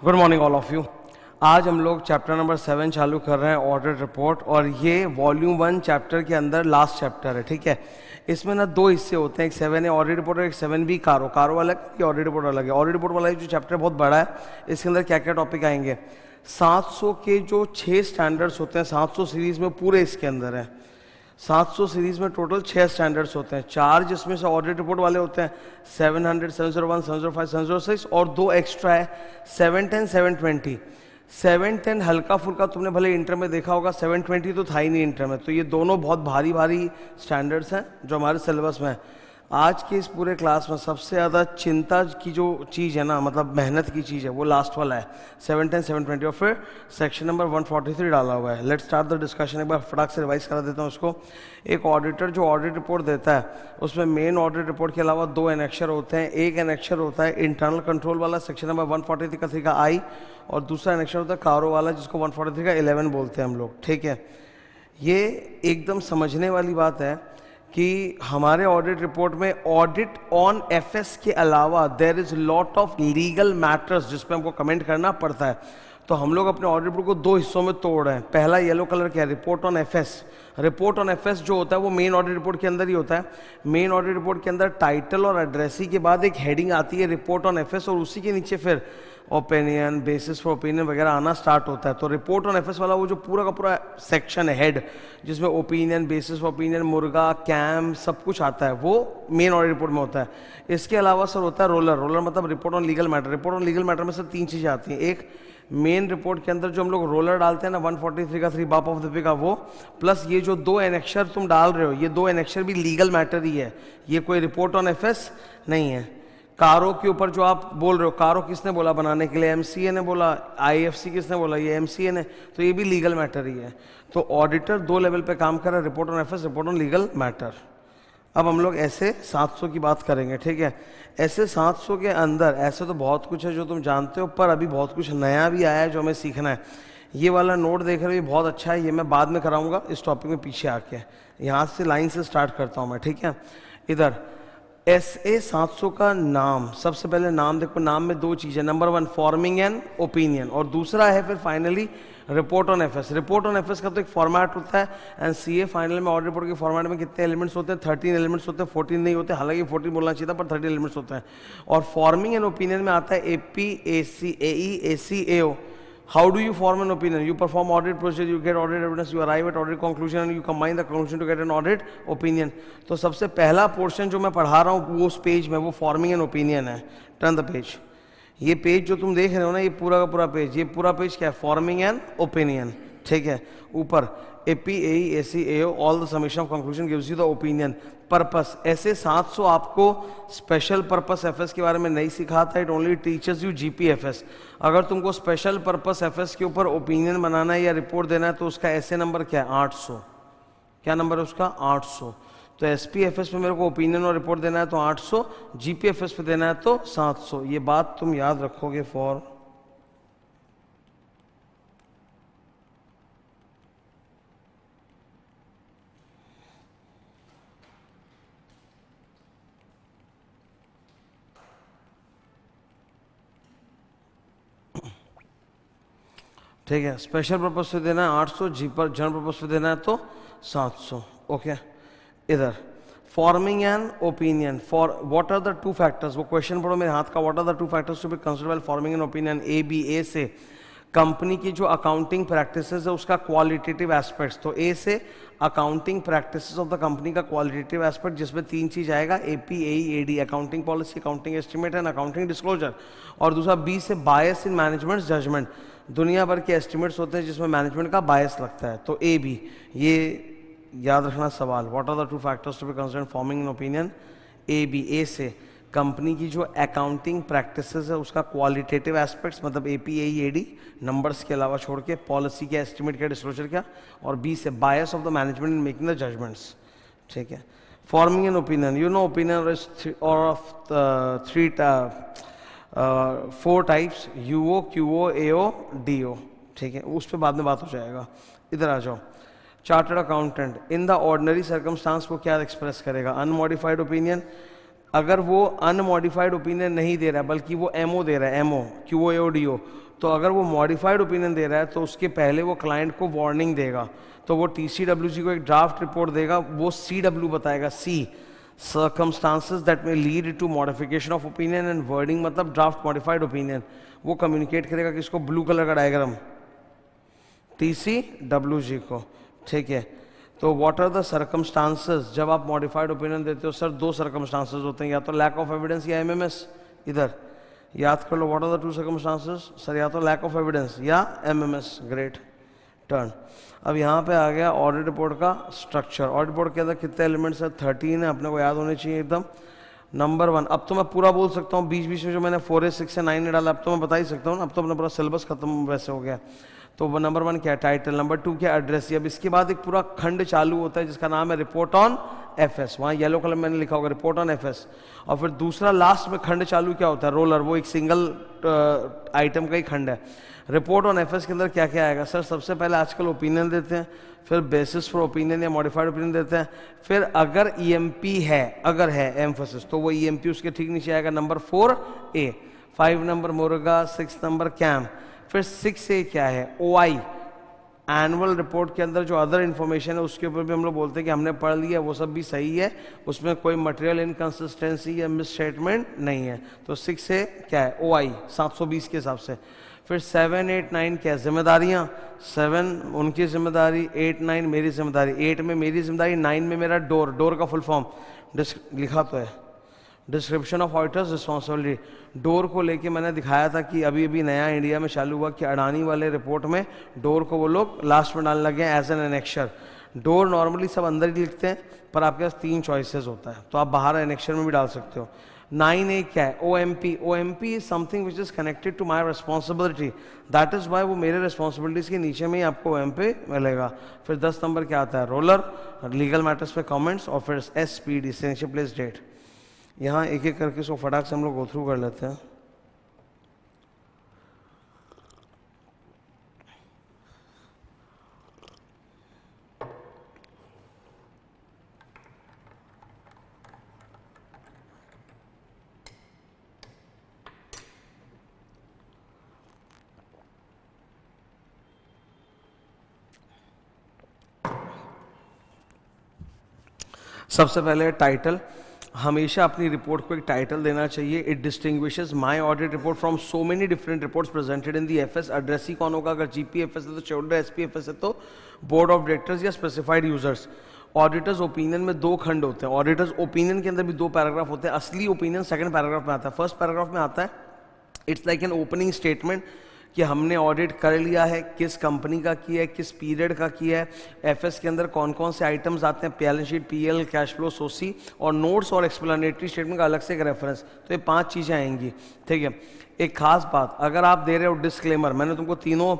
Good morning all of you. आज हम लोग चैप्टर नंबर 7 चालू कर रहे हैं, ऑडिट रिपोर्ट, और ये वॉल्यूम 1 चैप्टर के अंदर लास्ट चैप्टर है। ठीक है, इसमें ना दो हिस्से होते हैं, एक 7 है ऑडिट रिपोर्ट और एक 7B कारो अलग, ऑडिट रिपोर्ट अलग है। ऑडिट रिपोर्ट वाला जो चैप्टर बहुत बड़ा है, इसके अंदर क्या क्या टॉपिक आएंगे। 700 के जो 6 स्टैंडर्ड्स होते हैं 700 सीरीज में पूरे इसके अंदर है। 700 सीरीज में टोटल 6 स्टैंडर्ड्स होते हैं, 4 जिसमें से ऑडिट रिपोर्ट वाले होते हैं 700, 701, 705, 706, और 2 एक्स्ट्रा है 710, 720। 710 हल्का फुल्का तुमने भले इंटर में देखा होगा, 720 तो था ही नहीं इंटर में। तो ये दोनों बहुत भारी भारी स्टैंडर्ड्स हैं जो हमारे सिलेबस में है। आज के इस पूरे क्लास में सबसे ज़्यादा चिंता की जो चीज़ है ना, मतलब मेहनत की चीज़ है, वो लास्ट वाला है 710, 720, और फिर सेक्शन नंबर 143 डाला हुआ है। Let's start the discussion. एक बार फटाक से रिवाइज करा देता हूँ उसको। एक ऑडिटर जो ऑडिट रिपोर्ट देता है, उसमें मेन ऑडिट रिपोर्ट के अलावा 2 एनेक्शर होते हैं। एक एनेक्शर होता है इंटरनल कंट्रोल वाला, सेक्शन नंबर 143 का 3 का आई, और दूसरा एनेक्शर होता है कारो वाला, जिसको 143 का 11 बोलते हैं हम लोग। ठीक है, ये एकदम समझने वाली बात है कि हमारे ऑडिट रिपोर्ट में ऑडिट ऑन एफएस के अलावा there is lot of legal matters जिसपे हमको कमेंट करना पड़ता है। तो हम लोग अपने ऑडिट रिपोर्ट को 2 हिस्सों में तोड़ रहे हैं। पहला येलो कलर क्या है, report on FS. Report on FS जो होता है वो मेन ऑडिट रिपोर्ट के अंदर ही होता है। मेन ऑडिट रिपोर्ट के अंदर टाइटल और एड्रेसी के बाद एक हेडिंग आती है रिपोर्ट ऑन एफएस, और उसी के नीचे फिर ओपिनियन, बेसिस फॉर ओपिनियन वगैरह आना स्टार्ट होता है। तो रिपोर्ट ऑन एफएस वाला वो जो पूरा का पूरा सेक्शन है, हेड, जिसमें ओपिनियन, बेसिस फॉर ओपिनियन, मुर्गा, कैम, सब कुछ आता है, वो मेन ऑडिट रिपोर्ट में होता है। इसके अलावा सर होता है रोलर मतलब report on legal matter. Report on legal matter में सर 3 चीज़ें आती हैं। एक मेन रिपोर्ट के अंदर जो हम लोग रोलर डालते हैं ना 143 का 3 बाप ऑफ द पे का, वो प्लस ये जो 2 एनेक्शर तुम डाल रहे हो, ये 2 एनेक्शर भी लीगल मैटर ही है, ये कोई रिपोर्ट ऑन एफएस नहीं है। कारो के ऊपर जो आप बोल रहे हो, कारो किसने बोला बनाने के लिए, एमसीए ने बोला। आईएफसी किसने बोला, ये एमसीए ने। तो ये भी लीगल मैटर ही है। तो ऑडिटर 2 लेवल पे काम कर रहा है, report on FS, report on legal matter. अब हम लोग ऐसे 700 की बात करेंगे। ठीक है, ऐसे 700 के अंदर ऐसे तो बहुत कुछ है जो तुम जानते हो, पर अभी बहुत कुछ नया भी आया है जो हमें सीखना है। ये वाला नोट देख रहे हो, ये बहुत अच्छा है, ये मैं बाद में कराऊंगा इस टॉपिक में पीछे आके। यहाँ से लाइन से स्टार्ट करता हूँ मैं। ठीक है, इधर SA 700 का नाम, सबसे पहले नाम देखो। नाम में 2 चीज़ें, नंबर 1 फॉर्मिंग एन ओपिनियन, और दूसरा है फिर finally report on FS. Report on FS का तो एक फॉर्मेट होता है, एंड सीए फाइनल में ऑडिट रिपोर्ट के फॉर्मेट में कितने एलिमेंट्स होते हैं, 13 एलिमेंट्स होते हैं, 14 नहीं होते, हालांकि 14 बोलना चाहिए था, पर 13 एलिमेंट्स होते हैं। और फॉर्मिंग एन ओपिनियन में आता है AP, AC, AE, AC, AO। How do you form an opinion? You perform audit procedure, you get audit evidence, you arrive at audit conclusion, and you combine the conclusion to get an audit opinion. तो सबसे पहला portion जो मैं पढ़ा रहा हूँ वो उस पेज में, वो फॉर्मिंग एन ओपिनियन है। Turn the page. ये पेज जो तुम देख रहे हो ना, ये पूरा का पूरा पेज, ये पूरा पेज क्या है, फॉर्मिंग एन ओपिनियन। ठीक है, ऊपर AP, AE, AC, AO, all the summation of conclusion gives you the opinion. Purpose, ऐसे 700 आपको स्पेशल पर्पस एफएस के बारे में नहीं सिखाता, it only teachers you GPFS। अगर तुमको स्पेशल पर्पस एफएस के ऊपर ओपिनियन बनाना है या रिपोर्ट देना है तो उसका ऐसे नंबर क्या है, 800। क्या नंबर है उसका, 800। तो SPFS पे मेरे को ओपिनियन और रिपोर्ट देना है तो 800, GPFS पे देना है तो 700। ये बात तुम याद रखोगे फॉर ठीक है। स्पेशल पर्पस से देना है 800, जी पर जनरल पर्पस से देना है तो 700। ओके, इधर forming an opinion for what are the 2 factors, वो क्वेश्चन पढ़ो मेरे हाथ का। What are the 2 factors to be considered while forming an opinion. A से कंपनी की जो अकाउंटिंग प्रैक्टिसेस है उसका क्वालिटेटिव एस्पेक्ट्स। तो A से accounting practices of the company का क्वालिटेटिव एस्पेक्ट, जिसमें 3 चीज आएगा, AP, AE, AD, accounting policy, accounting estimate and accounting disclosure. और दूसरा B से बायस इन मैनेजमेंट जजमेंट। दुनिया भर के एस्टिमेट्स होते हैं जिसमें मैनेजमेंट का बायस लगता है। तो A भी, ये याद रखना सवाल। What are the 2 factors to be considered forming an opinion, AB। A से कंपनी की जो अकाउंटिंग प्रैक्टिसेस है उसका क्वालिटेटिव एस्पेक्ट्स, मतलब AP, AE, AD, नंबर्स के अलावा छोड़ के, पॉलिसी क्या, एस्टिमेट क्या, डिस्क्लोजर क्या। और B से bias of the management in making the judgements. ठीक है, forming an opinion, you know opinion of 4 types, UO, QO, AO, DO। ठीक है, उस पर बाद में बात हो जाएगा। इधर आ जाओ। Chartered accountant in the ordinary circumstance को क्या एक्सप्रेस करेगा, अनमॉडिफाइड ओपिनियन। अगर वो अनमॉडिफाइड ओपिनियन नहीं दे रहा है बल्कि वो MO दे रहा है, MO, QO, AO, DO, तो अगर वो मॉडिफाइड ओपिनियन दे रहा है तो उसके पहले वो क्लाइंट को वार्निंग देगा, तो वो TCWG को एक ड्राफ्ट रिपोर्ट देगा, वो CW बताएगा, C circumstances that may lead to modification of opinion and wording, मतलब ड्राफ्ट मॉडिफाइड ओपिनियन वो कम्युनिकेट करेगा किसको, ब्लू कलर का डायग्राम TCWG को, ठीक है। तो व्हाट आर द सर्कमस्टांसेस, जब आप मॉडिफाइड ओपिनियन देते हो सर दो सर्कमस्टांसेस होते हैं, या तो लैक ऑफ एविडेंस या MMS, इधर याद कर लो what are the two circumstances sir, या तो लैक ऑफ एविडेंस या MMS, ग्रेट टर्न। अब यहाँ पे आ गया ऑडिट रिपोर्ट का स्ट्रक्चर। ऑडिट रिपोर्ट के अंदर कितने एलिमेंट्स है, 13 है, अपने को याद होने चाहिए एकदम। नंबर 1, अब तो मैं पूरा बोल सकता हूँ, बीच बीच में जो मैंने 4A 6 या 9 ने डाला अब तो मैं बता ही सकता हूँ ना, अब तो अपना पूरा सिलेबस खत्म वैसे हो गया। तो नंबर 1 क्या है, टाइटल। नंबर 2 क्या, एड्रेस। अब इसके बाद एक पूरा खंड चालू होता है जिसका नाम है रिपोर्ट ऑन FS, वहाँ येलो कलर मैंने लिखा होगा रिपोर्ट ऑन FS। और फिर दूसरा लास्ट में खंड चालू क्या होता है, रोलर, वो एक सिंगल आइटम का ही खंड है। रिपोर्ट ऑन FS के अंदर क्या क्या आएगा सर, सबसे पहले आजकल ओपिनियन देते हैं, फिर बेसिस फॉर ओपिनियन या मॉडिफाइड ओपिनियन देते हैं, फिर अगर EMP है, अगर है एम्फोसिस तो वो EMP उसके ठीक नीचे आएगा नंबर 4A। 5 नंबर मुर्गा, 6 नंबर कैम। फिर 6A क्या है, OI, एनुअल रिपोर्ट के अंदर जो अदर इन्फॉर्मेशन है उसके ऊपर भी हम लोग बोलते हैं कि हमने पढ़ लिया, वो सब भी सही है, उसमें कोई मटेरियल इनकंसिस्टेंसी या मिस स्टेटमेंट नहीं है। तो 6A क्या है, OI 720 के हिसाब से। फिर 7, 8, 9 क्या है, जिम्मेदारियाँ। 7 उनकी जिम्मेदारी, 8, 9 मेरी जिम्मेदारी। 8 में मेरी जिम्मेदारी, 9 में मेरा डोर, डोर का फुल फॉर्म लिखा तो है, description of auditors responsibility. Door को लेके मैंने दिखाया था कि अभी अभी नया इंडिया में चालू हुआ कि अडानी वाले रिपोर्ट में डोर को वो लोग लास्ट में डालने लगे एज एन एनेक्शर। डोर नॉर्मली सब अंदर ही लिखते हैं, पर आपके पास 3 चॉइसेस होता है, तो आप बाहर एनेक्शर में भी डाल सकते हो। 9A क्या है, OMP। OMP is something which is connected to my responsibility, that is why वो मेरे रिस्पॉन्सिबिलिटीज के नीचे में ही आपको OMP मिलेगा। फिर 10 नंबर क्या आता है, रोलर, लीगल मैटर्स पे कमेंट्स। और फिर SPD, सेंशन प्लेस डेट। यहाँ एक एक करके इसको फटाक से हम लोग गो थ्रू कर लेते हैं। सबसे पहले टाइटल, हमेशा अपनी रिपोर्ट को एक टाइटल देना चाहिए। It distinguishes my audit report from so many different reports presented in the FS। Addressee कौन होगा, अगर GPFS है तो शेयरहोल्डर, SPFS है तो बोर्ड ऑफ डायरेक्टर्स या स्पेसिफाइड यूजर्स। ऑडिटर्स ओपिनियन में 2 खंड होते हैं, ऑडिटर्स ओपिनियन के अंदर भी 2 पैराग्राफ होते हैं। असली ओपिनियन सेकंड पैराग्राफ में आता है, फर्स्ट पैराग्राफ में आता है it's like an opening statement कि हमने ऑडिट कर लिया है, किस कंपनी का किया है, किस पीरियड का किया है, FS के अंदर कौन कौन से आइटम्स आते हैं, balance sheet, PL, cash flow, SOCIE, और नोट्स और एक्सप्लेनेटरी स्टेटमेंट का अलग से एक रेफरेंस। तो ये 5 चीज़ें आएंगी, ठीक है। एक खास बात, अगर आप दे रहे हो डिस्क्लेमर, मैंने तुमको तीनों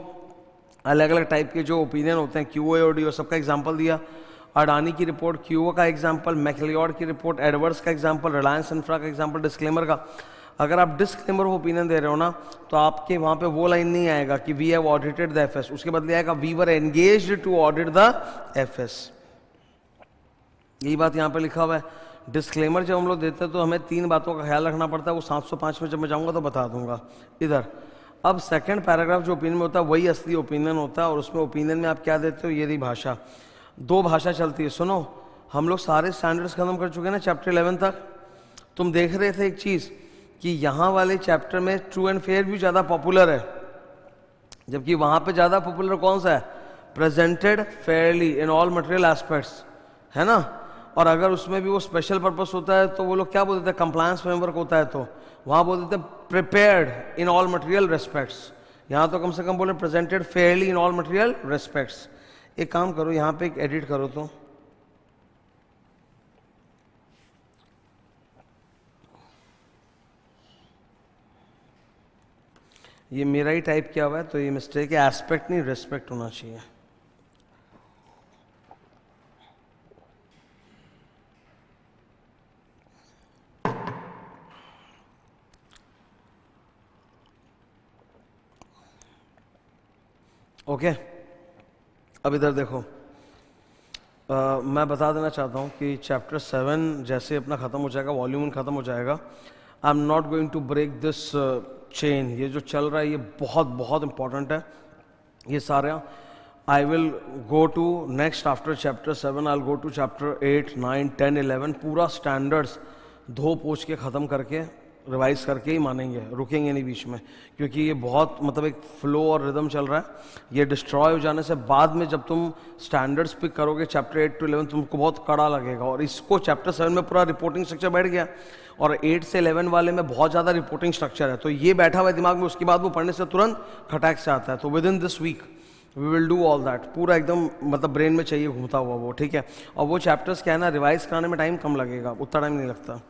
अलग अलग टाइप के जो ओपिनियन होते हैं, QA और DO, सबका एग्जाम्पल दिया। अडानी की रिपोर्ट QO का एग्जाम्पल, मैकलियोड की रिपोर्ट एडवर्ड्स का एग्जाम्पल, रिलायंस इंफ्रा का एग्जाम्पल, डिस्क्लेमर का। अगर आप डिस्क्लेमर ऑफ ओपिनियन दे रहे हो ना, तो आपके वहां पे वो लाइन नहीं आएगा कि we have audited the FS, उसके बदले आएगा we were engaged to audit the FS। यही बात यहाँ पे लिखा हुआ है। डिस्क्लेमर जब हम लोग देते हैं तो हमें 3 बातों का ख्याल रखना पड़ता है, वो 705 में जब मैं जाऊँगा तो बता दूंगा इधर। अब सेकंड पैराग्राफ जो ओपिनियन में होता है वही असली ओपिनियन होता है, और उसमें ओपिनियन में आप क्या देते हो, ये रही भाषा। 2 भाषा चलती है, सुनो। हम लोग सारे स्टैंडर्ड्स खत्म कर चुके हैं ना चैप्टर 11 तक। तुम देख रहे थे एक चीज़ कि यहाँ वाले चैप्टर में ट्रू एंड फेयर भी ज़्यादा पॉपुलर है, जबकि वहाँ पे ज़्यादा पॉपुलर कौन सा है, presented Fairlie in all material aspects, है ना। और अगर उसमें भी वो स्पेशल पर्पस होता है तो वो लोग क्या बोल देते हैं, कंप्लायंस फ्रेमवर्क होता है, तो वहाँ बोल देते हैं prepared in all material respects. यहाँ तो कम से कम बोले presented Fairlie in all material respects. एक काम करो, यहाँ पे एक एडिट करो, तो ये मेरा ही टाइप किया हुआ है, तो ये मिस्टेक है, एस्पेक्ट नहीं रेस्पेक्ट होना चाहिए। ओके, अब इधर देखो। मैं बता देना चाहता हूँ कि चैप्टर 7 जैसे अपना ख़त्म हो जाएगा, वॉल्यूम 1 ख़त्म हो जाएगा, I am not going to break this chain. ये जो चल रहा है ये बहुत बहुत इंपॉर्टेंट है ये सारे। I will go to next after chapter 7, I'll go to chapter 8, 9, 10, 11, पूरा स्टैंडर्ड्स धो पोछ के ख़त्म करके रिवाइज करके ही मानेंगे, रुकेंगे नहीं बीच में, क्योंकि ये बहुत मतलब एक फ्लो और रिदम चल रहा है। ये डिस्ट्रॉय हो जाने से बाद में जब तुम स्टैंडर्ड्स पिक करोगे चैप्टर 8 to 11 तुमको बहुत कड़ा लगेगा। और इसको चैप्टर 7 में पूरा रिपोर्टिंग स्ट्रक्चर बैठ गया और 8 से 11 वाले में बहुत ज़्यादा रिपोर्टिंग स्ट्रक्चर है, तो ये बैठा हुआ है दिमाग में, उसके बाद वो पढ़ने से तुरंत खटाक से आता है। तो within this week we will do all that, पूरा एकदम मतलब ब्रेन में चाहिए घूमता हुआ वो, ठीक है। और वो चैप्टर्स क्या है ना, रिवाइज कराने में टाइम कम लगेगा, उतना टाइम नहीं लगता।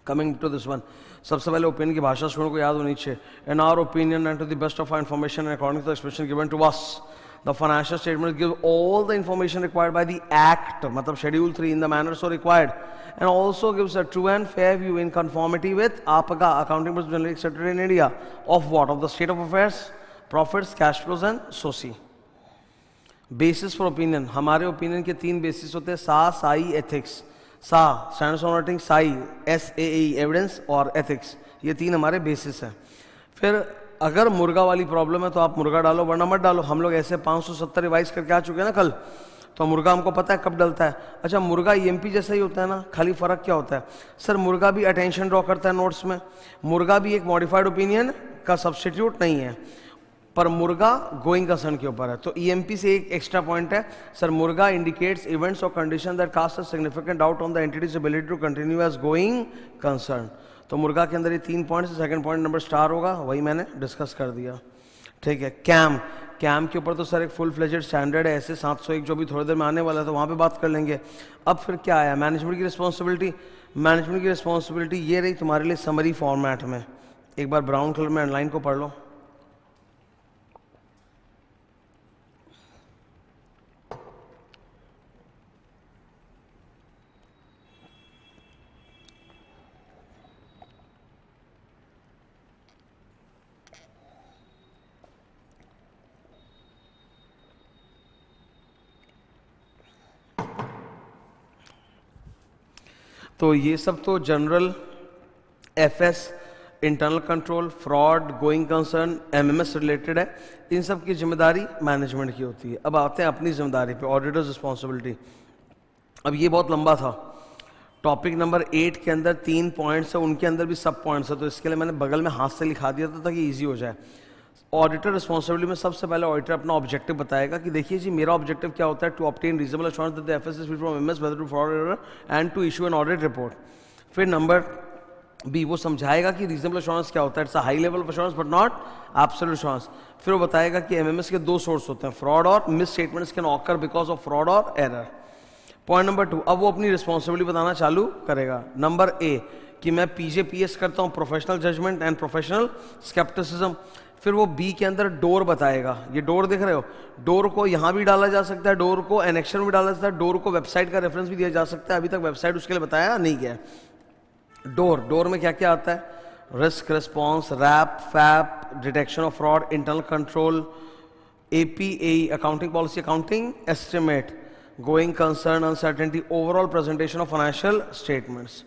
कमिंग टू दिस वन, सबसे पहले ओपिनियन की भाषा स्टूडेंट को याद होनी चाहिए। In our opinion and to the best of our information and according to the expression given to us, the financial statement give all the information required by the act, मतलब schedule 3 in the manner so required, and also gives a true and fair view in conformity with APGA, Accounting Principles Generally Accepted in India, of what? Of the state of affairs, profits, cash flows and SOCI. Basis for opinion, हमारे opinion के 3 basis होते हैं, सा, Sai, ethics. सा standards on auditing, Sai SAE evidence और ethics, ये 3 हमारे basis हैं। फिर अगर मुर्गा वाली प्रॉब्लम है तो आप मुर्गा डालो वरना मत डालो। हम लोग ऐसे 570 रिवाइज करके आ चुके हैं ना कल, तो मुर्गा हमको पता है कब डलता है। अच्छा, मुर्गा EMP जैसा ही होता है ना, खाली फर्क क्या होता है सर, मुर्गा भी अटेंशन ड्रॉ करता है नोट्स में, मुर्गा भी एक मॉडिफाइड ओपिनियन का सब्स्टिट्यूट नहीं है, पर मुर्गा गोइंग कंसर्न के ऊपर है। तो EMP से एक एक्स्ट्रा पॉइंट है सर, मुर्गा इंडिकेट्स इवेंट्स और condition that cast a significant doubt on the entity's ability to continue as going concern. तो मुर्गा के अंदर ये 3 points, second point number star होगा, वही मैंने डिस्कस कर दिया, ठीक है। कैम के ऊपर तो सर एक फुल फ्लेजेड स्टैंडर्ड है, ऐसे 701 जो भी थोड़ी देर में आने वाला है तो वहाँ पे बात कर लेंगे। अब फिर क्या आया, मैनेजमेंट की रिस्पॉन्सिबिलिटी। मैनेजमेंट की रिस्पॉन्सिबिलिटी ये रही तुम्हारे लिए समरी फॉर्मेट में, एक बार ब्राउन कलर में अंडरलाइन को पढ़ लो। तो ये सब तो general FS, internal control, fraud, going concern, MMS related है, इन सब की जिम्मेदारी मैनेजमेंट की होती है। अब आते हैं अपनी जिम्मेदारी पे, ऑडिटर्स रिस्पॉन्सिबिलिटी। अब ये बहुत लंबा था, टॉपिक नंबर 8 के अंदर 3 पॉइंट्स है, उनके अंदर भी सब पॉइंट्स है, तो इसके लिए मैंने बगल में हाथ से लिखा दिया था ताकि ईजी हो जाए। ऑडिटर रिस्पॉन्सिबिलिटी में सबसे पहले ऑडिटर अपना ऑब्जेक्टिव बताएगा कि देखिए जी मेरा ऑब्जेक्टिव क्या होता है, to obtain reasonable assurance that the FS is free from MS whether to fraud error and to issue an audit report. फिर नंबर B वो समझाएगा कि रीजनेबल एश्योरेंस क्या होता है, it's a high level of assurance but not absolute assurance. फिर वो बताएगा कि MMS के 2 सोर्स होते हैं, फ्रॉड और miss statements can occur because of fraud और एरर। पॉइंट नंबर 2, अब वो अपनी रिस्पॉन्सिबिलिटी बताना चालू करेगा। नंबर A कि मैं PJPS करता हूँ, professional judgement and professional scepticism. फिर वो B के अंदर डोर बताएगा, ये डोर देख रहे हो, डोर को यहाँ भी डाला जा सकता है, डोर को एनेक्शन भी डाला जा सकता है, डोर को वेबसाइट का रेफरेंस भी दिया जा सकता है, अभी तक वेबसाइट उसके लिए बताया नहीं गया। डोर में क्या क्या आता है, risk response, RAP, FAP, detection of fraud, internal control, APAE accounting policy, accounting estimate, going concern, uncertainty, overall presentation of financial statements.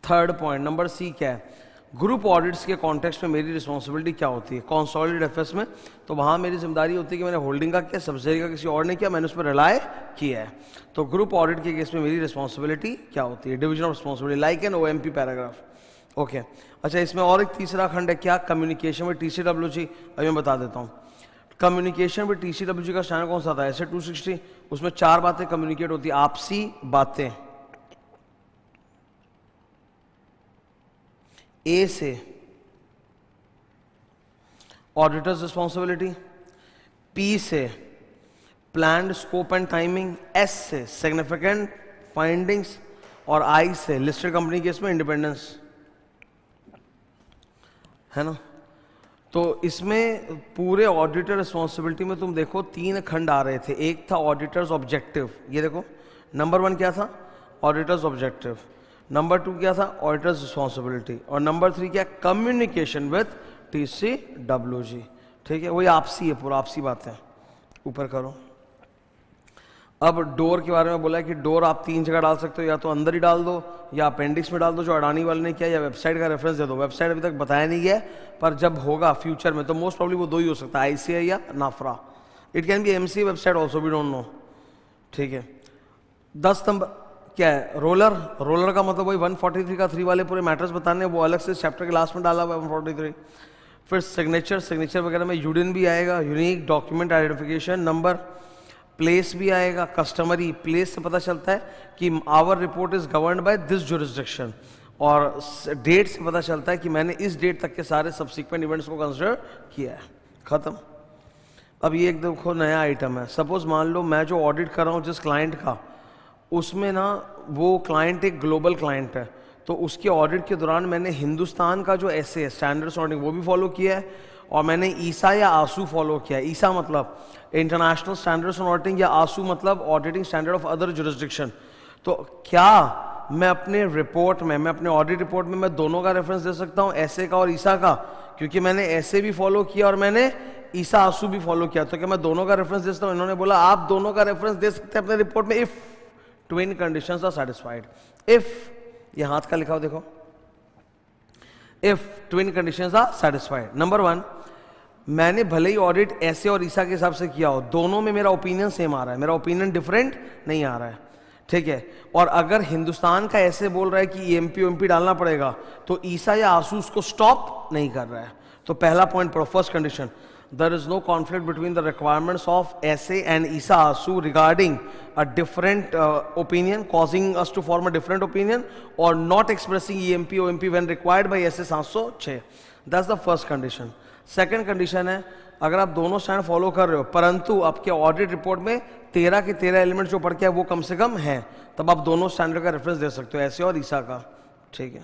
Third point number C क्या है, ग्रुप ऑडिट्स के कॉन्टेक्स्ट में मेरी रिस्पॉन्सिबिलिटी क्या होती है, कंसोलिडेटेड एफएस में, तो वहाँ मेरी जिम्मेदारी होती है कि मैंने होल्डिंग का किया, सब्सिडरी का किसी और ने किया, मैंने उस पर रिलाय किया है। तो ग्रुप ऑडिट के केस में मेरी रिस्पॉन्सिबिलिटी क्या होती है, division of responsibility like an OMP paragraph. Okay, अच्छा इसमें और एक तीसरा खंड है क्या, कम्युनिकेशन विद TCWG। अभी मैं बता देता हूँ, कम्युनिकेशन विद TCWG का स्टैंडर्ड कौन सा था, ऐसे 260, उसमें 4 बातें कम्युनिकेट होती है, आपसी बातें। A से ऑडिटर्स रिस्पॉन्सिबिलिटी, P से planned scope and timing, S से सिग्निफिकेंट फाइंडिंग्स और I से लिस्टेड कंपनी केस में इंडिपेंडेंस, है ना। तो इसमें पूरे ऑडिटर रिस्पॉन्सिबिलिटी में तुम देखो 3 खंड आ रहे थे। एक था ऑडिटर्स ऑब्जेक्टिव, ये देखो नंबर 1 क्या था, ऑडिटर्स ऑब्जेक्टिव, नंबर 2 क्या था, ऑडिटर्स रिस्पॉन्सिबिलिटी, और नंबर 3 क्या, कम्युनिकेशन विद TCWG। ठीक है, वही आपसी है, पूरा आपसी बात है। ऊपर करो। अब डोर के बारे में बोला है कि डोर आप 3 जगह डाल सकते हो, या तो अंदर ही डाल दो या अपेंडिक्स में डाल दो जो अडानी वाले ने किया, या वेबसाइट का रेफरेंस दे दो। वेबसाइट अभी तक बताया नहीं गया, पर जब होगा फ्यूचर में तो मोस्ट प्रॉब्ली वो 2 ही हो सकता है, ICI या नाफरा। It can be MC website also, we don't know, ठीक है। 10 नंबर क्या है, रोलर। रोलर का मतलब वही 143 का 3 वाले पूरे मैटर्स बताने, वो अलग से चैप्टर के लास्ट में डाला हुआ है 143। फिर सिग्नेचर, सिग्नेचर वगैरह में यूडिन भी आएगा, unique document identification number. Place भी आएगा, कस्टमरी। प्लेस से पता चलता है कि our report is governed by this jurisdiction, और डेट से पता चलता है कि मैंने इस डेट तक के सारे सब्सिक्वेंट इवेंट्स को कंसिडर किया है। खत्म। अब ये एक देखो नया आइटम है। सपोज मान लो मैं जो ऑडिट कर रहा हूँ जिस क्लाइंट का, उसमें ना वो क्लाइंट एक ग्लोबल क्लाइंट है, तो उसके ऑडिट के दौरान मैंने हिंदुस्तान का जो ऐसे है स्टैंडर्ड्स ऑडिटिंग वो भी फॉलो किया है, और मैंने ईसा या आसू फॉलो किया है। ईसा मतलब इंटरनेशनल स्टैंडर्ड्स ऑन ऑडिटिंग, या आसू मतलब auditing standard of other jurisdiction. तो क्या मैं अपने रिपोर्ट में, मैं अपने ऑडिट रिपोर्ट में मैं दोनों का रेफरेंस दे सकता हूँ, ऐसे का और ईसा का? क्योंकि मैंने ऐसे भी फॉलो किया और मैंने ईसा आसू भी फॉलो किया, तो क्या मैं दोनों का रेफरेंस दे सकता हूँ? इन्होंने बोला आप दोनों का रेफरेंस दे सकते हैं अपने रिपोर्ट में if twin conditions are satisfied. If, ये हाथ का लिखा हो देखो, if twin conditions are satisfied. Number 1, मैंने भले ही ऑडिट ऐसे और ईसा के हिसाब से किया हो, दोनों में मेरा ओपिनियन सेम आ रहा है, मेरा ओपिनियन डिफरेंट नहीं आ रहा है, ठीक है। और अगर हिंदुस्तान का ऐसे बोल रहा है कि EMP OMP डालना पड़ेगा, तो ईसा या आसू उसको स्टॉप नहीं कर रहा है। तो पहला पॉइंट पढ़ो, first condition, there is no conflict between the requirements of SA and ISA ASU regarding a different opinion, causing us to form a different opinion, or not expressing EMP OMP when required by SA 706. That's the first condition. Second condition है, अगर आप दोनों stand follow कर रहे हो परंतु आपके audit report में 13 के 13 एलिमेंट जो पढ़ के है वो कम से कम है, तब आप दोनों स्टैंडर्ड का रेफरेंस दे सकते हो, ऐसे और ईसा का, ठीक है।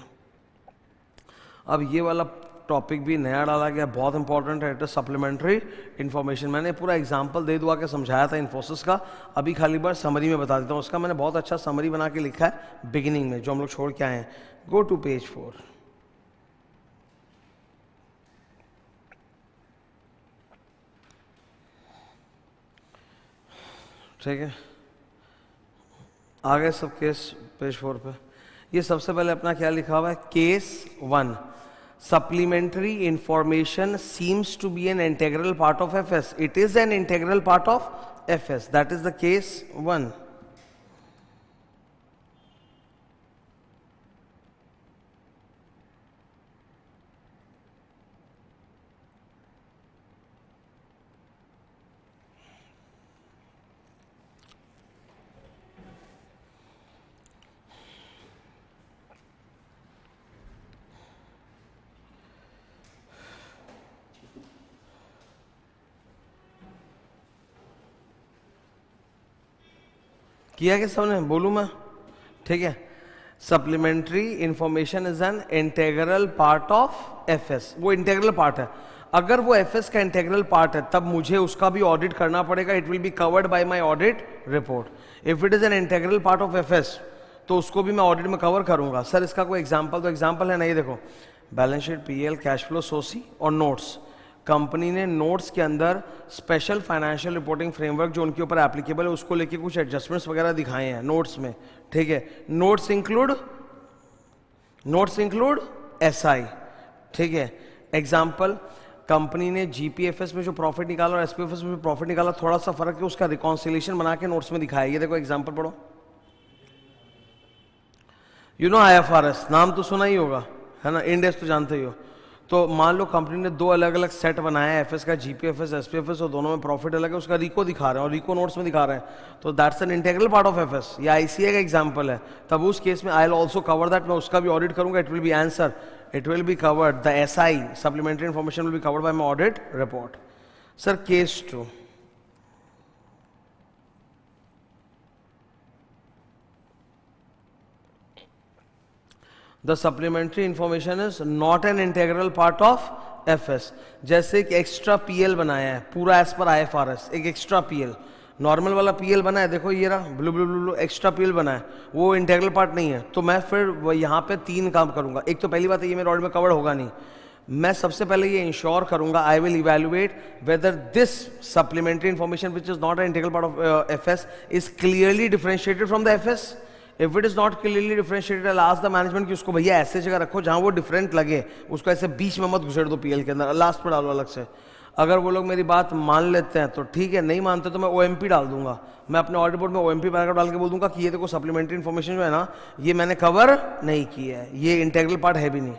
अब ये वाला टॉपिक भी नया डाला गया, बहुत इंपॉर्टेंट है, इट इज सप्लीमेंट्री इन्फॉर्मेशन। मैंने पूरा एग्जांपल दे दुआ के समझाया था इन्फोसिस का, अभी खाली बार समरी में बता देता हूँ। उसका मैंने बहुत अच्छा समरी बना के लिखा है बिगिनिंग में, जो हम लोग छोड़ के आए हैं। Go to page 4। ठीक है, आगे सब केस पेज 4 पे। ये सबसे पहले अपना क्या लिखा हुआ है, case 1, supplementary information seems to be an integral part of FS. It is an integral part of FS. That is the case 1. किया क्या सबने, बोलूँ मैं? ठीक है, supplementary information is an integral part of FS. वो इंटेग्रल पार्ट है, अगर वो एफएस का इंटेग्रल पार्ट है तब मुझे उसका भी ऑडिट करना पड़ेगा, it will be covered by my audit report. If it is an integral part of FS तो उसको भी मैं ऑडिट में कवर करूंगा। सर इसका कोई एग्जांपल? तो एग्जांपल है ना, ये देखो, balance sheet, PL, cash flow, SOCIE और नोट्स। कंपनी ने नोट्स के अंदर स्पेशल फाइनेंशियल रिपोर्टिंग फ्रेमवर्क जो उनके ऊपर एप्लीकेबल है उसको लेके कुछ एडजस्टमेंट्स वगैरह दिखाए हैं नोट्स में, ठीक है। नोट्स इंक्लूड एसआई, ठीक है। एग्जांपल, कंपनी ने जीपीएफएस में जो प्रॉफिट निकाला और एसपीएफएस में जो प्रॉफिट निकाला थोड़ा सा फर्क है, उसका रिकॉन्सिलेशन बना के नोट्स में दिखाया। ये देखो एग्जांपल पढ़ो, यू नो IFRS नाम तो सुना ही होगा, है ना, इंडेक्स तो जानते ही हो। तो मान लो कंपनी ने 2 अलग अलग सेट बनाया है, एफएस का, जीपीएफएस, एसपीएफएस, और दोनों में प्रॉफिट अलग है, उसका रिको दिखा रहे हैं और रिको नोट्स में दिखा रहे हैं, तो that's an integral part of FS. या आईसीए का एग्जांपल है, तब उस केस में I will also cover that, मैं उसका भी ऑडिट करूंगा, it will be answer, it will be covered, the SI supplementary information will be covered by my audit report. Sir case 2, the supplementary information is not an integral part of FS। जैसे एक extra PL बनाया है पूरा as per IFRS, एक extra PL, normal वाला PL बना है, देखो ये रहा blue blue blue, extra PL बना है, वो इंटेग्रल पार्ट नहीं है, तो मैं फिर यहाँ पे 3 काम करूंगा। एक तो पहली बात है ये मेरे ऑडिट में कवर होगा नहीं, मैं सबसे पहले ये इंश्योर करूंगा, I will evaluate whether this supplementary information which is not an integral part of FS is clearly differentiated from the FS. If it is not clearly differentiated, I ask the management कि उसको भैया ऐसे जगह रखो जहां वो different लगे, उसको ऐसे बीच में मत घुसेड़ दो पीएल के अंदर, लास्ट पे डालो अलग से. अगर वो लोग मेरी बात मान लेते हैं तो ठीक है, नहीं मानते तो मैं ओएमपी डाल दूंगा. मैं अपने ऑडिट रिपोर्ट में ओएमपी पैराग्राफ डाल के बोल दूंगा कि ये देखो सप्लीमेंट्री इन्फॉर्मेशन जो है ना, ये मैंने कवर नहीं की है, ये इंटेग्रल पार्ट है भी नहीं.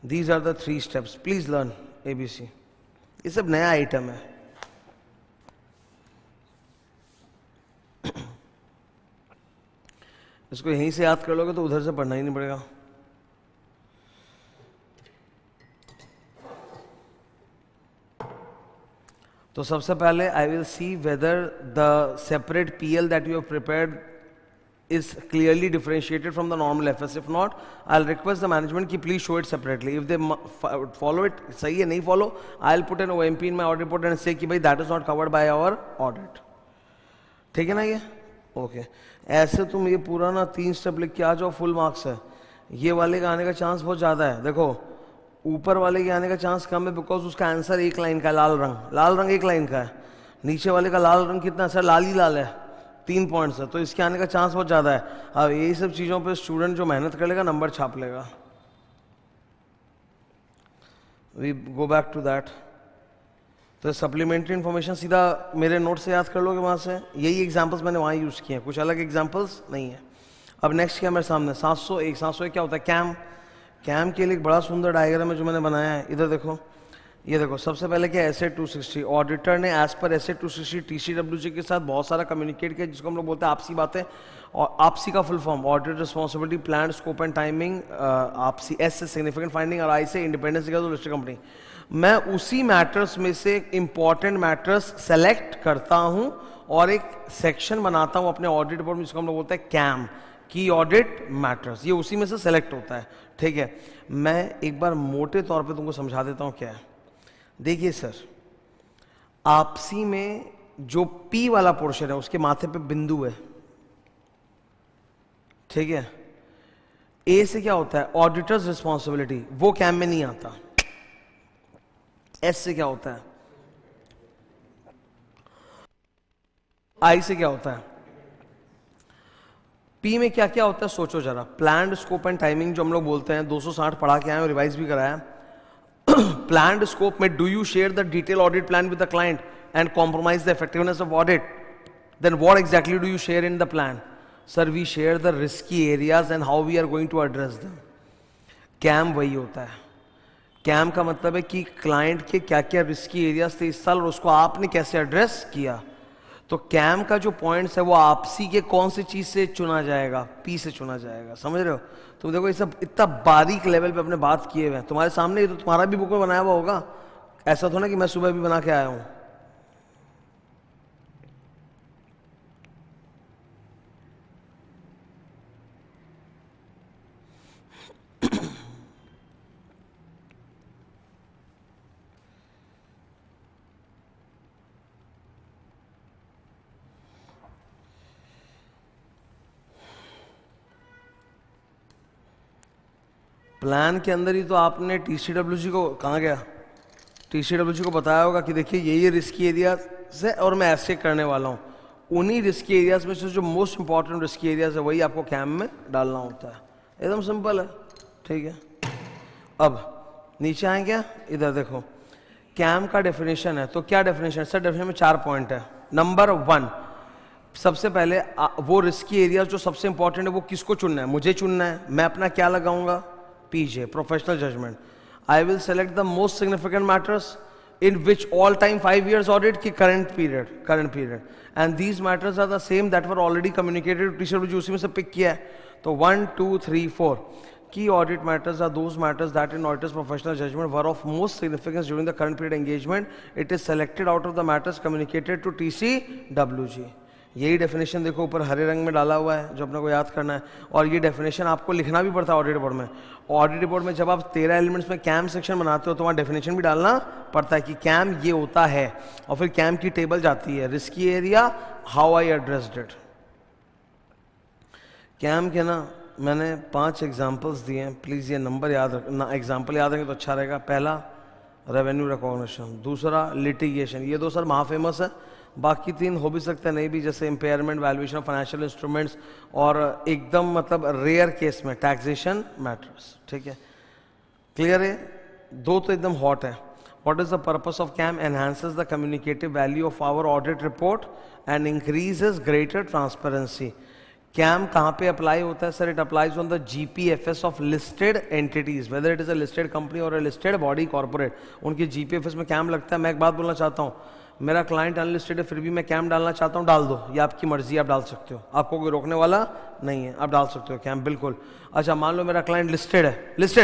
These are the 3 steps. Please learn ABC. ये सब नया आइटम है. इसको यहीं से याद कर लोगे तो उधर से पढ़ना ही नहीं पड़ेगा. तो सबसे पहले I will see whether the separate PL that you have prepared is clearly differentiated from the normal FS. If not, I'll request the management ki please show it separately. If they follow it, sahi hai, nahi follow, I'll put an OMP in my audit report and say ki bhai that is not covered by our audit. ठीक है ना ये? Okay. ऐसे तुम ये पूरा ना 3 step लिख के आ जाओ, फुल मार्क्स है. ये वाले का आने का चांस बहुत ज़्यादा है. देखो ऊपर वाले के आने का चांस कम है बिकॉज उसका आंसर एक लाइन का है, लाल रंग एक लाइन का है. नीचे वाले का लाल रंग कितना सर, लाल ही लाल है, 3 पॉइंट्स है, तो इसके आने का चांस बहुत ज़्यादा है. अब यही सब चीज़ों पे स्टूडेंट जो मेहनत कर लेगा नंबर छाप लेगा. We go back to that. तो सप्लीमेंट्री इन्फॉर्मेशन सीधा मेरे नोट से याद कर लोगे वहाँ से. यही एग्जांपल्स मैंने वहाँ यूज़ किए हैं, कुछ अलग एग्जांपल्स नहीं है. अब नेक्स्ट क्या मेरे सामने 701 क्या होता है, कैम के लिए एक बड़ा सुंदर डायग्राम है जो मैंने बनाया है. इधर देखो, ये देखो सबसे पहले क्या एसेट 260. ऑडिटर ने एज पर एसेट 260 TCWG के साथ बहुत सारा कम्युनिकेट किया, जिसको हम लोग बोलते हैं आपसी बातें. और आपसी का full form audit responsibility, plan, scope and timing. आपसी, एस से सिग्निफिकेंट फाइंडिंग और आई से इंडिपेंडेंस तो लिस्टेड कंपनी. मैं उसी मैटर्स में से इंपॉर्टेंट मैटर्स सेलेक्ट करता हूं और एक सेक्शन बनाता हूं अपने ऑडिट रिपोर्ट में, जिसको हम लोग बोलते हैं कैम, की ऑडिट मैटर्स. ये उसी में से सेलेक्ट होता है. ठीक है, मैं एक बार मोटे तौर पे तुमको समझा देता हूं क्या है. देखिए सर, आपसी में जो P वाला पोर्शन है उसके माथे पे बिंदु है. ठीक है, A से क्या होता है, ऑडिटर्स रिस्पॉन्सिबिलिटी, वो कैम में नहीं आता. S से क्या होता है, I से क्या होता है, P में क्या क्या होता है सोचो जरा. प्लान्ड, स्कोप एंड टाइमिंग जो हम लोग बोलते हैं, 260 पढ़ा के आए और रिवाइज भी कराया. Planned scope में do you share the detailed audit plan with the client and compromise the effectiveness of audit? Then what exactly do you share in the plan? Sir, we share the risky areas and how we are going to address them. CAM वही होता है. CAM का मतलब है कि client के क्या क्या रिस्की एरियाज थे इस साल और उसको आपने कैसे एड्रेस किया. तो CAM का जो पॉइंट्स है वो आपसी के कौन सी चीज से चुना जाएगा, P से चुना जाएगा. समझ रहे हो? तुम देखो ये सब इतना बारीक लेवल पे अपने बात किए हुए हैं तुम्हारे सामने. ये तो तुम्हारा भी बुक में बनाया हुआ होगा, ऐसा तो ना कि मैं सुबह भी बना के आया हूं. प्लान के अंदर ही तो आपने TCWG को, कहाँ गया, TCWG को बताया होगा कि देखिए ये रिस्की एरियाज है और मैं ऐसे करने वाला हूँ. उन्हीं रिस्की एरियाज में से जो मोस्ट इंपॉर्टेंट रिस्की एरियाज है वही आपको कैम में डालना होता है. एकदम सिंपल है. ठीक है, अब नीचे आए क्या, इधर देखो कैम का डेफिनेशन है. तो क्या डेफिनेशन है सर? डेफिनेशन में 4 पॉइंट है. नंबर 1, सबसे पहले वो रिस्की एरिया जो सबसे इंपॉर्टेंट है वो किसको चुनना है, मुझे चुनना है. मैं अपना क्या लगाऊंगा, PJ, professional judgement. I will select the most significant matters in which all time 5 years audit की current period and these matters are the same that were already communicated to TCWG, उसी में से पिक किया है. तो 1 2 3 4 key audit matters are those matters that in auditor's professional judgment were of most significance during the current period engagement. It is selected out of the matters communicated to TCWG. यही definition देखो ऊपर हरे रंग में डाला हुआ है जो अपने को याद करना है. और ये डेफिनेशन आपको लिखना भी पड़ता है ऑडिट रिपोर्ट में. ऑडिट रिपोर्ट में जब आप 13 एलिमेंट्स में कैम सेक्शन बनाते हो तो वहाँ डेफिनेशन भी डालना पड़ता है कि कैम ये होता है. और फिर कैम की टेबल जाती है, risky area, how I addressed it. KAM के ना मैंने 5 एग्जाम्पल्स दिए हैं, प्लीज़ ये नंबर याद रखना, एग्जाम्पल याद रखेंगे तो अच्छा रहेगा। पहला रेवेन्यू रिकॉग्निशन, दूसरा लिटिगेशन, ये 2 सर महा फेमस है, बाकी 3 हो भी सकते हैं नहीं भी, जैसे impairment, valuation of financial instruments, और एकदम मतलब रेयर केस में टैक्सेशन मैटर्स। ठीक है, क्लियर है? 2 तो एकदम हॉट है। What is the purpose of CAM? Enhances the communicative value of our audit report and increases greater transparency. CAM कहाँ पे अप्लाई होता है sir? It applies on the GPFS of listed entities, whether it is a listed company or a listed body corporate. उनके GPFS में CAM लगता है। मैं एक बात बोलना चाहता हूँ, मेरा क्लाइंट अनलिस्टेड है फिर भी मैं CAM डालना चाहता हूँ, डाल दो, ये आपकी मर्जी, आप डाल सकते हो, आपको कोई रोकने वाला नहीं है, आप डाल सकते हो CAM बिल्कुल। अच्छा, मान लो मेरा क्लाइंट लिस्टेड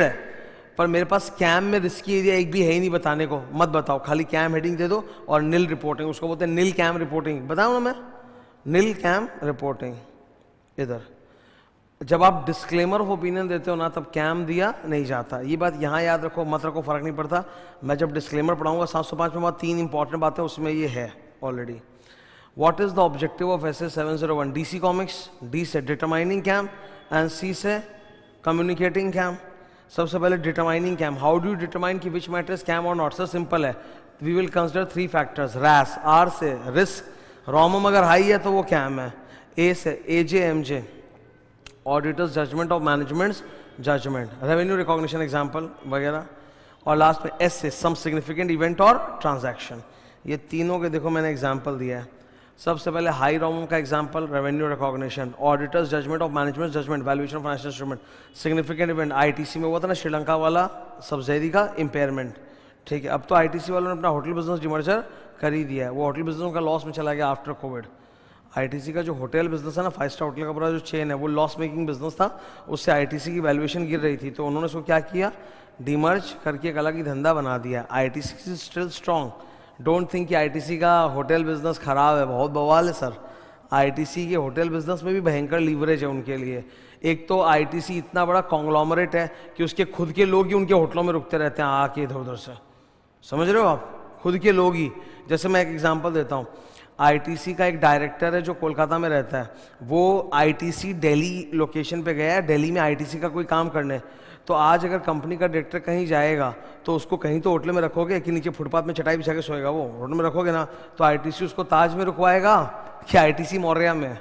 है पर मेरे पास कैम में रिस्की एरिया एक भी है ही नहीं बताने को, मत बताओ, खाली कैम हेडिंग दे दो और नील रिपोर्टिंग, उसको बोलते हैं नील कैम रिपोर्टिंग, बताऊँ ना मैं, नील कैम रिपोर्टिंग। इधर जब आप डिस्क्लेमर ऑफ ओपिनियन देते हो ना, तब कैम दिया नहीं जाता। ये बात यहाँ याद रखो, मत रखो, फर्क नहीं पड़ता। मैं जब डिस्क्लेमर पढ़ाऊंगा 705 में बात 3 इंपॉर्टेंट बातें उसमें ये है already. What is the objective of S 701? DC comics, D से डिटरमाइनिंग कैम एंड सी से कम्युनिकेटिंग कैम। सबसे पहले determining KAM, how do you determine कि विच मैटर इज कैम और नॉट? सर सिंपल है, we will consider 3 factors, RAS, R से risk, रोमम अगर हाई है तो वो कैम है, ए से AJ MJ, auditor's judgement of management's judgement, revenue recognition example वगैरह, और लास्ट में एस से सम सिग्निफिकेंट इवेंट और ट्रांजैक्शन। ये तीनों के देखो मैंने एग्जाम्पल दिया है। सबसे पहले हाई रोमम का example revenue recognition, auditor's judgement of management judgement, valuation of financial instrument, significant event ITC में हुआ था ना श्रीलंका वाला सब्सिडी का इम्पेयरमेंट। ठीक है, अब तो ITC वालों ने अपना होटल बिजनेस डिमर्जर कर ही दिया है, वो होटल बिजनेस का लॉस में चला गया आफ्टर कोविड। ITC का जो होटल बिजनेस है ना, 5 स्टार होटल का पूरा जो चेन है, वो लॉस मेकिंग बिजनेस था, उससे ITC की वैल्यूएशन गिर रही थी, तो उन्होंने उसको क्या किया, डिमर्ज करके एक अलग ही धंधा बना दिया। ITC is still strong, don't think कि ITC का होटल बिजनेस खराब है, बहुत बवाल है सर। ITC के होटल बिजनेस में भी भयंकर लीवरेज है उनके लिए। एक तो ITC इतना बड़ा कॉन्ग्लोमरेट है कि उसके खुद के लोग ही उनके होटलों में रुकते रहते हैं आके इधर उधर से, समझ रहे हो आप, खुद के लोग ही। जैसे मैं एक एग्जांपल देता हूँ, ITC का एक डायरेक्टर है जो कोलकाता में रहता है, वो ITC दिल्ली लोकेशन पे गया है, दिल्ली में ITC का कोई काम करने। तो आज अगर कंपनी का डायरेक्टर कहीं जाएगा तो उसको कहीं तो होटल में रखोगे कि नीचे फुटपाथ में चटाई बिछा के सोएगा, वो होटल में रखोगे ना, तो ITC उसको ताज में रुकवाएगा कि ITC मौर्या में,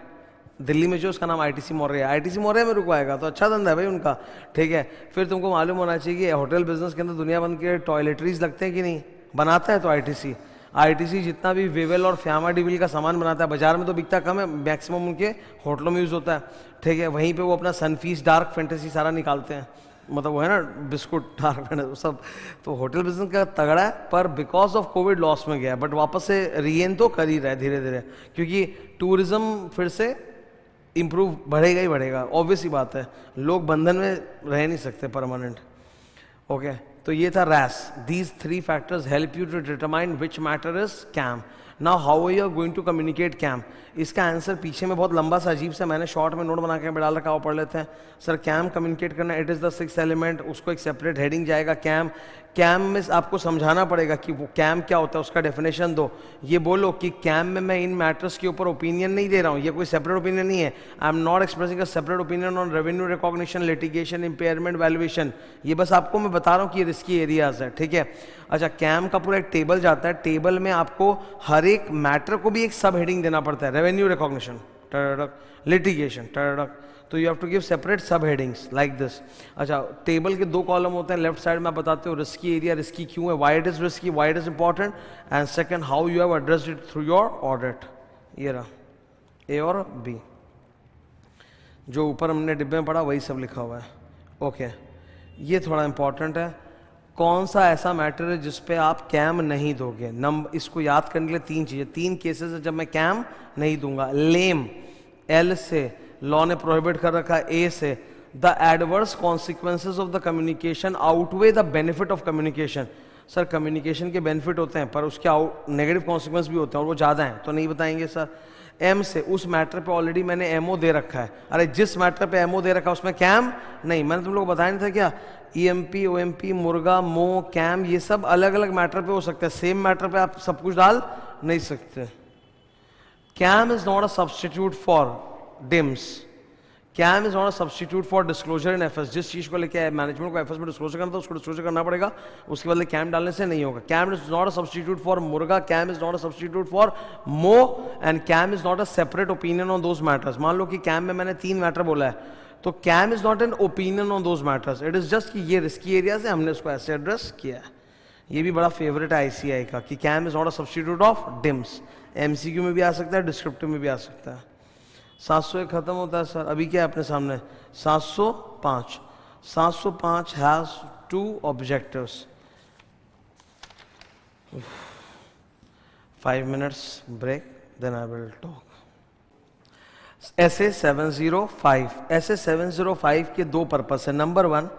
दिल्ली में जो उसका नाम ITC मौर्या है, ITC मौर्या में रुकवाएगा। तो अच्छा धंधा है भाई उनका। ठीक है, फिर तुमको मालूम होना चाहिए कि होटल बिजनेस के अंदर दुनिया भर के टॉयलेटरीज लगते हैं कि नहीं, बनाता है तो ITC जितना भी वेवेल और फ्यामा डिविल का सामान बनाता है, बाजार में तो बिकता कम है, मैक्सिमम उनके होटलों में यूज़ होता है। ठीक है, वहीं पे वो अपना सनफीस डार्क फैंटेसी सारा निकालते हैं, मतलब वो है ना बिस्कुट डार्क फैंटेसी सब। तो होटल बिजनेस का तगड़ा है, पर बिकॉज ऑफ कोविड लॉस में गया, बट वापस से रीएन तो कर ही रहा है धीरे धीरे, क्योंकि टूरिज्म फिर से इम्प्रूव बढ़ेगा ही बढ़ेगा, ऑब्वियस ही बात है, लोग बंधन में रह नहीं सकते परमानेंट। ओके, तो ये था RAS, these 3 factors help you to determine which matter is KAM. Now how are you going to communicate KAM? इसका आंसर पीछे में बहुत लंबा सा अजीब सा मैंने शॉर्ट में नोट बना के डाल रखा, वो पढ़ लेते हैं। सर कैम कम्युनिकेट करना, it is the 6th element, उसको एक सेपरेट हेडिंग जाएगा कैम। कैम में आपको समझाना पड़ेगा कि वो कैम क्या होता है, उसका डेफिनेशन दो। ये बोलो कि कैम में मैं इन मैटर्स के ऊपर ओपिनियन नहीं दे रहा हूँ, ये कोई सेपरेट ओपिनियन नहीं है। I am not expressing a separate opinion on revenue recognition, litigation, impairment, valuation. ये बस आपको मैं बता रहा हूँ कि ये रिस्की एरियाज है। ठीक है, अच्छा, कैम का पूरा एक टेबल जाता है, टेबल में आपको हर एक मैटर को भी एक सब हेडिंग देना पड़ता है, रेवेन्यू रिकॉग्निशन, लिटिगेशन, तो you have to give separate sub headings like this. अच्छा, टेबल के 2 कॉलम होते हैं, लेफ्ट साइड में आप बताते हो रिस्की एरिया, रिस्की क्यों है, why it is risky, why it is important, and second how you have addressed it through your audit. ये रहा A और B, जो ऊपर हमने डिब्बे में पढ़ा वही सब लिखा हुआ है। ओके, ये थोड़ा इंपॉर्टेंट है, कौन सा ऐसा मैटर है जिस पे आप कैम नहीं दोगे। नंबर इसको याद करने के लिए 3 चीजें, 3 केसेस है जब मैं कैम नहीं दूंगा। लेम, L से, लॉ ने प्रोहिबिट कर रखा है, A से, the adverse consequences of the communication outweigh the benefit of communication. Sir communication के बेनिफिट होते हैं पर उसके नेगेटिव कॉन्सिक्वेंस भी होते हैं और वो ज़्यादा हैं, तो नहीं बताएंगे सर। M से, उस मैटर पे ऑलरेडी मैंने MO दे रखा है। अरे जिस मैटर पे MO दे रखा है उसमें कैम नहीं, मैंने तुम लोग बताया नहीं था क्या, EMP, OMP, मुर्गा, मो, कैम, ये सब अलग अलग मैटर पे हो सकते हैं, सेम मैटर पे आप सब कुछ डाल नहीं सकते। KAM is not a substitute for dims. KAM is not a substitute for disclosure in FS. जिस चीज को लेके मैनेजमेंट को एफएस में डिस्क्लोजर करना था उसको डिस्क्लोजर करना पड़ेगा, उसके बदले कैम डालने से नहीं होगा। KAM is not a substitute for मुर्गा, KAM is not a substitute for MO, and KAM is not a separate opinion on those matters. मान लो कि कैम में मैंने 3 मैटर बोला है, तो KAM is not an opinion on those matters, it is just कि ये रिस्की एरिया से हमने उसको ऐसे एड्रेस किया है। ये भी बड़ा फेवरेट है आईसीआई का कि KAM is not a substitute of dims. MCQ में भी आ सकता है, डिस्क्रिप्टिव में भी आ सकता है। 701 खत्म होता है सर, अभी क्या है अपने सामने 705। 705 has 2 objectives. 5 minutes break, then I will talk. ऐसे 705, ऐसे 705 के 2 पर्पस है। Number 1,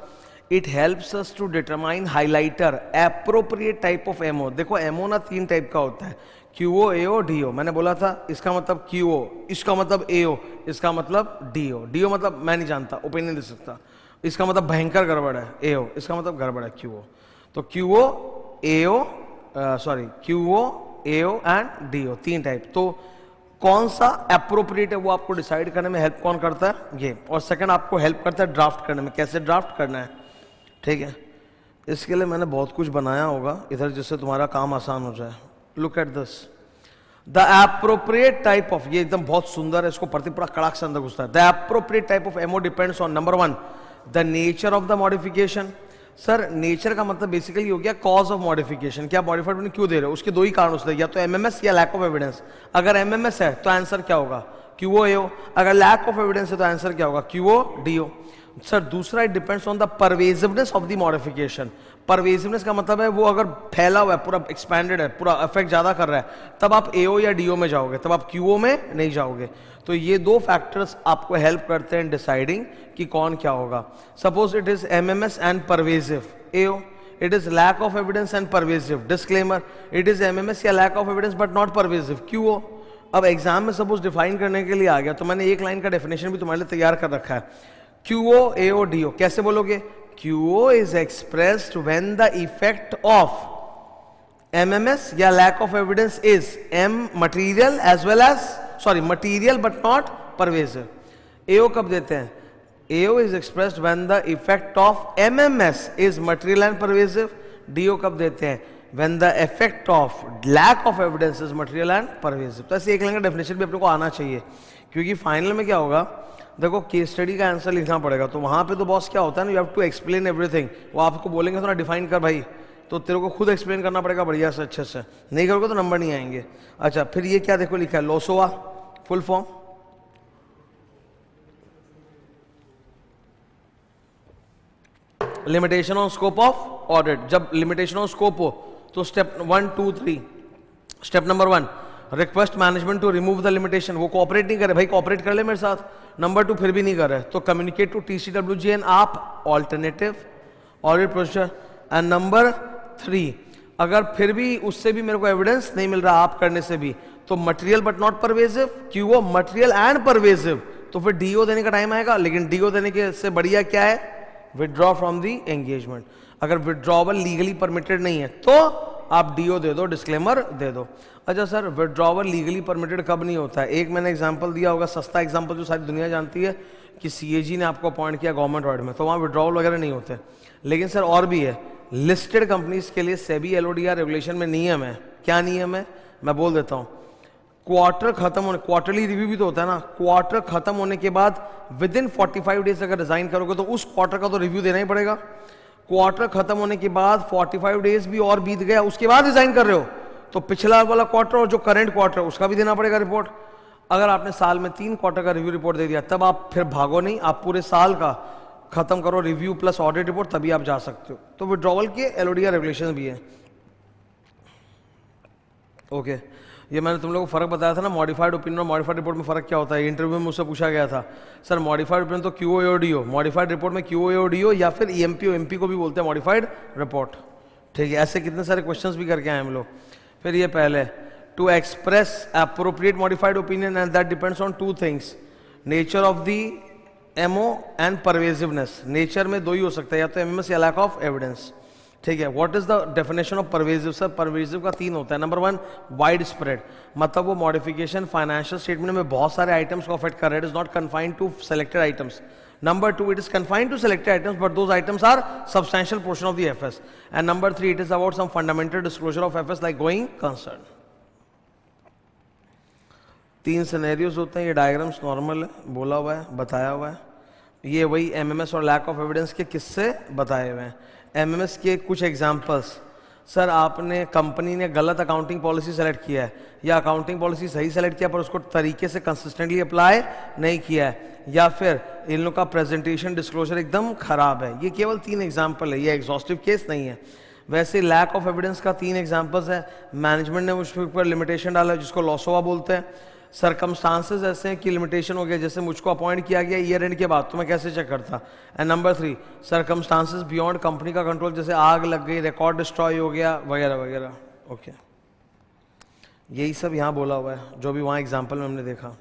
it helps us to determine highlighter appropriate type of MO. देखो एमओ ना 3 टाइप का होता है, क्यूओ, एओ, डीओ। मैंने बोला था इसका मतलब क्यूओ, इसका मतलब एओ, इसका मतलब डीओ। डीओ मतलब मैं नहीं जानता, ओपिनियन दे सकता, इसका मतलब भयंकर गड़बड़ है। एओ इसका मतलब गड़बड़ है, क्यूओ। तो QO, AO, QO, AO and DO, 3 type. तो कौन सा एप्रोप्रिएट है वो आपको डिसाइड करने में हेल्प कौन करता है, ये। और सेकंड आपको हेल्प करता है ड्राफ्ट करने में, कैसे ड्राफ्ट करना है, ठीक है। इसके लिए मैंने बहुत कुछ बनाया होगा इधर जिससे तुम्हारा काम आसान हो जाए। Look at this, the appropriate type of, ये एकदम बहुत सुंदर है, इसको पढ़ते पूरा कड़ाक से अंदर घुसता है। The appropriate type of MO depends on number 1 the nature of the modification. Sir nature का मतलब बेसिकली हो गया कॉज ऑफ मॉडिफिकेशन, क्या मॉडिफाइड क्यों दे रहे हो, उसके 2 ही कारण होते हैं, या तो एमएमएस या लैक ऑफ एविडेंस। अगर एमएमएस है तो आंसर क्या होगा, क्यूओ एओ। अगर लैक ऑफ एविडेंस है तो आंसर क्या होगा, क्यूओ डीओ। सर दूसरा, it depends on the pervasiveness of the modification. Pervasiveness का मतलब है वो अगर फैला हुआ है, पूरा एक्सपैंडेड है, पूरा इफेक्ट ज्यादा कर रहा है, तब आप एओ या डीओ में जाओगे, तब आप क्यूओ में नहीं जाओगे। तो ये 2 फैक्टर्स आपको हेल्प करते हैं डिसाइडिंग कि कौन क्या होगा। Suppose it is MMS and pervasive, AO. It is lack of evidence and pervasive, disclaimer. It is MMS या lack of evidence but not pervasive, QO. अब एग्जाम में सपोज डिफाइन करने के लिए आ गया तो मैंने 1 लाइन का डेफिनेशन भी तुम्हारे लिए तैयार कर रखा है। क्यूओ, एओ, डीओ कैसे बोलोगे, QO is expressed when the effect of MMS या lack of evidence is M material as well as, material but not pervasive. AO कब देते हैं, AO is expressed when the effect of MMS is material and pervasive. DO कब देते हैं, when the effect of lack of evidence is material and pervasive. तो ऐसे 1 line का definition भी अपने को आना चाहिए, क्योंकि फाइनल में क्या होगा, देखो केस स्टडी का आंसर लिखना पड़ेगा, तो वहां पे तो बॉस क्या होता है ना, you have to explain everything. वो आपको बोलेंगे थोड़ा डिफाइन कर भाई, तो तेरे को खुद एक्सप्लेन करना पड़ेगा बढ़िया से, अच्छे से। नहीं करोगे तो नंबर नहीं आएंगे। अच्छा फिर ये क्या देखो लिखा है, LOSOA full form, limitation on scope of audit. जब लिमिटेशन ऑन स्कोप हो तो step 1, 2, 3। Step number 1, request management to remove the limitation. वो कोऑपरेट नहीं करे, भाई कोऑपरेट कर ले मेरे साथ। नंबर 2, फिर भी नहीं कर रहे तो कम्युनिकेट टू टीसीडब्ल्यूजी एंड आप alternative audit procedure. And number 3, अगर फिर भी उससे भी मेरे को एविडेंस नहीं मिल रहा आप करने से भी, तो मटेरियल बट नॉट परवेसिव, क्यों मटेरियल एंड परवेसिव, तो फिर डीओ देने का टाइम आएगा। लेकिन डीओ देने के से बढ़िया क्या है, विड्रॉ फ्रॉम दी एंगेजमेंट। अगर विड्रॉवल लीगली परमिटेड नहीं है तो आप डीओ दे दो, डिस्क्लेमर दे दो। अच्छा सर विड्रॉवल लीगली परमिटेड कब नहीं होता है, एक मैंने एग्जांपल दिया होगा, सस्ता एग्जांपल जो सारी दुनिया जानती है, कि सीएजी ने आपको अपॉइंट किया गवर्नमेंट ऑडिट में, तो वहाँ विड्रॉवल वगैरह नहीं होते। लेकिन सर और भी है, लिस्टेड कंपनीज के लिए सेबी एलओडीआर रेगुलेशन में नियम है। क्या नियम है, मैं बोल देता हूँ। क्वार्टर खत्म होने, क्वार्टरली रिव्यू भी तो होता है ना, क्वार्टर खत्म होने के बाद विद इन 45 डेज अगर रिजाइन करोगे तो उस क्वार्टर का तो रिव्यू देना ही पड़ेगा। क्वार्टर खत्म होने के बाद 45 डेज भी और बीत गया, उसके बाद रिजाइन कर रहे हो, तो पिछला वाला क्वार्टर और जो करंट क्वार्टर उसका भी देना पड़ेगा रिपोर्ट। अगर आपने साल में 3 क्वार्टर का रिव्यू रिपोर्ट दे दिया, तब आप फिर भागो नहीं, आप पूरे साल का खत्म करो रिव्यू प्लस ऑडिट रिपोर्ट, तभी आप जा सकते हो। तो विड्रॉवल के एलओडीआर रेगुलेशन भी है। ओके ये मैंने तुम लोगों को फर्क बताया था ना, मॉडिफाइड ओपिनियन और मॉडिफाइड रिपोर्ट में फर्क क्या होता है। इंटरव्यू में मुझसे पूछा गया था, सर मॉडिफाइड ओपिनियन तो क्यूओ, मॉडिफाइड रिपोर्ट में क्यूओ या फिर ईएमपी एमपी को भी बोलते हैं मॉडिफाइड रिपोर्ट। ठीक है, ऐसे कितने सारे क्वेश्चंस भी करके आए हम लोग। फिर ये पहले, to express appropriate modified opinion and that depends on 2 things, nature of the MO and pervasiveness. Nature में 2 ही हो सकता है, या तो एमएमएस या लैक ऑफ एविडेंस। ठीक है। What is the definition of pervasive? Sir pervasive का 3 होता है। नंबर 1 वाइड स्प्रेड, मतलब वो मॉडिफिकेशन फाइनेंशियल स्टेटमेंट में बहुत सारे आइटम्स को अफेक्ट कर रहा है, it is not confined to selected items. Number 2, it is confined to selected items, but those items are substantial portion of the FS. And number 3, it is about some fundamental disclosure of FS like going concern. 3 scenarios होते हैं, ये diagrams normal है, बोला हुआ है, बताया हुआ है। ये वही एमएमएस और लैक ऑफ एविडेंस के किस्से बताए हुए हैं। एमएमएस के कुछ एग्जांपल्स, सर आपने कंपनी ने गलत अकाउंटिंग पॉलिसी सेलेक्ट किया है, या अकाउंटिंग पॉलिसी सही सेलेक्ट किया पर उसको तरीके से कंसिस्टेंटली अप्लाई नहीं किया है, या फिर इन लोग का प्रेजेंटेशन डिस्क्लोजर एकदम खराब है। ये केवल 3 एग्जांपल है, ये एग्जॉस्टिव केस नहीं है। वैसे लैक ऑफ एविडेंस का 3 एग्जांपल्स है। मैनेजमेंट ने उस पर लिमिटेशन डाला जिसको लॉसोवा बोलते हैं। सरकमस्टांसेस ऐसे हैं कि लिमिटेशन हो गया, जैसे मुझको अपॉइंट किया गया ईयर एंड के बाद, तो मैं कैसे चेक करता। And number 3 circumstances beyond company का कंट्रोल, जैसे आग लग गई, रिकॉर्ड डिस्ट्रॉय हो गया वगैरह वगैरह। ओके, यही सब यहाँ बोला हुआ है जो भी वहाँ एग्जाम्पल में हमने देखा।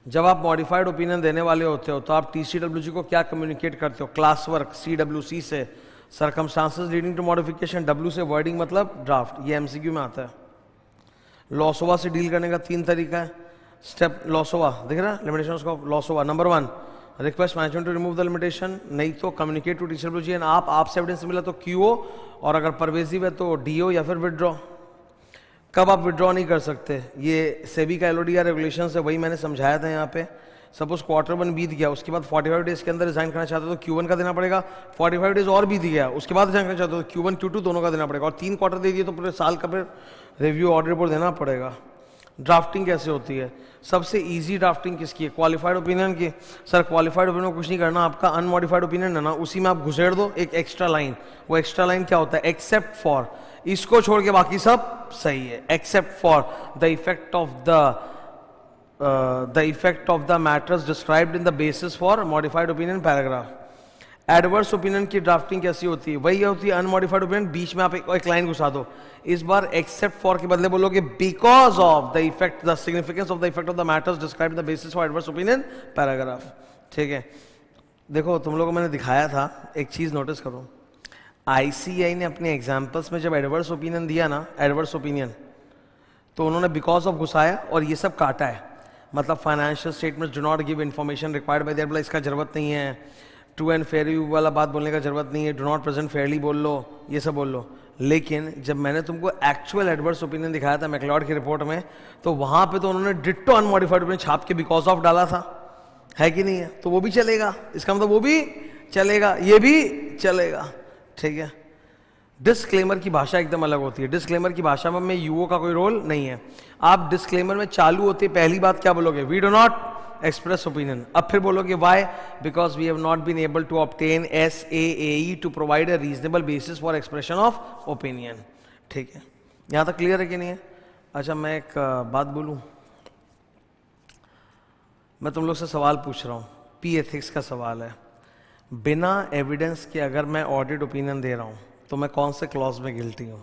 जब आप मॉडिफाइड ओपिनियन देने वाले होते हो तो आप टीसीडब्ल्यूजी को क्या कम्युनिकेट करते हो? क्लास वर्क, सीडब्ल्यूसी से circumstances leading to modification, W से वर्डिंग मतलब ड्राफ्ट, ये एमसीक्यू में आता है। लॉसोवा से डील करने का 3 तरीका है। स्टेप लॉसोवा दिख रहा है, लिमिटेशंस का LOSOA. Number 1 request management to remove the limitation, नहीं तो कम्युनिकेट टू टीसीडब्ल्यूजी एंड आपसे एविडेंस मिला तो क्यूओ, और अगर परवेजिव है तो डीओ या फिर विदड्रॉ। कब आप विड्रॉ नहीं कर सकते? ये सेबी का एलओडीआर रेगुलेशन है, वही मैंने समझाया था यहाँ पे। सपोज Q1 बीत गया, उसके बाद 45 डेज के अंदर रिजाइन करना चाहते हो तो Q1 का देना पड़ेगा। 45 डेज और बीत गया, उसके बाद रिजाइन करना चाहते हो तो Q1 Q2 दोनों का देना पड़ेगा। और 3 क्वार्टर दे दिए तो पूरे साल का फिर रिव्यू ऑडिट रिपोर्ट देना पड़ेगा। ड्राफ्टिंग कैसे होती है? सबसे इजी ड्राफ्टिंग किसकी है? क्वालिफाइड ओपिनियन की। सर क्वालिफाइड ओपिनियन कुछ नहीं करना, आपका अनमॉडिफाइड ओपिनियन है ना, उसी में आप घुसेड़ दो एक एक्स्ट्रा लाइन। वो एक्स्ट्रा लाइन क्या होता है? एक्सेप्ट फॉर, इसको छोड़ के बाकी सब सही है। Except for the effect of the matters described in the basis for modified opinion paragraph. Adverse opinion की ड्राफ्टिंग कैसी होती है? वही होती है अनमॉडिफाइड ओपिनियन, बीच में आप एक लाइन घुसा दो। इस बार एक्सेप्ट फॉर के बदले बोलोगे because of the effect, the significance of the effect of the matters described in the basis for adverse opinion paragraph. ठीक है, देखो तुम लोगों को मैंने दिखाया था, एक चीज नोटिस करो। आईसीआई ने अपने एग्जाम्पल्स में जब एडवर्स ओपिनियन दिया ना, एडवर्स ओपिनियन, तो उन्होंने बिकॉज ऑफ घुसाया और ये सब काटा है। मतलब financial statements do not give information required bye there, बोला इसका जरूरत नहीं है। ट्रू एंड फेयर व्यू वाला बात बोलने का जरूरत नहीं है, डू नॉट प्रेजेंट फेयरली बोल लो, ये सब बोल लो। लेकिन जब मैंने तुमको एक्चुअल एडवर्स ओपिनियन दिखाया था मैकलॉड की रिपोर्ट में, तो वहां पे तो उन्होंने डिट्टो अनमॉडिफाइड ओपिनियन छाप के बिकॉज ऑफ डाला था, है कि नहीं है? तो वो भी चलेगा, इसका मतलब वो भी चलेगा, ये भी चलेगा। ठीक है, डिस्क्लेमर की भाषा एकदम अलग होती है। डिस्क्लेमर की भाषा में यूओ का कोई रोल नहीं है। आप डिस्क्लेमर में चालू होते पहली बात क्या बोलोगे? We do not express opinion. अब फिर बोलोगे why? Because we have not been able to obtain SAAE to provide a reasonable basis for expression of opinion. ठीक है, यहां तक क्लियर है कि नहीं है? अच्छा, मैं एक बात बोलूं, मैं तुम लोग से सवाल पूछ रहा हूं, पी एथिक्स का सवाल है। बिना एविडेंस के अगर मैं ऑडिट ओपिनियन दे रहा हूं तो मैं कौन से क्लॉज में गिल्टी हूं?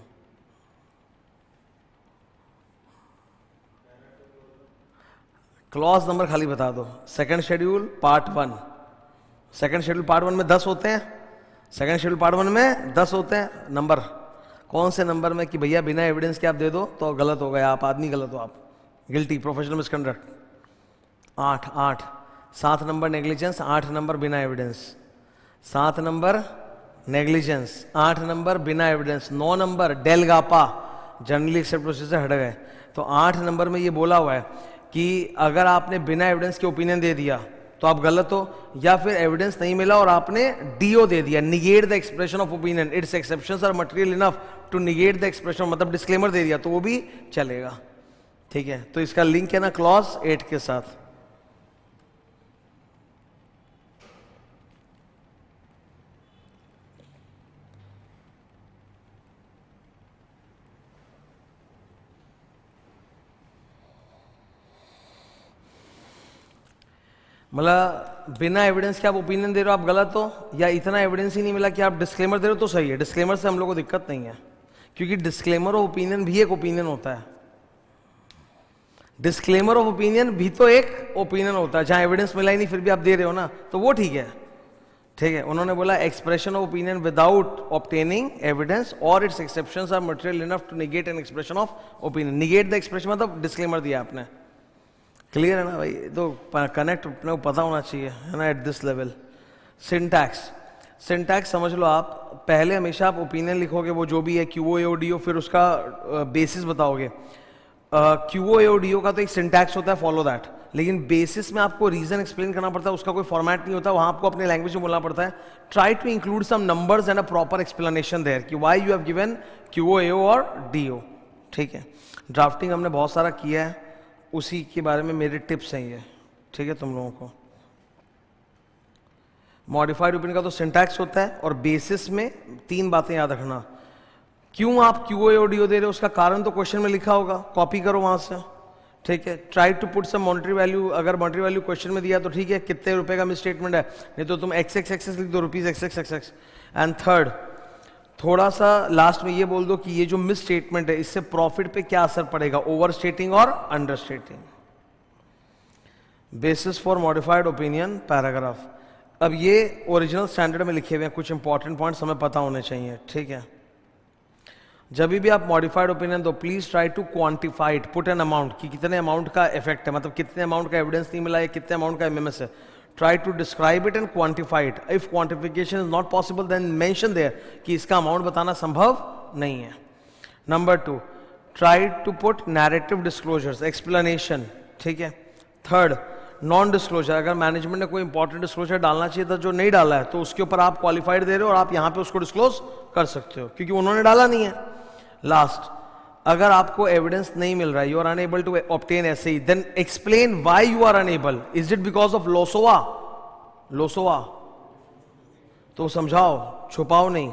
क्लॉज नंबर खाली बता दो। Second schedule part 1, second schedule part 1 में 10 होते हैं। सेकंड शेड्यूल पार्ट 1 में 10 होते हैं नंबर। कौन से नंबर में कि भैया बिना एविडेंस के आप दे दो तो गलत हो गया, आप आदमी गलत हो, आप guilty, professional misconduct. 8 7 number negligence, 8 number बिना एविडेंस। 7 नंबर नेग्लिजेंस, 8 नंबर बिना एविडेंस। 9 नंबर डेलगापा, जनरली एक्सेप्ट प्रोसीजर से हट गए। तो 8 नंबर में ये बोला हुआ है कि अगर आपने बिना एविडेंस के ओपिनियन दे दिया तो आप गलत हो, या फिर एविडेंस नहीं मिला और आपने डीओ दे दिया, negate the expression of opinion, it's exceptions are material enough to negate the expression, मतलब डिस्क्लेमर दे दिया तो वो भी चलेगा। ठीक है, तो इसका लिंक है ना क्लॉज 8 के साथ। मतलब बिना एविडेंस के आप ओपिनियन दे रहे हो आप गलत हो, या इतना एविडेंस ही नहीं मिला कि आप डिस्क्लेमर दे रहे हो तो सही है। डिस्क्लेमर से हम लोग को दिक्कत नहीं है, क्योंकि डिस्क्लेमर ऑफ ओपिनियन भी एक ओपिनियन होता है। डिस्क्लेमर ऑफ ओपिनियन भी तो एक ओपिनियन होता है, जहां एविडेंस मिला ही नहीं फिर भी आप दे रहे हो ना, तो वो ठीक है। ठीक है, उन्होंने बोला expression of opinion without obtaining evidence और its exceptions are material enough to negate an expression of opinion. Negate the expression मतलब डिस्क्लेमर दिया आपने, क्लियर है ना भाई? तो कनेक्ट अपने को पता होना चाहिए, है ना, at this level. Syntax, syntax समझ लो आप, पहले हमेशा आप ओपिनियन लिखोगे, वो जो भी है QOAODO, फिर उसका बेसिस बताओगे। QOAODO का तो एक सिंटैक्स होता है, फॉलो दैट, लेकिन बेसिस में आपको रीजन एक्सप्लेन करना पड़ता है, उसका कोई फॉर्मेट नहीं होता, वहां आपको अपने लैंग्वेज में बोलना पड़ता है। Try to include some numbers and a proper explanation there कि why you have given QOAO और DO, ठीक है। ड्राफ्टिंग हमने बहुत सारा किया है, उसी के बारे में मेरे टिप्स हैं ये, ठीक है, तुम लोगों को। मॉडिफाइड ओपिनियन का तो सिंटैक्स होता है, और बेसिस में 3 बातें याद रखना। क्यों आप QOAODO दे रहे हो, उसका कारण तो क्वेश्चन में लिखा होगा, कॉपी करो वहां से, ठीक है। Try to put some monetary value, अगर मॉनेटरी वैल्यू क्वेश्चन में दिया तो ठीक है, कितने रुपए का मिस स्टेटमेंट है, नहीं तो तुम XXXX लिख दो, ₹XXXX। एंड थर्ड, थोड़ा सा लास्ट में ये बोल दो कि ये जो मिस स्टेटमेंट है, इससे प्रॉफिट पे क्या असर पड़ेगा, ओवर स्टेटिंग और under स्टेटिंग। Basis for modified opinion paragraph. अब ये ओरिजिनल स्टैंडर्ड में लिखे हुए हैं, कुछ इंपॉर्टेंट पॉइंट्स हमें पता होने चाहिए, ठीक है। जब भी आप मॉडिफाइड ओपिनियन दो, please try to quantify it, put an amount, कि कितने अमाउंट का इफेक्ट है, मतलब कितने अमाउंट का एविडेंस नहीं मिला है, कितने अमाउंट का MMS है। Try to describe it and quantify it. If quantification is not possible then mention there कि इसका अमाउंट बताना संभव नहीं है। Number 2, try to put narrative disclosures, explanation, ठीक है। थर्ड, नॉन डिस्क्लोजर, अगर मैनेजमेंट ने कोई इंपॉर्टेंट डिस्क्लोजर डालना चाहिए था जो नहीं डाला है, तो उसके ऊपर आप क्वालिफाइड दे रहे हो और आप यहां पे उसको डिस्क्लोज कर सकते हो, क्योंकि उन्होंने डाला नहीं है। लास्ट, अगर आपको एविडेंस नहीं मिल रहा है, you are unable to obtain SE, then explain why you are unable. Is it because of LOSOA, तो समझाओ, छुपाओ नहीं।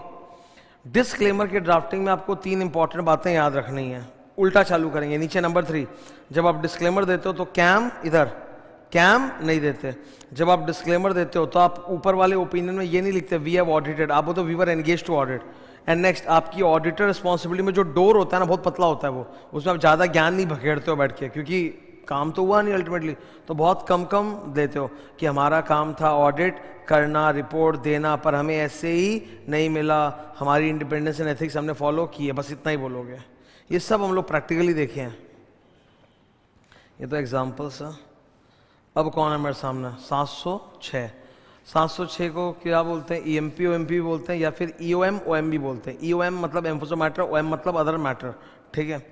डिस्क्लेमर के ड्राफ्टिंग में आपको 3 इंपॉर्टेंट बातें याद रखनी है। उल्टा चालू करेंगे, नीचे नंबर 3, जब आप डिस्क्लेमर देते हो तो कैम इधर, कैम नहीं देते। जब आप डिस्क्लेमर देते हो तो आप ऊपर वाले ओपिनियन में ये नहीं लिखते वी हैव ऑडिटेड, आप बोलते we were engage to audit. And next, आपकी ऑडिटर रिस्पॉन्सिबिलिटी में जो डोर होता है ना, बहुत पतला होता है वो, उसमें आप ज़्यादा ज्ञान नहीं भखेड़ते हो बैठ के, क्योंकि काम तो हुआ नहीं अल्टीमेटली, तो बहुत कम कम देते हो कि हमारा काम था ऑडिट करना, रिपोर्ट देना, पर हमें ऐसे ही नहीं मिला, हमारी इंडिपेंडेंस एंड एथिक्स हमने फॉलो किए, बस इतना ही बोलोगे। ये सब हम लोग प्रैक्टिकली देखे हैं, ये तो एग्जाम्पल्स है। अब कौन है मेरे सामने? 706। 706 को क्या बोलते हैं? EMP OMP भी बोलते हैं, या फिर EOM OM भी बोलते हैं। EOM मतलब एम्फोसो मैटर, OM मतलब अदर मैटर, ठीक है।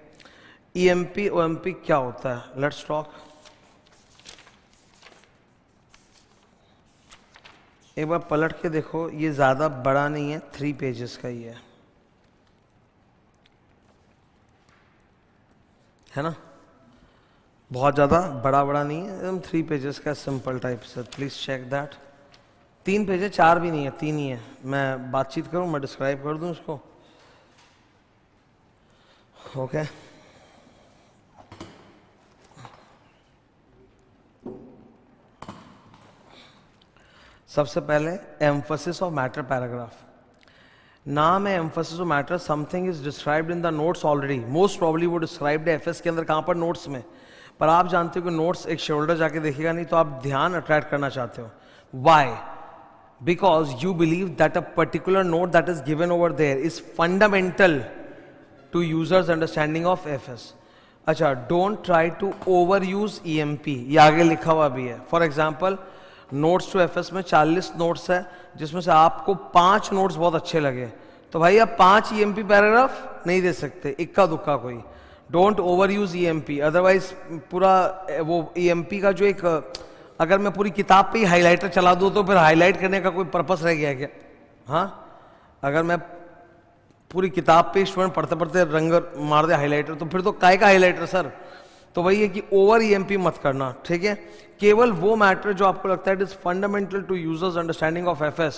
EMP OMP क्या होता है? Let's talk. एक बार पलट के देखो, ये ज्यादा बड़ा नहीं है, 3 पेजेस का ही है ना, बहुत ज़्यादा बड़ा नहीं है, एकदम 3 पेजेस का सिंपल टाइप से। Please check that. 3 पेज है, 4 भी नहीं है, 3 ही है। मैं बातचीत करूं, मैं डिस्क्राइब कर दूं इसको, ओके। सबसे पहले एम्फसिस ऑफ मैटर पैराग्राफ। नाम है emphasis of matter, something is described in the notes already, most probably वो डिस्क्राइब्ड है FS के अंदर, कहाँ पर? नोट्स में। पर आप जानते हो कि नोट्स एक शेल्डर जाके देखेगा नहीं, तो आप ध्यान अट्रैक्ट करना चाहते हो। Why? Because you believe that a particular note that is given over there is fundamental to users understanding of FS। अच्छा, don't try to over use EMP, ये आगे लिखा हुआ भी है। For example, notes to FS में 40 notes है, जिसमें से आपको 5 नोट्स बहुत अच्छे लगे, तो भाई आप 5 EMP पैराग्राफ नहीं दे सकते, इक्का दुक्का कोई। Don't over use EMP, otherwise पूरा वो EMP का जो एक, अगर मैं पूरी किताब पे ही हाईलाइटर चला दूं तो फिर हाईलाइट करने का कोई पर्पस रह गया क्या? हाँ, अगर मैं पूरी किताब पे स्टूडेंट पढ़ते पढ़ते रंग मार दे हाईलाइटर, तो फिर तो काय का हाईलाइटर सर। तो वही है कि ओवर EMP मत करना, ठीक है। केवल वो मैटर जो आपको लगता है it is fundamental to users understanding of FS,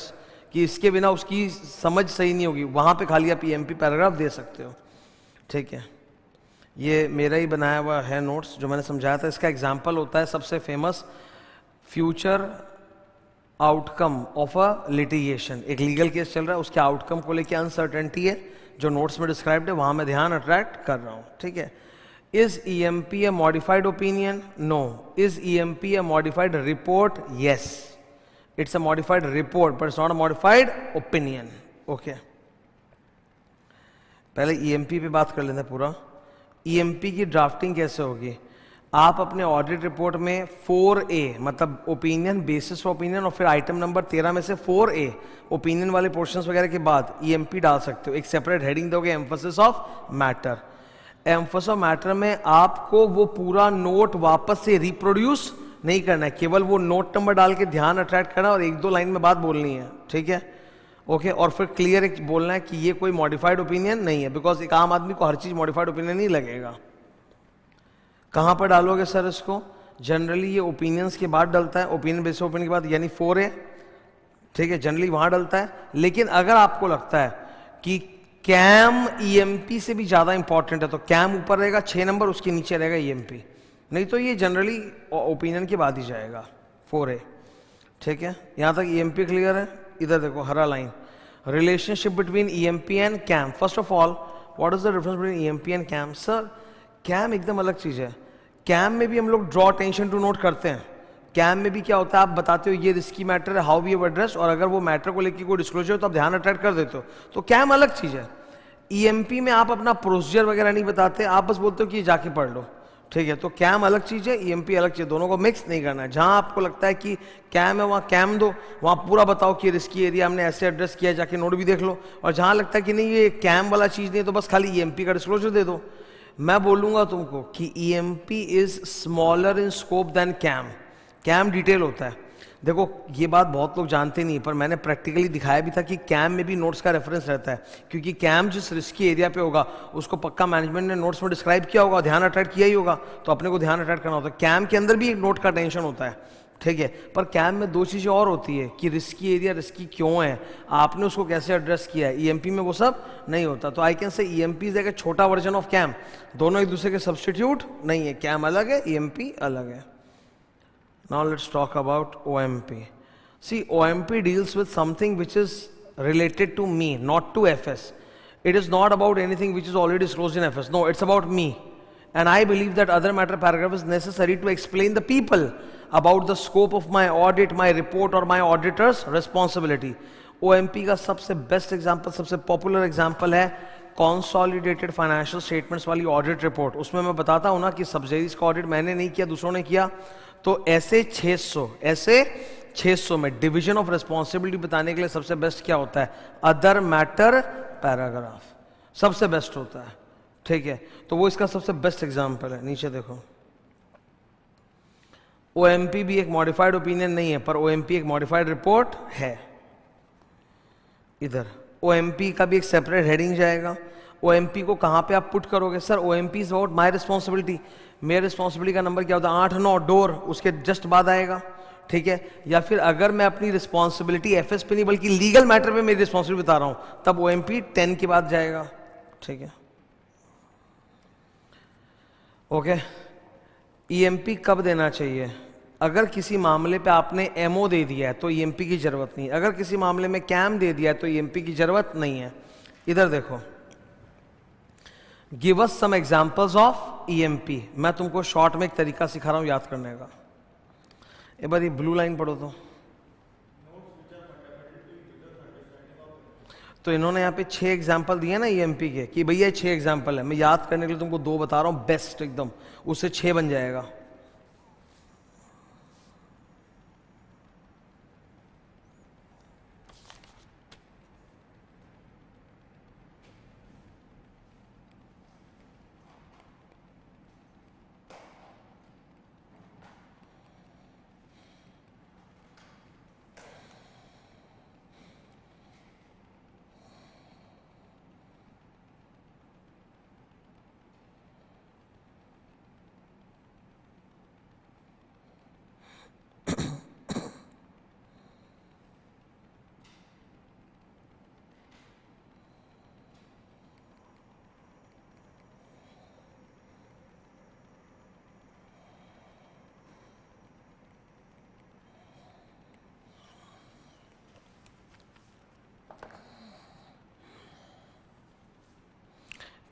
कि इसके बिना उसकी समझ सही नहीं होगी, वहां पे खाली आप EMP पैराग्राफ दे सकते हो, ठीक है। ये मेरा ही बनाया हुआ है नोट्स, जो मैंने समझाया था। इसका एग्जाम्पल होता है सबसे famous, future outcome of a litigation. एक लीगल केस चल रहा है, उसके आउटकम को लेकर अनसर्टेनिटी है, जो नोट्स में डिस्क्राइब्ड है, वहां मैं ध्यान अट्रैक्ट कर रहा हूं, ठीक है। Is EMP a modified opinion? No. Is EMP a modified report? Yes. It's a modified report but it's not a modified opinion. Okay, पहले ईएमपी पे बात कर लेते हैं पूरा। ईएमपी की ड्राफ्टिंग कैसे होगी? आप अपने ऑडिट रिपोर्ट में 4A मतलब ओपिनियन, बेसिस ऑफ ओपिनियन, और फिर आइटम नंबर 13 में से 4A ओपिनियन वाले पोर्शंस वगैरह के बाद ईएमपी डाल सकते हो। एक सेपरेट हेडिंग दोगे, emphasis of matter. Emphasis of matter में आपको वो पूरा नोट वापस से रिप्रोड्यूस नहीं करना है, केवल वो नोट नंबर डाल के ध्यान अट्रैक्ट करना और एक दो लाइन में बात बोलनी है, ठीक है? ओके, और फिर क्लियर एक बोलना है कि ये कोई मॉडिफाइड ओपिनियन नहीं है, बिकॉज एक आम आदमी को हर चीज मॉडिफाइड ओपिनियन ही लगेगा। कहां पर डालोगे सर इसको? जनरली ये ओपिनियंस के बाद डलता है, ओपिनियन बेसिस ओपिनियन के बाद, यानी 4A, ठीक है, जनरली वहां डलता है। लेकिन अगर आपको लगता है कि कैम ईएमपी से भी ज्यादा इंपॉर्टेंट है तो कैम ऊपर रहेगा 6 नंबर, उसके नीचे रहेगा ईएमपी, नहीं तो ये जनरली ओपिनियन के बाद ही जाएगा 4A, ठीक है? यहां तक ईएमपी क्लियर है? इधर देखो हरा line, relationship between EMP and KAM. First of all, what is the difference between EMP and KAM? Sir KAM एकदम अलग चीज है। कैम में भी हम लोग ड्रॉ अटेंशन टू नोट करते हैं। कैम में भी क्या होता है, आप बताते हो ये रिस्की मैटर है, हाउ वी हैव एड्रेस, और अगर वो मैटर को लेकर कोई डिस्क्लोजर हो तो आप ध्यान अट्रैक्ट कर देते हो, तो कैम अलग चीज है। ईएमपी में आप अपना प्रोसीजर वगैरह नहीं बताते, आप बस बोलते हो कि ये जाके पढ़ लो, ठीक है? तो कैम अलग चीज है, ईएमपी अलग चीज, दोनों को मिक्स नहीं करना है। जहां आपको लगता है कि कैम है वहां कैम दो, वहां पूरा बताओ कि रिस्की एरिया हमने ऐसे एड्रेस किया, जाके नोट भी देख लो। और जहां लगता है कि नहीं ये कैम वाला चीज नहीं है तो बस खाली ईएमपी का डिस्क्लोजर दे दो। मैं बोलूंगा तुमको कि EMP is smaller in scope than KAM. KAM detail होता है। देखो ये बात बहुत लोग जानते नहीं, पर मैंने प्रैक्टिकली दिखाया भी था कि कैम में भी नोट्स का रेफरेंस रहता है, क्योंकि कैम जिस रिस्की एरिया पे होगा उसको पक्का मैनेजमेंट ने नोट्स में डिस्क्राइब किया होगा, ध्यान अट्रैक्ट किया ही होगा, तो अपने को ध्यान अट्रैक्ट करना होता है। कैम के अंदर भी एक नोट का टेंशन होता है, ठीक है? पर कैम में दो चीजें और होती है कि रिस्की एरिया रिस्की क्यों है, आपने उसको कैसे एड्रेस किया है। ईएमपी में वो सब नहीं होता। तो I can say EMP is एक छोटा वर्जन ऑफ कैम, दोनों एक दूसरे के सब्सटीट्यूट नहीं है। कैम अलग है, ईएमपी अलग है। Now let's talk about OMP. See, OMP deals with something which is related to me, not to FS. It is not about anything which is already disclosed in FS. No, it's about me. And I believe that other matter paragraph is necessary to explain the people about the scope of my audit, my report or my auditor's responsibility. OMP का सबसे best example, सबसे popular example है consolidated financial statements वाली audit report. उसमें मैं बताता हूं ना कि सब्सिडीज का ऑडिट मैंने नहीं किया, दूसरों ने किया, तो ऐसे 600 में डिवीजन ऑफ रिस्पॉन्सिबिलिटी बताने के लिए सबसे बेस्ट क्या होता है? अदर मैटर पैराग्राफ सबसे बेस्ट होता है, ठीक है? तो वो इसका सबसे बेस्ट एग्जांपल है। नीचे देखो, ओएमपी भी एक मॉडिफाइड ओपिनियन नहीं है, पर ओएमपी एक मॉडिफाइड रिपोर्ट है। इधर ओएमपी का भी एक सेपरेट हेडिंग जाएगा। ओएमपी को कहां पे आप पुट करोगे? Sir OMP is about my responsibility. मेरे रिस्पॉन्सिबिलिटी का नंबर क्या होता है? 8-9 डोर, उसके जस्ट बाद आएगा, ठीक है? या फिर अगर मैं अपनी रिस्पॉन्सिबिलिटी एफएस पे नहीं बल्कि लीगल मैटर पे मेरी रिस्पॉन्सिबिलिटी बता रहा हूं, तब ओएमपी 10 के बाद जाएगा, ठीक है? ओके, ईएमपी कब देना चाहिए? अगर किसी मामले पे आपने एमओ दे दिया है तो ईएमपी की जरूरत नहीं है। अगर किसी मामले में कैम दे दिया है तो ईएमपी की जरूरत नहीं है। इधर देखो, give us some examples of EMP. मैं तुमको शॉर्ट में एक तरीका सिखा रहा हूं याद करने का। एक बार ये ब्लू लाइन पढ़ो तो इन्होंने यहाँ पे 6 एग्जाम्पल दिए ना ईएमपी के, कि भैया 6 एग्जाम्पल है। मैं याद करने के लिए तुमको 2 बता रहा हूं बेस्ट एकदम, उससे 6 बन जाएगा।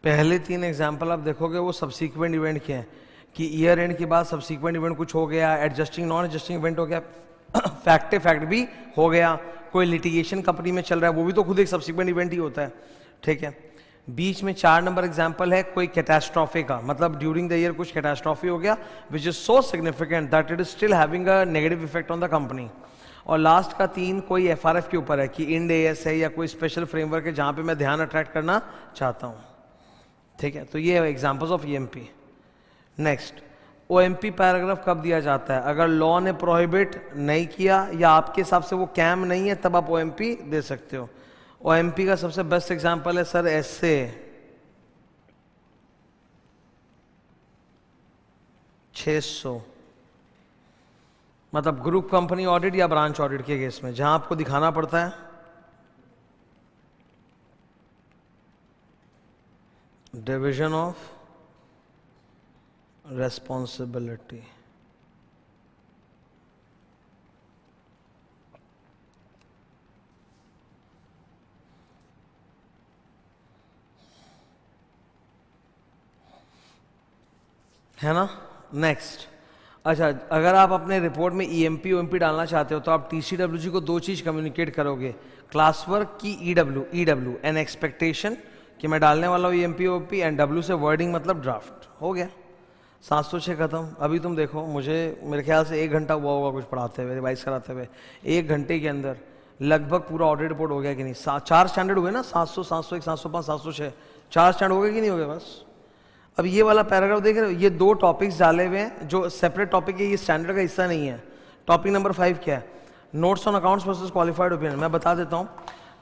पहले 3 एग्जाम्पल आप देखोगे वो सब्सिक्वेंट इवेंट के हैं, कि ईयर एंड के बाद सब्सिक्वेंट इवेंट कुछ हो गया, एडजस्टिंग नॉन एडजस्टिंग इवेंट हो गया, फैक्ट भी हो गया, कोई लिटिगेशन कंपनी में चल रहा है वो भी तो खुद एक सब्सिक्वेंट इवेंट ही होता है, ठीक है। बीच में 4 नंबर एग्जांपल है कोई कैटास्ट्रॉफी का, मतलब ड्यूरिंग द ईयर कुछ कैटास्ट्रॉफी हो गया which is so significant that it is still having a negative effect on the company. और लास्ट का 3 कोई एफआरएफ के ऊपर है कि इंड एएस है या कोई स्पेशल फ्रेमवर्क है जहां पे मैं ध्यान अट्रैक्ट करना चाहता हूं, ठीक है। तो ये examples of EMP. Next, OMP paragraph कब दिया जाता है? अगर लॉ ने प्रोहिबिट नहीं किया या आपके हिसाब से वो कैम नहीं है तब आप ओएमपी दे सकते हो। ओएमपी का सबसे बेस्ट एग्जांपल है सर एसए 600, मतलब ग्रुप कंपनी ऑडिट या ब्रांच ऑडिट के केस में जहां आपको दिखाना पड़ता है डिवीजन ऑफ रेस्पॉन्सिबिलिटी। है ना। नेक्स्ट, अच्छा, अगर आप अपने रिपोर्ट में ईएमपी ओएमपी डालना चाहते हो तो आप टीसीडब्ल्यूजी को 2 चीज कम्युनिकेट करोगे, क्लास वर्क की ईडब्ल्यू एन एक्सपेक्टेशन कि मैं डालने वाला हूँ ईएमपी ओएमपी, एंड डब्ल्यू से वर्डिंग मतलब ड्राफ्ट। हो गया 706 खत्म। अभी तुम देखो, मुझे मेरे ख्याल से 1 घंटा हुआ होगा कुछ पढ़ाते हुए, रिवाइज कराते हुए। 1 घंटे के अंदर लगभग पूरा ऑडिट रिपोर्ट हो गया कि नहीं? 4 स्टैंडर्ड हुए ना, 700, 701, 705, 706, 4 स्टैंडर्ड हो गए कि नहीं हो गए? बस अब ये वाला पैराग्राफ देख रहे हो, ये 2 टॉपिक्स डाले हुए हैं जो सेपरेट टॉपिक है, ये स्टैंडर्ड का हिस्सा नहीं है। टॉपिक नंबर 5 क्या है? Notes on accounts versus qualified opinion. मैं बता देता हूँ,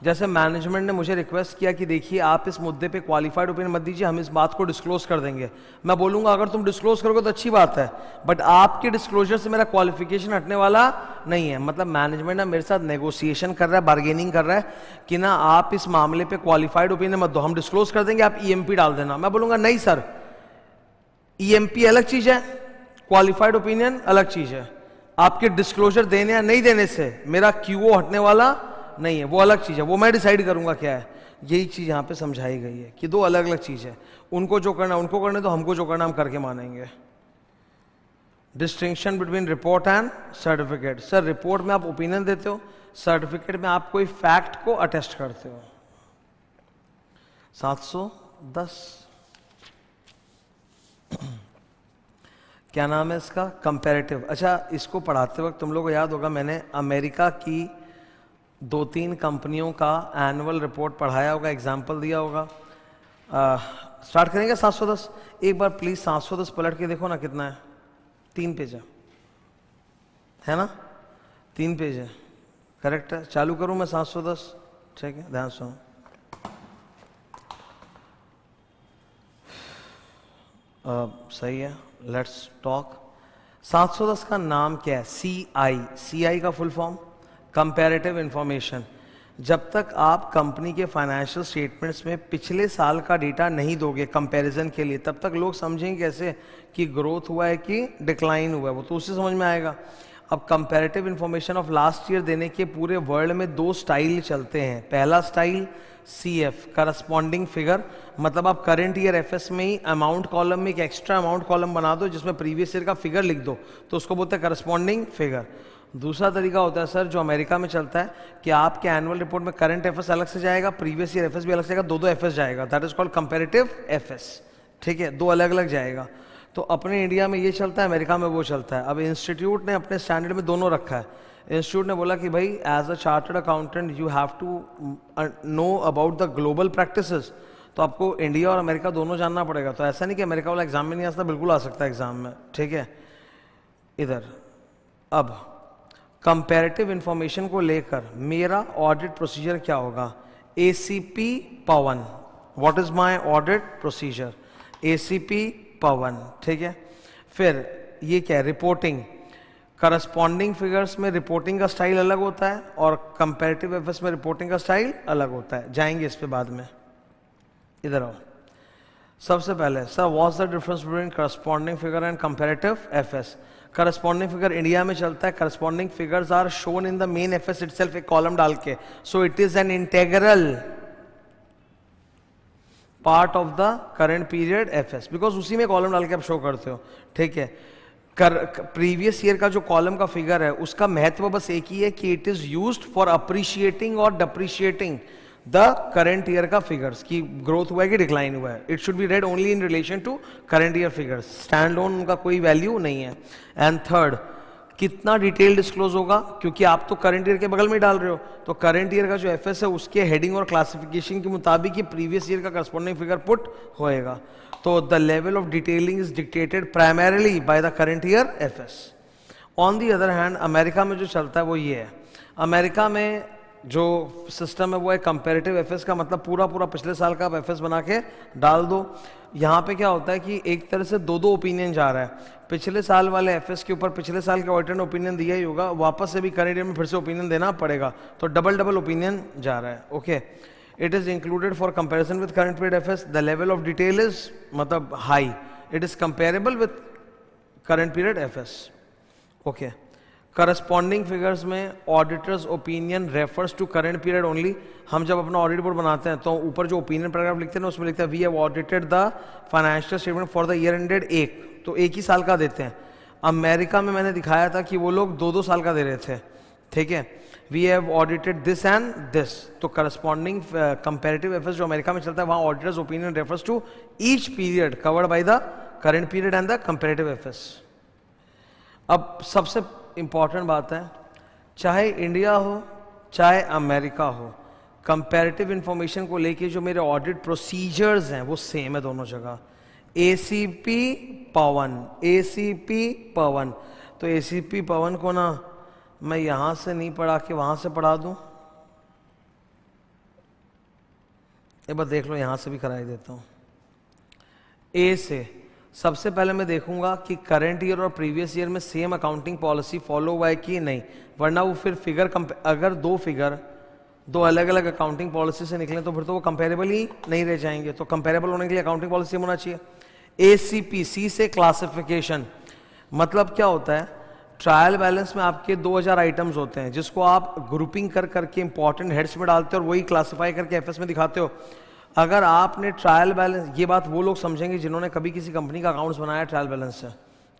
जैसे मैनेजमेंट ने मुझे रिक्वेस्ट किया कि देखिए आप इस मुद्दे पे क्वालिफाइड ओपिनियन मत दीजिए, हम इस बात को डिस्क्लोज कर देंगे। मैं बोलूंगा अगर तुम डिस्क्लोज करोगे तो अच्छी बात है, बट आपके डिस्क्लोजर से मेरा क्वालिफिकेशन हटने वाला नहीं है। मतलब मैनेजमेंट ना मेरे साथ नेगोशिएशन कर रहा है, बार्गेनिंग कर रहा है कि ना आप इस मामले पे क्वालिफाइड ओपिनियन मत दो, हम डिस्क्लोज कर देंगे, आप ईएमपी डाल देना। मैं बोलूंगा नहीं सर, ईएमपी अलग चीज है, क्वालिफाइड ओपिनियन अलग चीज है। आपके डिस्क्लोजर देने या नहीं देने से मेरा क्यूओ हटने वाला नहीं है, वो अलग चीज है, वो मैं डिसाइड करूंगा क्या है। यही चीज यहां पे समझाई गई है कि 2 अलग अलग चीज है। उनको जो करना उनको करने दो, हमको जो करना हम करके मानेंगे। Distinction between report and certificate. Sir report में आप ओपिनियन देते हो, सर्टिफिकेट में आप कोई फैक्ट को अटेस्ट करते हो। 710 क्या नाम है इसका? कंपैरेटिव। अच्छा, इसको पढ़ाते वक्त तुम लोगों को याद होगा मैंने अमेरिका की 2-3 कंपनियों का एनुअल रिपोर्ट पढ़ाया होगा, एग्जाम्पल दिया होगा। स्टार्ट करेंगे 710। एक बार प्लीज 710 पलट के देखो ना कितना है। 3 पेज है ना? 3 पेज है, करेक्ट है। चालू करूं मैं 710? ठीक है, ध्यान सुनो। सही है, लेट्स टॉक। 710 का नाम क्या है? सीआई का फुल फॉर्म कंपैरेटिव इंफॉर्मेशन। जब तक आप कंपनी के फाइनेंशियल स्टेटमेंट्स में पिछले साल का डेटा नहीं दोगे कंपैरिजन के लिए, तब तक लोग समझेंगे कैसे कि ग्रोथ हुआ है कि डिक्लाइन हुआ है, वो तो उससे समझ में आएगा। अब comparative information of last year देने के पूरे वर्ल्ड में 2 स्टाइल चलते हैं। पहला स्टाइल CF करस्पॉन्डिंग फिगर, मतलब आप करंट ईयर एफएस में ही अमाउंट कॉलम में एक एक्स्ट्रा अमाउंट कॉलम बना दो जिसमें प्रीवियस ईयर का फिगर लिख दो, तो उसको बोलते हैं करस्पॉन्डिंग फिगर। दूसरा तरीका होता है सर जो अमेरिका में चलता है कि आपके एनुअल रिपोर्ट में करंट एफएस अलग से जाएगा, प्रीवियस ईयर एफएस भी अलग से जाएगा, 2 एफएस जाएगा, that is called comparative FS. ठीक है, 2 अलग अलग जाएगा। तो अपने इंडिया में ये चलता है, अमेरिका में वो चलता है। अब इंस्टीट्यूट ने अपने स्टैंडर्ड में दोनों रखा है। इंस्टीट्यूट ने बोला कि भाई as a chartered accountant you have to know about the global practices, तो आपको इंडिया और अमेरिका दोनों जानना पड़ेगा। तो ऐसा नहीं कि अमेरिका वाला एग्जाम में नहीं आ सकता, बिल्कुल आ सकता है एग्जाम में। ठीक है, इधर अब कंपैरेटिव इंफॉर्मेशन को लेकर मेरा ऑडिट प्रोसीजर क्या होगा? ACP Pawan, what is my audit procedure? ACP पवन। ठीक है, फिर ये क्या है? रिपोर्टिंग। करस्पॉन्डिंग फिगर्स में रिपोर्टिंग का स्टाइल अलग होता है और कंपैरेटिव एफएस में रिपोर्टिंग का स्टाइल अलग होता है, जाएंगे इस पे बाद में। इधर आओ। सबसे पहले sir what's the difference between corresponding figure and comparative FS? Corresponding figure India में चलता है, corresponding figures are shown in the main FS itself, एक कॉलम डाल के, so it is an integral part of the current period FS, because उसी में column डाल के आप शो करते हो। ठीक है, प्रीवियस ईयर का जो कॉलम का फिगर है उसका महत्व बस एक ही है कि it is used for appreciating और डिप्रिशिएटिंग द करंट ईयर का फिगर्स की ग्रोथ हुआ है कि डिक्लाइन हुआ है. It should be read only in relation to current year figures. Standalone उनका कोई वैल्यू नहीं है. एंड थर्ड, कितना डिटेल डिस्क्लोज होगा, क्योंकि आप तो करंट ईयर के बगल में डाल रहे हो, तो करंट ईयर का जो एफएस है उसके हेडिंग और क्लासिफिकेशन के मुताबिक ही प्रीवियस ईयर का करस्पॉन्डिंग फिगर पुट होएगा. तो the level of detailing is dictated primarily bye the current year FS. On the other hand America में जो चलता है वो ये है. अमेरिका में जो सिस्टम है वो है कंपैरेटिव एफएस का, मतलब पूरा पूरा पिछले साल का आप एफएस बना के डाल दो. यहाँ पे क्या होता है कि एक तरह से दो ओपिनियन जा रहा है. पिछले साल वाले एफएस के ऊपर पिछले साल के ऑडिटर ने ओपिनियन दिया ही होगा, वापस से भी करंट ईयर में फिर से ओपिनियन देना पड़ेगा, तो डबल ओपिनियन जा रहा है. Okay, it is included for comparison with current period FS. The level of detail is मतलब high. It is comparable with current period FS. Okay, corresponding figures में auditors opinion refers to current period only. हम जब अपना audit report बनाते हैं तो ऊपर जो ओपिनियन पैराग्राफ लिखते हैं ना उसमें लिखते हैं we have audited the financial statement for the year ended एक, तो एक ही साल का देते हैं. अमेरिका में मैंने दिखाया था कि वो लोग दो साल का दे रहे थे. ठीक है, we have audited this and this. तो करस्पॉन्डिंग कंपैरेटिव एफएस जो अमेरिका में चलता है वहां auditor's opinion refers to each period covered by the current period and the comparative FS. अब सबसे इंपॉर्टेंट बात है, चाहे इंडिया हो चाहे अमेरिका हो, कंपैरेटिव इंफॉर्मेशन को लेके जो मेरे ऑडिट प्रोसीजर्स हैं वो सेम है दोनों जगह. एसीपी पवन, एसीपी पवन. तो एसीपी पवन को ना मैं यहां से नहीं पढ़ा के वहां से पढ़ा दूं. एक बार देख लो, यहां से भी कराई देता हूं. ए से सबसे पहले मैं देखूंगा कि करंट ईयर और प्रीवियस ईयर में सेम अकाउंटिंग पॉलिसी फॉलो हुआ है कि नहीं, वरना वो फिर फिगर अगर दो फिगर दो अलग अलग अकाउंटिंग पॉलिसी से निकले तो फिर तो वो कंपेरेबल ही नहीं रह जाएंगे. तो कंपेरेबल होने के लिए अकाउंटिंग पॉलिसी होना चाहिए. एसीपी सी से क्लासिफिकेशन, मतलब क्या होता है, ट्रायल बैलेंस में आपके 2000 आइटम्स होते हैं जिसको आप ग्रुपिंग कर करके इंपॉर्टेंट हेड्स में डालते हो और वही क्लासिफाई करके एफएस में दिखाते हो. अगर आपने ट्रायल बैलेंस, ये बात वो लोग समझेंगे जिन्होंने कभी किसी कंपनी का अकाउंट्स बनाया ट्रायल बैलेंस से,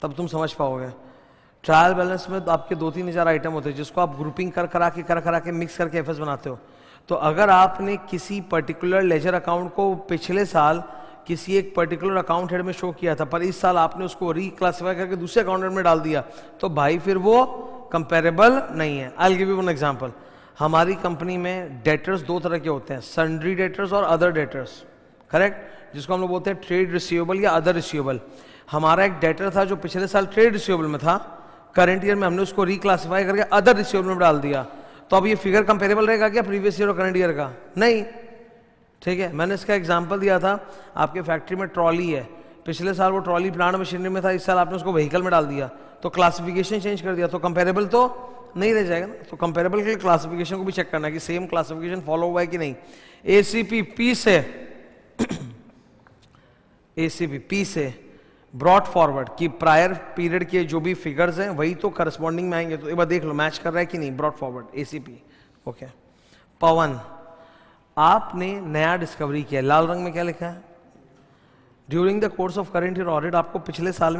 तब तुम समझ पाओगे. ट्रायल बैलेंस में तो आपके 2-3 हज़ार आइटम होते हैं जिसको आप ग्रुपिंग कर करा के मिक्स करके एफएस बनाते हो. तो अगर आपने किसी पर्टिकुलर लेजर अकाउंट को पिछले साल किसी एक पर्टिकुलर अकाउंट हेड में शो किया था पर इस साल आपने उसको रिक्लासिफाई करके दूसरे अकाउंट हेड में डाल दिया, तो भाई फिर वो कंपेरेबल नहीं है. I will give you one example. हमारी कंपनी में डेटर्स दो तरह के होते हैं, सन्ड्री डेटर्स और अदर डेटर्स. करेक्ट, जिसको हम लोग बोलते हैं ट्रेड रिसीवेबल या अदर रिसीवेबल. हमारा एक डेटर था जो पिछले साल ट्रेड रिसीवेबल में था, करंट ईयर में हमने उसको रिक्लासिफाई करके अदर रिसीवेबल में डाल दिया. तो अब ये फिगर कंपेरेबल रहेगा क्या प्रीवियस ईयर और करंट ईयर का? नहीं. ठीक है, मैंने इसका एग्जांपल दिया था. आपके फैक्ट्री में ट्रॉली है, पिछले साल वो ट्रॉली प्लांट मशीनरी में था, इस साल आपने उसको व्हीकल में डाल दिया, तो क्लासिफिकेशन चेंज कर दिया, तो कंपेरेबल तो नहीं रह जाएगा ना. तो कंपेरेबल के लिए क्लासिफिकेशन को भी चेक करना है कि सेम क्लासिफिकेशन फॉलो हुआ है कि नहीं. एसीपी पी से एसीपी पी से ब्रॉट फॉरवर्ड कि प्रायर पीरियड के जो भी फिगर्स हैं वही तो करस्पॉन्डिंग में आएंगे. तो एक बार देख लो मैच कर रहा है कि नहीं. Brought forward ACP. ओके, पवन आपने नया डिस्कवरी किया, लाल रंग में क्या लिखा है, during the course of current year audit आपको पिछले साल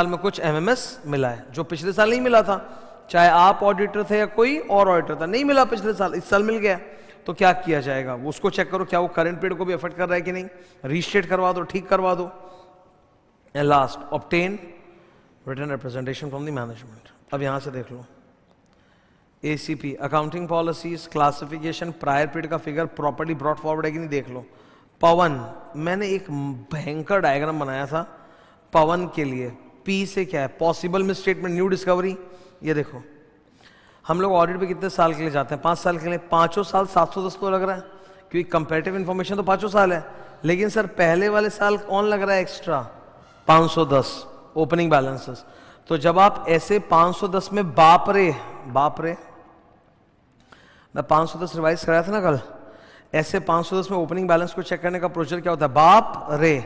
में कुछ एमएमएस मिला है जो पिछले साल नहीं मिला था. चाहे आप ऑडिटर थे या कोई और ऑडिटर था, नहीं मिला पिछले साल, इस साल मिल गया. तो क्या किया जाएगा, उसको चेक करो क्या वो करंट पीरियड को भी अफेक्ट कर रहा है कि नहीं, रीस्टेट करवा दो, ठीक करवा दो. And last, obtain written representation from the management. अब यहां से देख लो, ACP accounting policies, classification, prior period का फिगर प्रॉपर्ली ब्रॉट फॉरवर्ड है कि नहीं देख लो. पवन, मैंने एक भयंकर डायग्राम बनाया था पवन के लिए. पी से क्या है, पॉसिबल मिसस्टेटमेंट, न्यू डिस्कवरी. ये देखो, हम लोग ऑडिट पे कितने साल के लिए जाते हैं, 5 साल के लिए. 5 साल 710 तो लग रहा है क्योंकि कंपैरेटिव इंफॉर्मेशन तो 5 साल है. लेकिन सर पहले वाले साल कौन लग रहा है एक्स्ट्रा, 510 ओपनिंग बैलेंसेस. तो जब आप ऐसे 510 में बाप रे मैं 510 रिवाइज कराया था ना कल, ऐसे 510 में ओपनिंग बैलेंस को चेक करने का प्रोसीजर क्या होता है, बाप रे.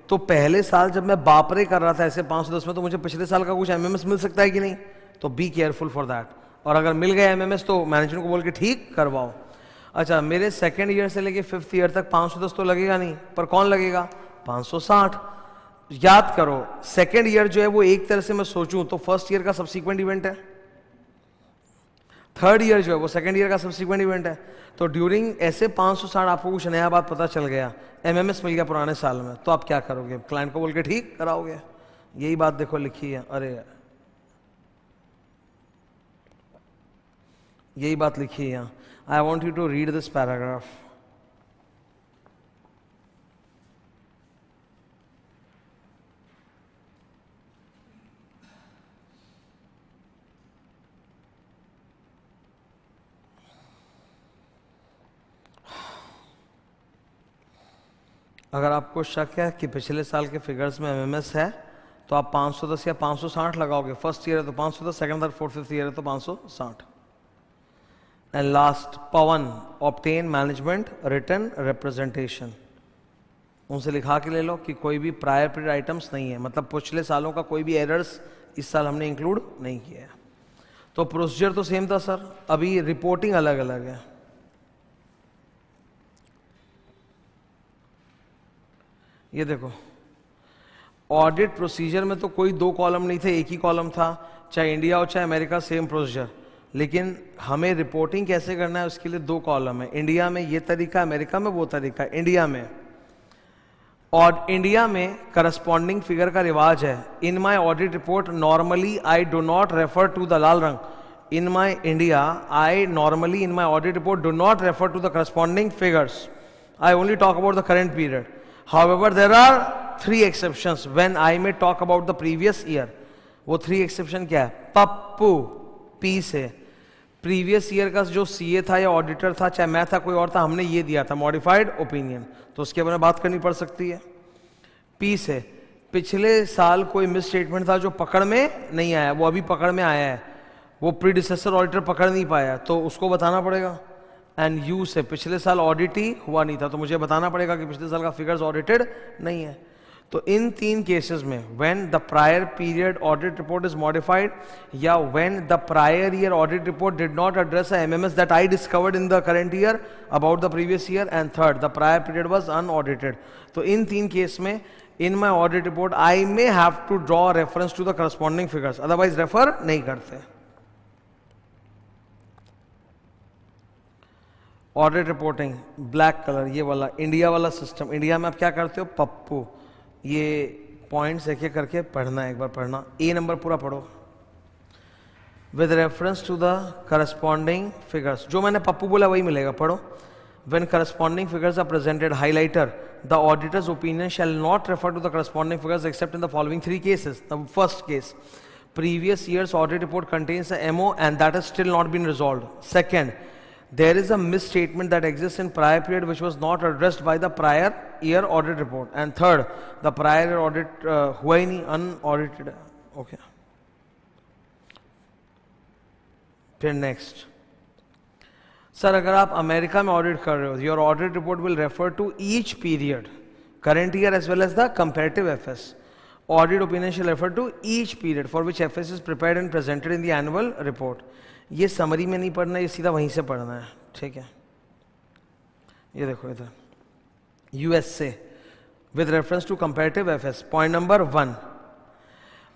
तो पहले साल जब मैं बाप रे कर रहा था ऐसे 510 में, तो मुझे पिछले साल का कुछ एमएमएस मिल सकता है कि नहीं. तो बी केयरफुल फॉर दैट. और अगर मिल गया एमएमएस तो मैनेजमेंट को बोल के ठीक करवाओ. अच्छा, मेरे सेकेंड ईयर से लेके 5th ईयर तक 510 तो लगेगा नहीं, पर कौन लगेगा, 560। याद करो सेकेंड ईयर जो है वो एक तरह से मैं सोचूं तो फर्स्ट ईयर का सब्सीक्वेंट इवेंट है, थर्ड ईयर जो है वो सेकेंड ईयर का सब्सीक्वेंट इवेंट है। तो ड्यूरिंग ऐसे 560 आपको कुछ नया बात पता चल गया, एमएमएस मिल गया पुराने साल में, तो आप क्या करोगे? क्लाइंट को बोल के ठीक कराओगे। यही बात देखो लिखी है, अरे यही बात लिखी है। I want you to read this paragraph. अगर आपको शक है कि पिछले साल के फिगर्स में एमएमएस है तो आप 510 या 560 लगाओगे। फर्स्ट ईयर है तो 510, second third fourth fifth year है तो 560। And last, Pawan obtain management written representation. उनसे लिखा के ले लो कि कोई भी प्रायर पीरियड आइटम्स नहीं है, मतलब पिछले सालों का कोई भी एरर्स इस साल हमने इंक्लूड नहीं किया है। तो प्रोसीजर तो सेम था सर, अभी रिपोर्टिंग अलग अलग है। ये देखो ऑडिट प्रोसीजर में तो कोई दो कॉलम नहीं थे, एक ही कॉलम था, चाहे इंडिया हो चाहे अमेरिका सेम प्रोसीजर। लेकिन हमें रिपोर्टिंग कैसे करना है उसके लिए दो कॉलम है। इंडिया में ये तरीका, अमेरिका में वो तरीका। इंडिया में और इंडिया में करस्पॉन्डिंग फिगर का रिवाज है। In my audit report normally I do not refer to the लाल रंग। In my India I normally in my audit report do not refer to the corresponding figures, I only talk about the current period. However, there are 3 exceptions when I may talk about the previous year. वो 3 exception क्या है? Pappu P से previous year का जो CA था या auditor था, चाहे मैं था कोई और था, हमने ये दिया था मॉडिफाइड ओपिनियन, तो उसके बारे में बात करनी पड़ सकती है। पी से पिछले साल कोई मिस स्टेटमेंट था जो पकड़ में नहीं आया, वो अभी पकड़ में आया है, वो प्रीडिसेसर ऑडिटर पकड़ नहीं पाया, तो उसको बताना पड़ेगा। एंड यू से पिछले साल ऑडिट ही हुआ नहीं था, तो मुझे बताना पड़ेगा कि पिछले साल का फिगर्स ऑडिटेड नहीं है। तो इन 3 केसेस में when the prior period audit report is modified, या when the prior year audit report did not address a MMS that I discovered in the current year about the previous year, and third the prior period was unaudited. तो इन 3 case में in my audit report I may have to draw reference to the corresponding figures, otherwise refer नहीं करते। Audit reporting black colour ये वाला India वाला system. India में आप क्या करते हो? पप्पू ये पॉइंट्स एक एक करके पढ़ना है, एक बार पढ़ना, ए नंबर पूरा पढ़ो। With reference to the corresponding figures, जो मैंने पप्पू बोला वही मिलेगा, पढ़ो। When corresponding figures are presented highlighter the auditor's opinion shall not refer to the corresponding figures except in the following 3 cases. The first case, previous year's audit report contains a MO and that has still not been resolved. Second, there is a misstatement that exists in prior period which was not addressed by the prior year audit report. And third, the prior year audit हुआ ही नहीं, unaudited. Okay. फिर next. Sir अगर आप America में audit कर रहे हो, your audit report will refer to each period, current year as well as the comparative FS. Audit opinion shall refer to each period for which FS is prepared and presented in the annual report. ये summary में नहीं पढ़ना, ये सीधा वहीं से पढ़ना है, ठीक है. ये देखो इधर यूएस से with reference to comparative FS. Point number 1,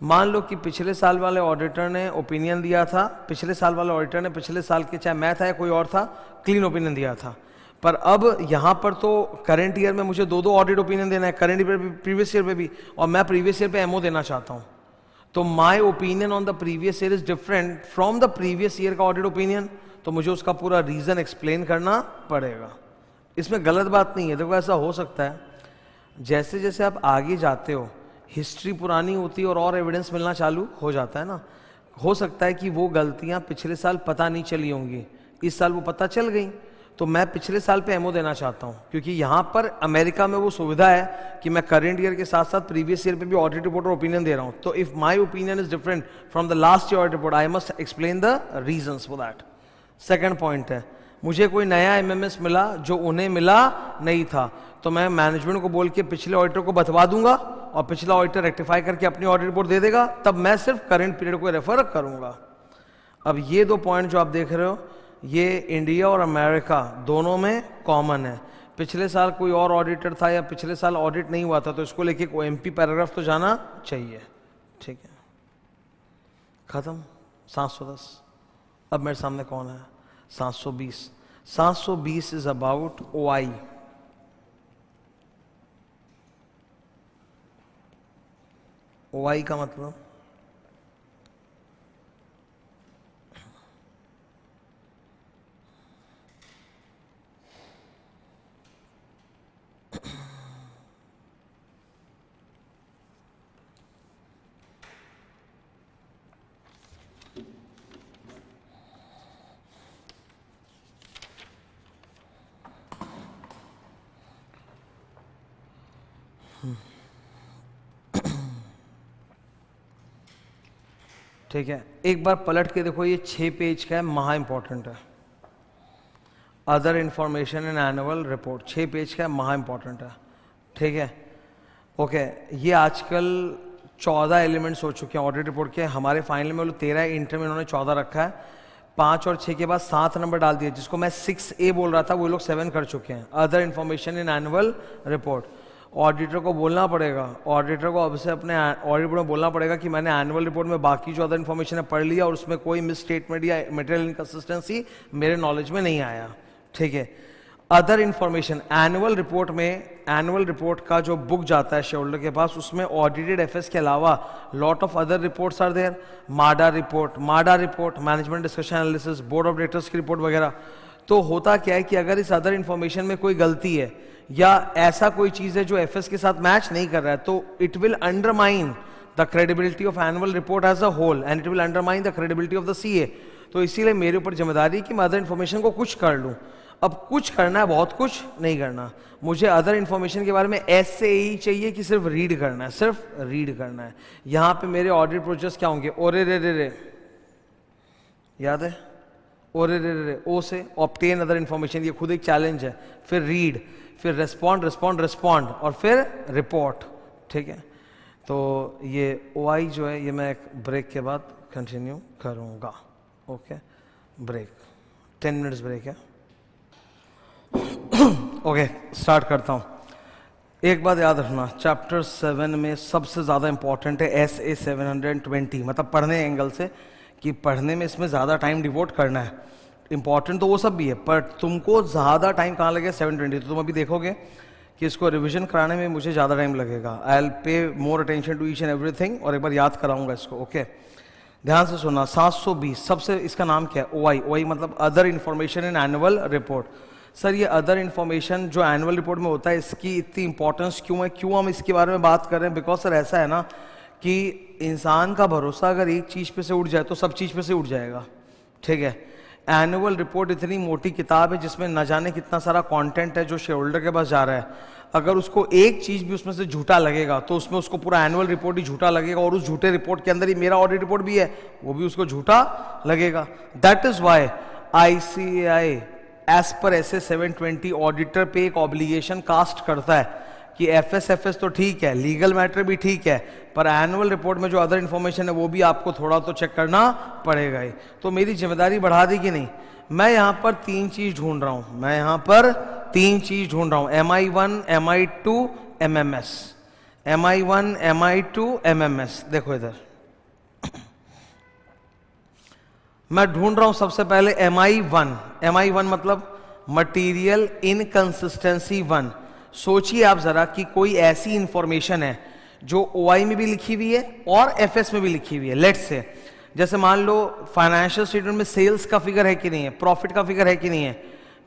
मान लो कि पिछले साल वाले ऑडिटर ने ओपिनियन दिया था, पिछले साल वाले ऑडिटर ने पिछले साल के, चाहे मैं था या कोई और था, क्लीन ओपिनियन दिया था. पर अब यहाँ पर तो करंट ईयर में मुझे दो ऑडिट ओपिनियन देना है, करंट ईयर पे, प्रीवियस ईयर पे भी, और मैं प्रीवियस ईयर पे एमओ देना चाहता हूँ. तो my opinion on the previous year is different from the previous year का ऑडिट ओपिनियन, तो मुझे उसका पूरा रीजन एक्सप्लेन करना पड़ेगा. इसमें गलत बात नहीं है. देखो ऐसा हो सकता है जैसे जैसे आप आगे जाते हो, हिस्ट्री पुरानी होती है और एविडेंस मिलना चालू हो जाता है ना. हो सकता है कि वो गलतियाँ पिछले साल पता नहीं चली होंगी, इस साल वो पता चल गई. तो मैं पिछले साल पे एमओ देना चाहता हूँ, क्योंकि यहाँ पर अमेरिका में वो सुविधा है कि मैं करंट ईयर के साथ साथ प्रीवियस ईयर पे भी ऑडिट रिपोर्ट और ओपिनियन दे रहा हूँ. तो if my opinion is different from the last year audit report, I must explain the reasons for that. Second point है, मुझे कोई नया एमएमएस मिला जो उन्हें मिला नहीं था, तो मैं मैनेजमेंट को बोल के पिछले ऑडिटर को बतवा दूंगा और पिछला ऑडिटर रेक्टिफाई करके अपनी ऑडिट रिपोर्ट दे देगा, तब मैं सिर्फ करंट पीरियड को रेफर करूंगा. अब ये 2 पॉइंट जो आप देख रहे हो, ये इंडिया और अमेरिका दोनों में कॉमन है. पिछले साल कोई और ऑडिटर था या पिछले साल ऑडिट नहीं हुआ था तो इसको लेके कोई एमपी पैराग्राफ तो जाना चाहिए, ठीक है। खत्म। 710। अब मेरे सामने कौन है? 720। 720 इज अबाउट ओआई। ओआई का मतलब ठीक है। एक बार पलट के देखो, ये 6 पेज का है, महा इंपॉर्टेंट है। Other information in annual report 6 page का है, महा इंपॉर्टेंट है, ठीक है। ओके, ये आजकल 14 एलिमेंट्स हो चुके हैं ऑडिट रिपोर्ट के। हमारे फाइनल में 13 है, इंटर में इन्होंने 14 रखा है। 5 और 6 के बाद 7 नंबर डाल दिया, जिसको मैं 6A बोल रहा था वो लोग 7 कर चुके हैं। Other information in annual report auditor को बोलना पड़ेगा, ऑडिटर को अब से अपने ऑडिट रिपोर्ट में बोलना पड़ेगा कि मैंने एनुअल रिपोर्ट में बाकी जो अदर इन्फॉर्मेशन है पढ़ लिया और उसमें कोई मिस स्टेटमेंट या मटेरियल इनकंसिस्टेंसी मेरे नॉलेज में नहीं आया, ठीक है। अदर इन्फॉर्मेशन एनुअल रिपोर्ट में, एनुअल रिपोर्ट का जो बुक जाता है शेयर होल्डर के पास, उसमें ऑडिटेड एफएस के अलावा lot of other reports are there. माडा report, management discussion analysis, board of directors की रिपोर्ट वगैरह। तो होता क्या है कि अगर इस अदर इन्फॉर्मेशन में कोई गलती है या ऐसा कोई चीज है जो एफएस के साथ मैच नहीं कर रहा है, तो it will undermine the credibility of annual report as a whole and it will undermine the credibility of the CA. तो इसीलिए मेरे ऊपर जिम्मेदारी कि मैं अदर इन्फॉर्मेशन को कुछ कर लूं। अब कुछ करना है, बहुत कुछ नहीं करना। मुझे अदर इन्फॉर्मेशन के बारे में ऐसे ही चाहिए कि सिर्फ रीड करना है, सिर्फ रीड करना है। यहां पे मेरे ऑडिट प्रोसेस क्या होंगे? ओरे रे रे रे, याद है? ओरे रे रे, ओ से ऑब्टेन अदर इन्फॉर्मेशन, ये खुद एक चैलेंज है। फिर रीड, फिर रिस्पॉन्ड और फिर रिपोर्ट, ठीक है। तो ये ओआई जो है ये मैं एक ब्रेक के बाद कंटिन्यू करूंगा। ओके, ब्रेक, 10 मिनट्स ब्रेक है। ओके, स्टार्ट करता हूं। एक बात याद रखना, चैप्टर 7 में सबसे ज्यादा इंपॉर्टेंट है SA 720, मतलब पढ़ने एंगल से कि पढ़ने में इसमें ज्यादा टाइम डिवोट करना है। इंपॉर्टेंट तो वो सब भी है, पर तुमको ज्यादा टाइम कहाँ लगेगा? 720। तो तुम अभी देखोगे कि इसको रिवीजन कराने में मुझे ज्यादा टाइम लगेगा। I will pay more attention to each and everything, और एक बार याद कराऊंगा इसको। ओके, ध्यान से सुनना। 720 सबसे, इसका नाम क्या है? ओआई। ओआई मतलब other information in annual report. Sir ये अदर इन्फॉर्मेशन जो एनुअल रिपोर्ट में होता है, इसकी इतनी इंपॉर्टेंस क्यों है? क्यों हम इसके बारे में बात कर रहे हैं? बिकॉज सर ऐसा है ना कि इंसान का भरोसा अगर एक चीज पे से उठ जाए तो सब चीज पे से उठ जाएगा, ठीक है। एनुअल रिपोर्ट इतनी मोटी किताब है जिसमें न जाने कितना सारा कंटेंट है जो शेयर होल्डर के पास जा रहा है। अगर उसको एक चीज भी उसमें से झूठा लगेगा तो उसमें उसको पूरा एनुअल रिपोर्ट ही झूठा लगेगा, और उस झूठे रिपोर्ट के अंदर ही मेरा ऑडिट रिपोर्ट भी है, वो भी उसको झूठा लगेगा। That is why ICAI as per SA 720 auditor पे एक ऑब्लिगेशन कास्ट करता है कि FS तो ठीक है, लीगल मैटर भी ठीक है, पर एनुअल रिपोर्ट में जो अदर इन्फॉर्मेशन है वो भी आपको थोड़ा तो चेक करना पड़ेगा ही। तो मेरी जिम्मेदारी बढ़ा दी कि नहीं? मैं यहां पर 3 चीज ढूंढ रहा हूं, मैं यहां पर 3 चीज ढूंढ रहा हूं। MI1, MI2, MMS। MI1, MI2, MMS। देखो इधर, मैं ढूंढ रहा हूं सबसे पहले MI1। MI1 मतलब मटीरियल इनकंसिस्टेंसी 1। सोचिए आप जरा कि कोई ऐसी इंफॉर्मेशन है जो OI में भी लिखी हुई है और FS में भी लिखी हुई है। लेट्स से, जैसे मान लो फाइनेंशियल स्टेटमेंट में सेल्स का फिगर है कि नहीं है, प्रॉफिट का फिगर है कि नहीं है।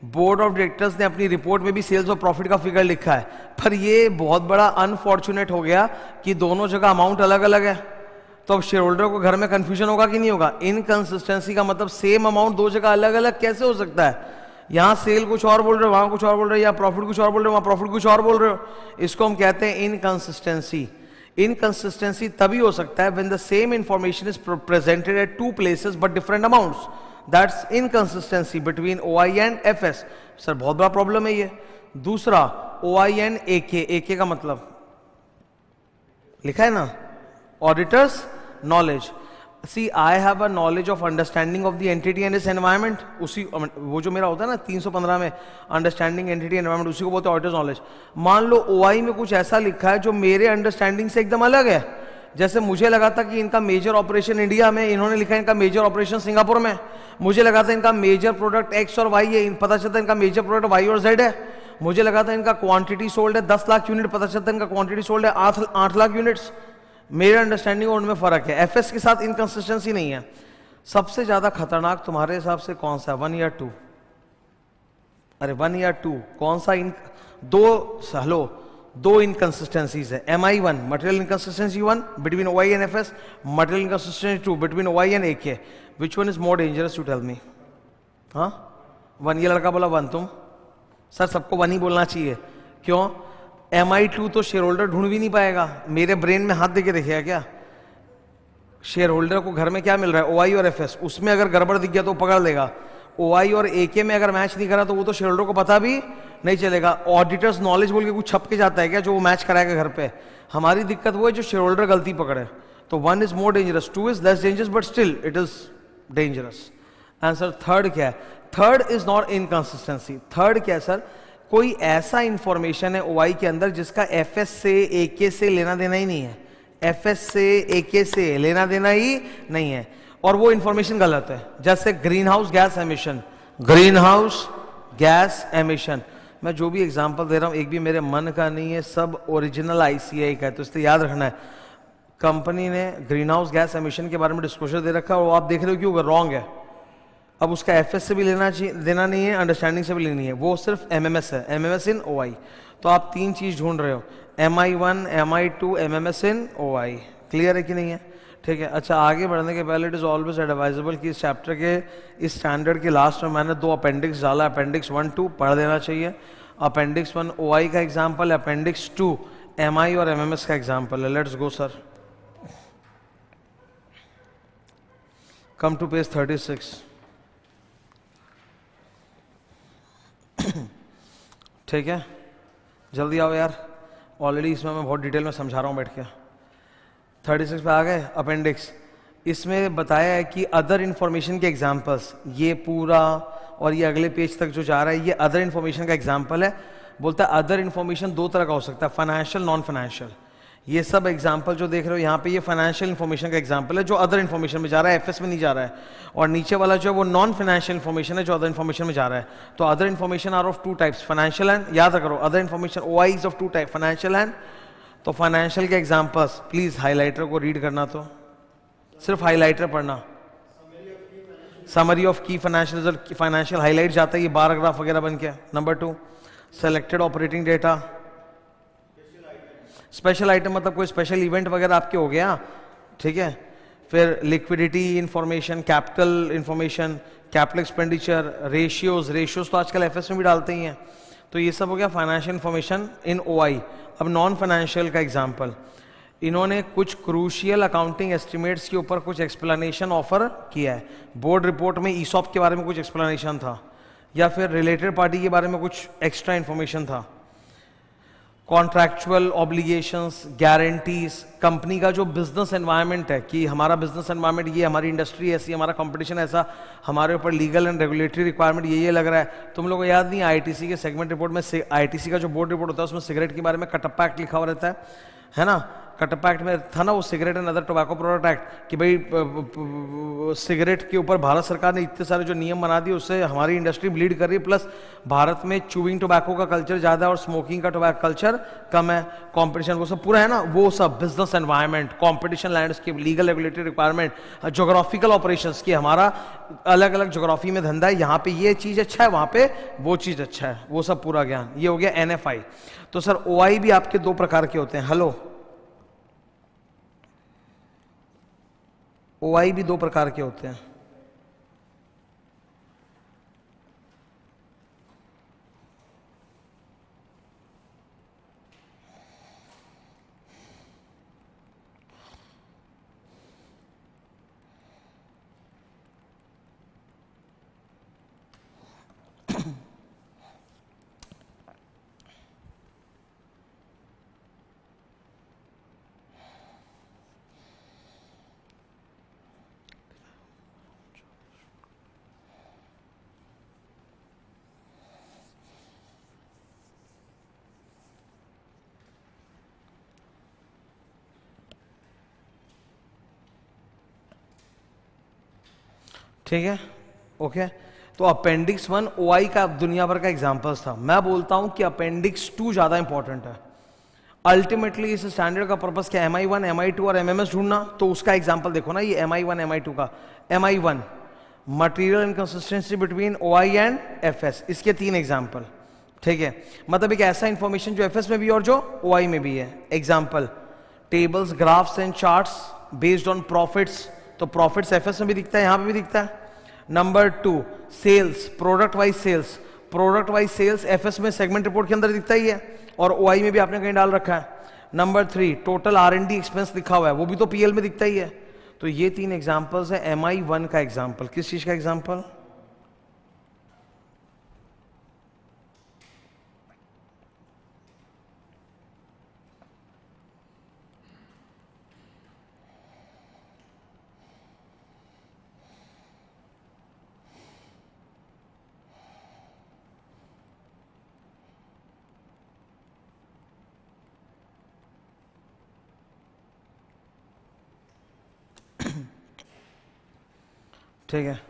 बोर्ड ऑफ डायरेक्टर्स ने अपनी रिपोर्ट में भी सेल्स और प्रॉफिट का फिगर लिखा है, पर ये बहुत बड़ा अनफॉर्चुनेट हो गया कि दोनों जगह अमाउंट अलग अलग है। तो अब शेयर होल्डर को घर में कंफ्यूजन होगा कि नहीं होगा? इनकंसिस्टेंसी का मतलब सेम अमाउंट दो जगह अलग अलग कैसे हो सकता है? यहां सेल कुछ और बोल रहे हो, वहां कुछ और बोल रहे हो, या प्रॉफिट कुछ और बोल रहे हो, वहां प्रॉफिट कुछ और बोल रहे हो। इसको हम कहते हैं इनकंसिस्टेंसी। इनकंसिस्टेंसी तभी हो सकता है when the same information is presented at 2 places but different amounts. That's inconsistency between OI and FS। Sir बहुत बड़ा प्रॉब्लम है ये। दूसरा, OI एंड AK। AK का मतलब लिखा है ना, auditor's knowledge. See I have a knowledge of understanding of the entity and its environment, उसी वो जो मेरा होता है ना 315 में अंडरस्टैंडिंग एंटिटी एनवायरमेंट, उसी को बोलते हैं ऑडिटर्स नॉलेज। मान लो ओआई में कुछ ऐसा लिखा है जो मेरे अंडरस्टैंडिंग से एकदम अलग है। जैसे मुझे लगा था कि इनका मेजर ऑपरेशन इंडिया में, इन्होंने लिखा है इनका मेजर ऑपरेशन सिंगापुर में। मुझे लगा था इनका मेजर प्रोडक्ट एक्स और वाई है, पता चलता इनका मेजर प्रोडक्ट वाई और जेड है। मुझे लगा था इनका क्वांटिटी सोल्ड है 10 लाख यूनिट, पता चलता इनका क्वांटिटी सोल्ड है 8 लाख यूनिट्स। मेरे अंडरस्टैंडिंग और उनमें फर्क है। एफएस के साथ इनकंसिस्टेंसी नहीं है। सबसे ज्यादा खतरनाक तुम्हारे हिसाब से कौन सा है, 1 या 2? अरे 1 या 2 कौन सा? दो इनकंसिस्टेंसीज है। MI1 material inconsistency 1 between OI and FS, material inconsistency 2 between OI and AK। Which one is more dangerous, to tell me? हाँ 1, ये लड़का बोला 1, तुम? सर सबको 1 ही बोलना चाहिए। क्यों? MI2 तो शेयर होल्डर ढूंढ भी नहीं पाएगा। मेरे ब्रेन में हाथ देके देखिएगा क्या, शेयर होल्डर को घर में क्या मिल रहा है, OI और FS, उसमें अगर गड़बड़ दिख गया तो पकड़ लेगा। OI और AK में अगर मैच नहीं करा तो वो तो शेयर होल्डर को पता भी नहीं चलेगा। ऑडिटर्स नॉलेज बोल के कुछ छप के जाता है क्या जो वो मैच कराएगा घर पे? हमारी दिक्कत वो है जो शेयर होल्डर गलती पकड़े। तो 1 is more dangerous, 2 is less dangerous, but still it is dangerous. Answer third क्या है? Third is not inconsistency. Third क्या है सर? कोई ऐसा इंफॉर्मेशन है OI के अंदर जिसका FS से AK से लेना देना ही नहीं है। FS से AK से लेना देना ही नहीं है और वो इंफॉर्मेशन गलत है। जैसे green house gas emission, green house gas emission, मैं जो भी एग्जांपल दे रहा हूं एक भी मेरे मन का नहीं है, सब ओरिजिनल ICAI का है, तो इसलिए याद रखना है। कंपनी ने ग्रीन हाउस गैस एमिशन के बारे में डिस्क्लोजर दे रखा है और वो आप देख रहे हो कि वो रॉन्ग है। अब उसका FS से भी लेना चाहिए, देना नहीं है, अंडरस्टैंडिंग से भी लेनी है, वो सिर्फ MMS है, MMS इन OI। तो आप 3 चीज ढूंढ रहे हो, MI1, MI2, MMS इन OI। क्लियर है कि नहीं है? ठीक है। अच्छा, आगे बढ़ने के पहले इट इज ऑलवेज एडवाइजेबल कि इस चैप्टर के इस स्टैंडर्ड के लास्ट में मैंने 2 अपेंडिक्स डाला, अपेंडिक्स 1, 2 पढ़ देना चाहिए। अपेंडिक्स 1 OI का एग्जाम्पल है, अपेंडिक्स 2 MI और MMS का एग्जाम्पल है। Let's go sir, come to page 36। ठीक है, जल्दी आओ यार, ऑलरेडी इसमें मैं बहुत डिटेल में समझा रहा हूँ बैठ के। 36 पे आ गए, अपेंडिक्स। इसमें बताया है कि अदर इंफॉर्मेशन के एग्जांपल्स, ये पूरा और ये अगले पेज तक जो जा रहा है ये अदर इंफॉर्मेशन का एग्जांपल है। बोलता है अदर इंफॉर्मेशन 2 तरह का हो सकता है, फाइनेंशियल, नॉन फाइनेंशियल। ये सब एग्जांपल जो देख रहे हो यहाँ पे, ये फाइनेंशियल इंफॉर्मेशन का एग्जांपल है जो अदर इंफॉर्मेशन में जा रहा है, FS में नहीं जा रहा है। और नीचे वाला जो है वो नॉन फाइनेंशियल इंफॉर्मेशन है जो अदर इंफॉर्मेशन में जा रहा है। तो other information are of 2 types, financial and, याद करो other information OI is of 2 type, financial and. तो फाइनेंशियल के एग्जांपल्स, प्लीज हाइलाइटर को रीड करना, तो सिर्फ हाइलाइटर पढ़ना। समरी ऑफ की फाइनेंशियल रिजल्ट, फाइनेंशियल हाईलाइट जाता है ये बार ग्राफ वगैरह बन के। Number 2 selected operating data, special item मतलब कोई स्पेशल इवेंट वगैरह आपके हो गया, ठीक है। फिर liquidity information, capital information, capital expenditure, ratios तो आजकल FS में भी डालते ही हैं। तो ये सब हो गया फाइनेंशियल इंफॉर्मेशन इन OI। अब नॉन फाइनेंशियल का एग्जांपल, इन्होंने कुछ क्रूशियल अकाउंटिंग एस्टिमेट्स के ऊपर कुछ एक्सप्लेनेशन ऑफर किया है। बोर्ड रिपोर्ट में ESOP के बारे में कुछ एक्सप्लेनेशन था, या फिर रिलेटेड पार्टी के बारे में कुछ एक्स्ट्रा इंफॉर्मेशन था। कॉन्ट्रैक्चुअल ऑब्लिगेशंस, गारंटीज, कंपनी का जो बिजनेस एनवायरनमेंट है कि हमारा बिजनेस एनवायरनमेंट ये, हमारी इंडस्ट्री ऐसी, हमारा कंपटीशन ऐसा, हमारे ऊपर लीगल एंड रेगुलेटरी रिक्वायरमेंट ये लग रहा है। तुम लोगों को याद नहीं, ITC के सेगमेंट रिपोर्ट में, ITC का जो बोर्ड रिपोर्ट होता है उसमें सिगरेट के बारे में कटप्पा एक्ट लिखा हुआ रहता है ना। कटप्पा एक्ट में था ना वो cigarette and other tobacco product act, कि भाई सिगरेट के ऊपर भारत सरकार ने इतने सारे जो नियम बना दिए उससे हमारी इंडस्ट्री ब्लीड कर रही है, प्लस भारत में चूइंग टोबैको का कल्चर ज्यादा है और स्मोकिंग का टोबैको कल्चर कम है, कंपटीशन वो सब पूरा है ना, वो सब business environment, competition landscape, legal regulatory requirement, geographical operations की हमारा अलग अलग ज्योग्राफी में धंधा है, यहाँ पे ये चीज अच्छा है, वहां पे वो चीज अच्छा है, वो सब पूरा ज्ञान। ये हो गया NFI। तो सर OI भी आपके 2 प्रकार के होते हैं। हेलो, OI भी 2 प्रकार के होते हैं। ठीक है, ओके। तो अपेंडिक्स 1 ओआई का दुनिया भर का एग्जाम्पल्स था। मैं बोलता हूं कि अपेंडिक्स 2 ज्यादा इंपॉर्टेंट है। अल्टीमेटली इस स्टैंडर्ड का पर्पस क्या, MI1 MI2 और MMS ढूंढना। तो उसका एग्जाम्पल देखो ना, ये MI1 MI2 का। MI1 material inconsistency between OI and FS, इसके 3 एग्जाम्पल। ठीक है, मतलब एक ऐसा इंफॉर्मेशन जो FS में भी और जो OI में भी है। Example tables, graphs and charts based on profits. तो प्रॉफिट्स FS में भी दिखता है, यहां पे भी दिखता है। Number 2 sales, product wise sales. Product wise sales FS में सेगमेंट रिपोर्ट के अंदर दिखता ही है, और OI में भी आपने कहीं डाल रखा है। नंबर 3 टोटल R&D एक्सपेंस लिखा हुआ है, वो भी तो PL में दिखता ही है। तो ये 3 एग्जांपल्स है MI1 का एग्जांपल। किस चीज का एग्जांपल? ठीक है,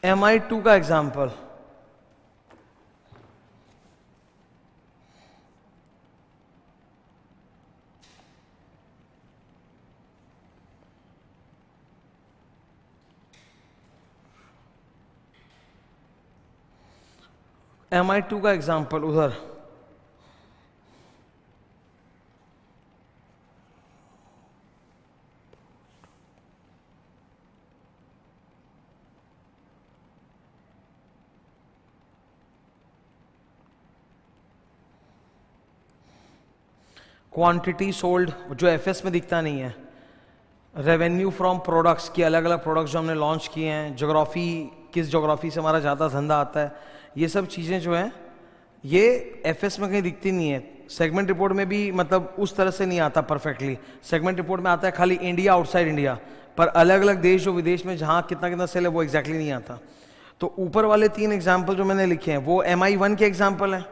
MI2 का एग्जांपल। MI2 का एग्जांपल उधर क्वांटिटी सोल्ड, जो FS में दिखता नहीं है। रेवेन्यू फ्रॉम प्रोडक्ट्स की, अलग अलग प्रोडक्ट्स जो हमने लॉन्च किए हैं। ज्योग्राफी, किस ज्योग्राफी से हमारा ज़्यादा धंधा आता है। ये सब चीज़ें जो हैं ये FS में कहीं दिखती नहीं है। सेगमेंट रिपोर्ट में भी मतलब उस तरह से नहीं आता परफेक्टली। सेगमेंट रिपोर्ट में आता है खाली इंडिया, आउटसाइड इंडिया, पर अलग अलग देश जो विदेश में जहाँ कितना कितना सेल है वो एग्जैक्टली नहीं आता। तो ऊपर वाले 3 एग्जाम्पल जो मैंने लिखे हैं वो MI1 के एग्जाम्पल हैं।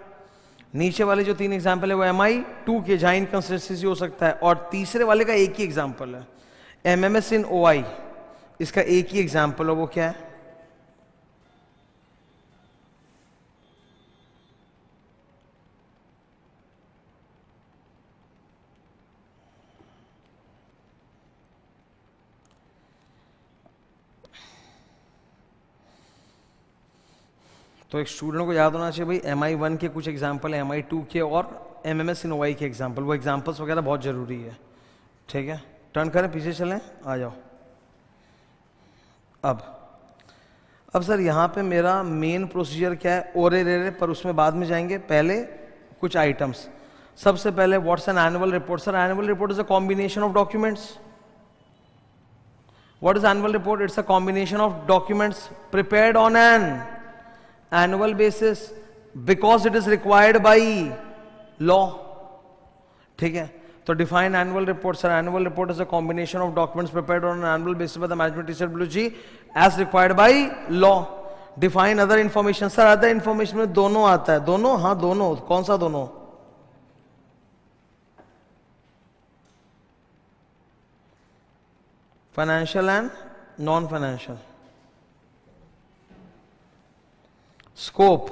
नीचे वाले जो 3 एग्जाम्पल है वो MI2 के, जहां इनकंसिस्टेंसी हो सकता है। और तीसरे वाले का एक ही एग्जाम्पल है, MMS इन OI, इसका एक ही एग्जाम्पल है। वो क्या है? तो एक स्टूडेंट को याद होना चाहिए भाई, MI1 के कुछ एग्जाम्पल है, MI2 के और MMS इन OI के एग्जाम्पल। वो एग्जाम्पल्स वगैरह बहुत जरूरी है। ठीक है, टर्न करें, पीछे चलें, आ जाओ। अब सर यहाँ पे मेरा मेन प्रोसीजर क्या है, ओरे रेरे, पर उसमें बाद में जाएंगे। पहले कुछ आइटम्स। सबसे पहले what's an annual report? Sir annual report is a combination of documents. What is annual report? It's a combination of documents prepared on an annual basis because it is required by law. ठीक है, तो define annual report. Sir, annual report is a combination of documents prepared on an annual basis by the management TCWG as required by law. Define other information. Sir, other information में दोनों आता है। दोनों? हाँ दोनों। कौन सा दोनों? Financial and non financial. Scope.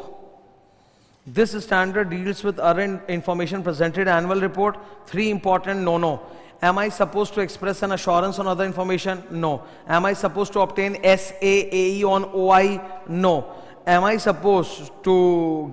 This standard deals with other information presented annual report. 3 important no. Am I supposed to express an assurance on other information? No. Am I supposed to obtain SAAE on OI? No. Am I supposed to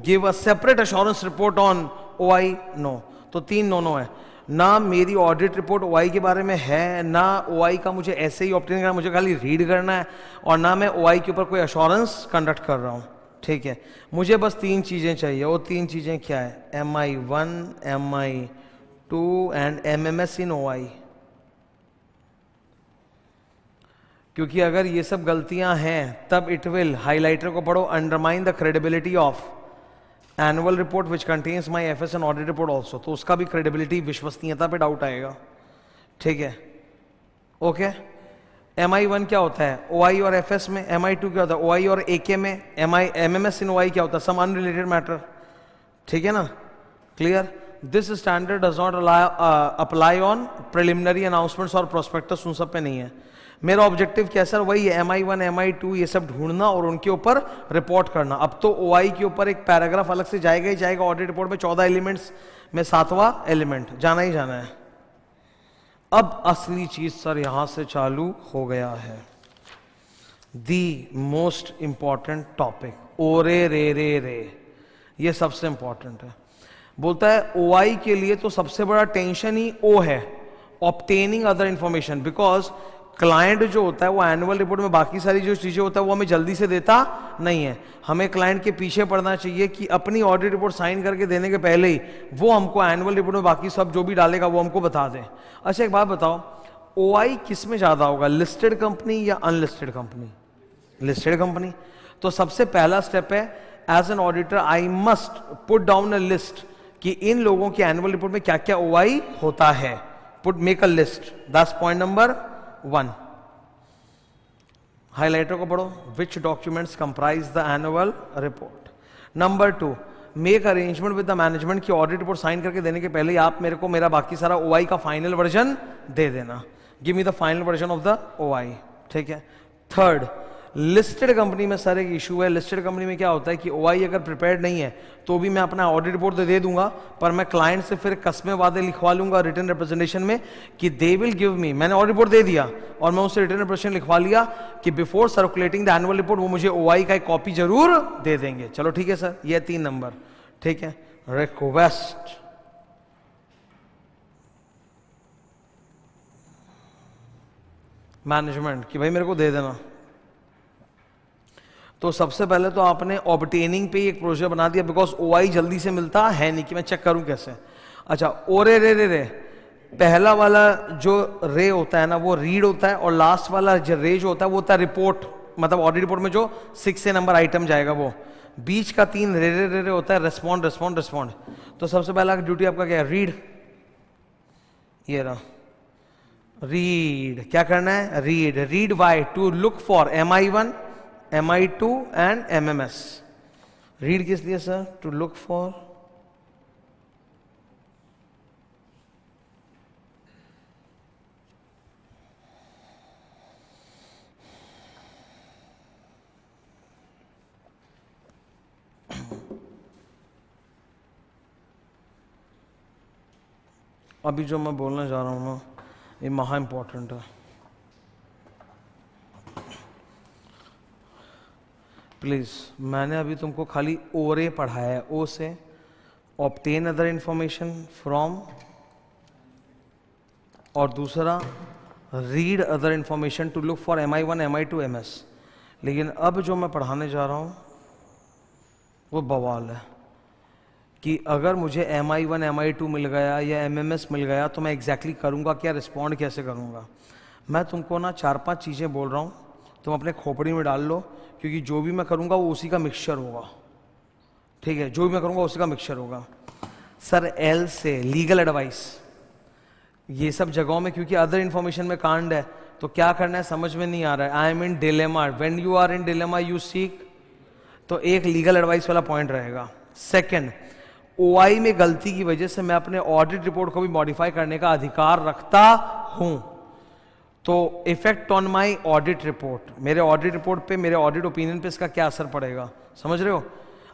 give a separate assurance report on OI? No. तो 3 no है। ना मेरी audit report OI के बारे में है, ना OI का मुझे ऐसे ही ऑब्टेन करना, मुझे खाली रीड करना है, और ना मैं OI के ऊपर कोई अश्योरेंस कंडक्ट कर रहा हूँ। ठीक है, मुझे बस 3 चीजें चाहिए। वो 3 चीजें क्या है? MI1, MI2 and MMS in OI। क्योंकि अगर ये सब गलतियां हैं तब इट विल, हाइलाइटर को पढ़ो, undermine the credibility of annual report which contains my FS and audit report also. तो उसका भी क्रेडिबिलिटी, विश्वसनीयता पे डाउट आएगा। ठीक है, ओके। MI1 क्या होता है OI और FS में? MI2 क्या होता है OI और AK में? MMS इन OI क्या होता है? सम अनरिलेटेड मैटर। ठीक है ना, clear? This standard does not apply on preliminary announcements और प्रोस्पेक्टस, उन सब पे नहीं है। मेरा ऑब्जेक्टिव क्या सर, वही है MI1 MI2 ये सब ढूंढना और उनके ऊपर रिपोर्ट करना। अब तो OI के ऊपर एक पैराग्राफ अलग से जाएगा ही जाएगा, ऑडिट रिपोर्ट में 14 एलिमेंट्स में 7वां एलिमेंट जाना ही जाना है। अब असली चीज सर यहां से चालू हो गया है, दी मोस्ट इंपॉर्टेंट टॉपिक, ओरे रे रे रे, ये सबसे इंपॉर्टेंट है। बोलता है OI के लिए तो सबसे बड़ा टेंशन ही O है, obtaining other information, because client जो होता है वो एनुअल रिपोर्ट में बाकी सारी जो चीजें होता है वो हमें जल्दी से देता नहीं है। हमें क्लाइंट के पीछे पड़ना चाहिए कि अपनी ऑडिट रिपोर्ट साइन करके देने के पहले ही वो हमको एनुअल रिपोर्ट में बाकी सब जो भी डालेगा वो हमको बता दें। अच्छा एक बात बताओ, OI किस में ज्यादा होगा, लिस्टेड कंपनी या अनलिस्टेड कंपनी? Listed company. तो सबसे पहला स्टेप है, as an auditor I must put down a list कि इन लोगों की एनुअल रिपोर्ट में क्या क्या OI होता है। Put make a list, that's point number 1। Highlighter को पढ़ो, which documents comprise the annual report. Number 2, make arrangement with the management की ऑडिट रिपोर्ट साइन करके देने के पहले आप मेरे को मेरा बाकी सारा OI का फाइनल वर्जन दे देना, give me the final version of the OI, ठीक है। थर्ड, लिस्टेड कंपनी में सर एक इशू है, लिस्टेड कंपनी में क्या होता है कि OI अगर प्रिपेयर्ड नहीं है तो भी मैं अपना ऑडिट रिपोर्ट तो दे दूंगा, पर मैं क्लाइंट से फिर कस्मे वादे लिखवा लूंगा रिटर्न रिप्रेजेंटेशन में कि दे विल गिव मी, मैंने ऑडिट रिपोर्ट दे दिया और मैं उससे रिटर्न रिप्रेजेंटेशन लिखवा लिया कि before circulating the annual report वो मुझे OI का एक कॉपी जरूर दे देंगे। चलो ठीक है सर, ये 3 नंबर, ठीक है। रिक्वेस्ट मैनेजमेंट कि भाई मेरे को दे देना। तो सबसे पहले तो आपने ऑब्टेनिंग पे एक प्रोसीजर बना दिया, बिकॉज OI जल्दी से मिलता है नहीं कि मैं चेक करूं कैसे। अच्छा, ओरे रे रे रे, पहला वाला जो रे होता है ना वो रीड होता है, और लास्ट वाला जो रे जो होता है वो होता है रिपोर्ट, मतलब ऑडिट रिपोर्ट में जो 6 से नंबर आइटम जाएगा वो। बीच का 3 रे रे रे रे होता है रेस्पॉन्ड रेस्पॉन्ड रेस्पॉन्ड। तो सबसे पहला ड्यूटी आपका क्या है, रीड। ये रहा रीड, क्या करना है, read. Read why, to look for MI1 MI2 and MMS। Read किस लिए सर, टू लुक फॉर अभी जो मैं बोलने जा रहा हूं ना ये महा इंपॉर्टेंट है, प्लीज। मैंने अभी तुमको खाली ओरे पढ़ाया है, ओ से ऑब्टेन अदर इंफॉर्मेशन फ्रॉम, और दूसरा read other information to look for MI1 MI2 MS। लेकिन अब जो मैं पढ़ाने जा रहा हूं वो बवाल है कि अगर मुझे MI1 MI2 मिल गया या MMS मिल गया तो मैं एग्जैक्टली करूंगा क्या, रिस्पॉन्ड कैसे करूंगा। मैं तुमको ना 4-5 चीजें बोल रहा हूं, तुम अपने खोपड़ी में डाल लो, क्योंकि जो भी मैं करूंगा वो उसी का मिक्सचर होगा, ठीक है। जो भी मैं करूंगा उसी का मिक्सचर होगा। सर L से लीगल एडवाइस, ये सब जगहों में क्योंकि अदर इंफॉर्मेशन में कांड है तो क्या करना है समझ में नहीं आ रहा है। I am in dilemma, when you are in dilemma you seek, तो एक लीगल एडवाइस वाला पॉइंट रहेगा। सेकंड, OI में गलती की वजह से मैं अपने ऑडिट रिपोर्ट को भी मॉडिफाई करने का अधिकार रखता हूं, तो effect on my audit report, मेरे ऑडिट रिपोर्ट पे, मेरे ऑडिट ओपिनियन पे इसका क्या असर पड़ेगा, समझ रहे हो।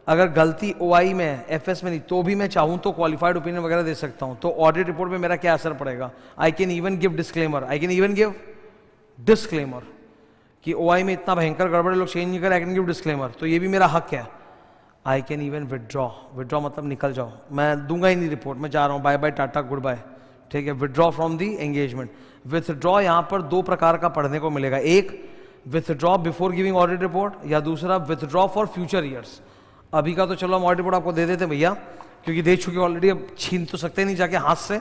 अगर गलती OI में है, FS में नहीं, तो भी मैं चाहूं तो क्वालिफाइड ओपिनियन वगैरह दे सकता हूं, तो ऑडिट रिपोर्ट में मेरा क्या असर पड़ेगा। I can even give disclaimer, I can even give disclaimer कि OI में इतना भयंकर गड़बड़ लोग चेंज नहीं कर, आई कैन गिव डिस्क्लेमर, तो ये भी मेरा हक है। I can even withdraw, withdraw मतलब निकल जाओ, मैं दूंगा ही नहीं रिपोर्ट, मैं जा रहा हूं, bye bye tata good bye, ठीक है। Withdraw from the engagement. Withdraw यहां पर 2 प्रकार का पढ़ने को मिलेगा, एक withdraw before giving audit report, या दूसरा विथड्रॉ फॉर फ्यूचर ईयर्स। अभी का तो चलो हम ऑडिट रिपोर्ट आपको दे देते भैया, क्योंकि दे चुके ऑलरेडी, अब छीन तो सकते नहीं जाके हाथ से,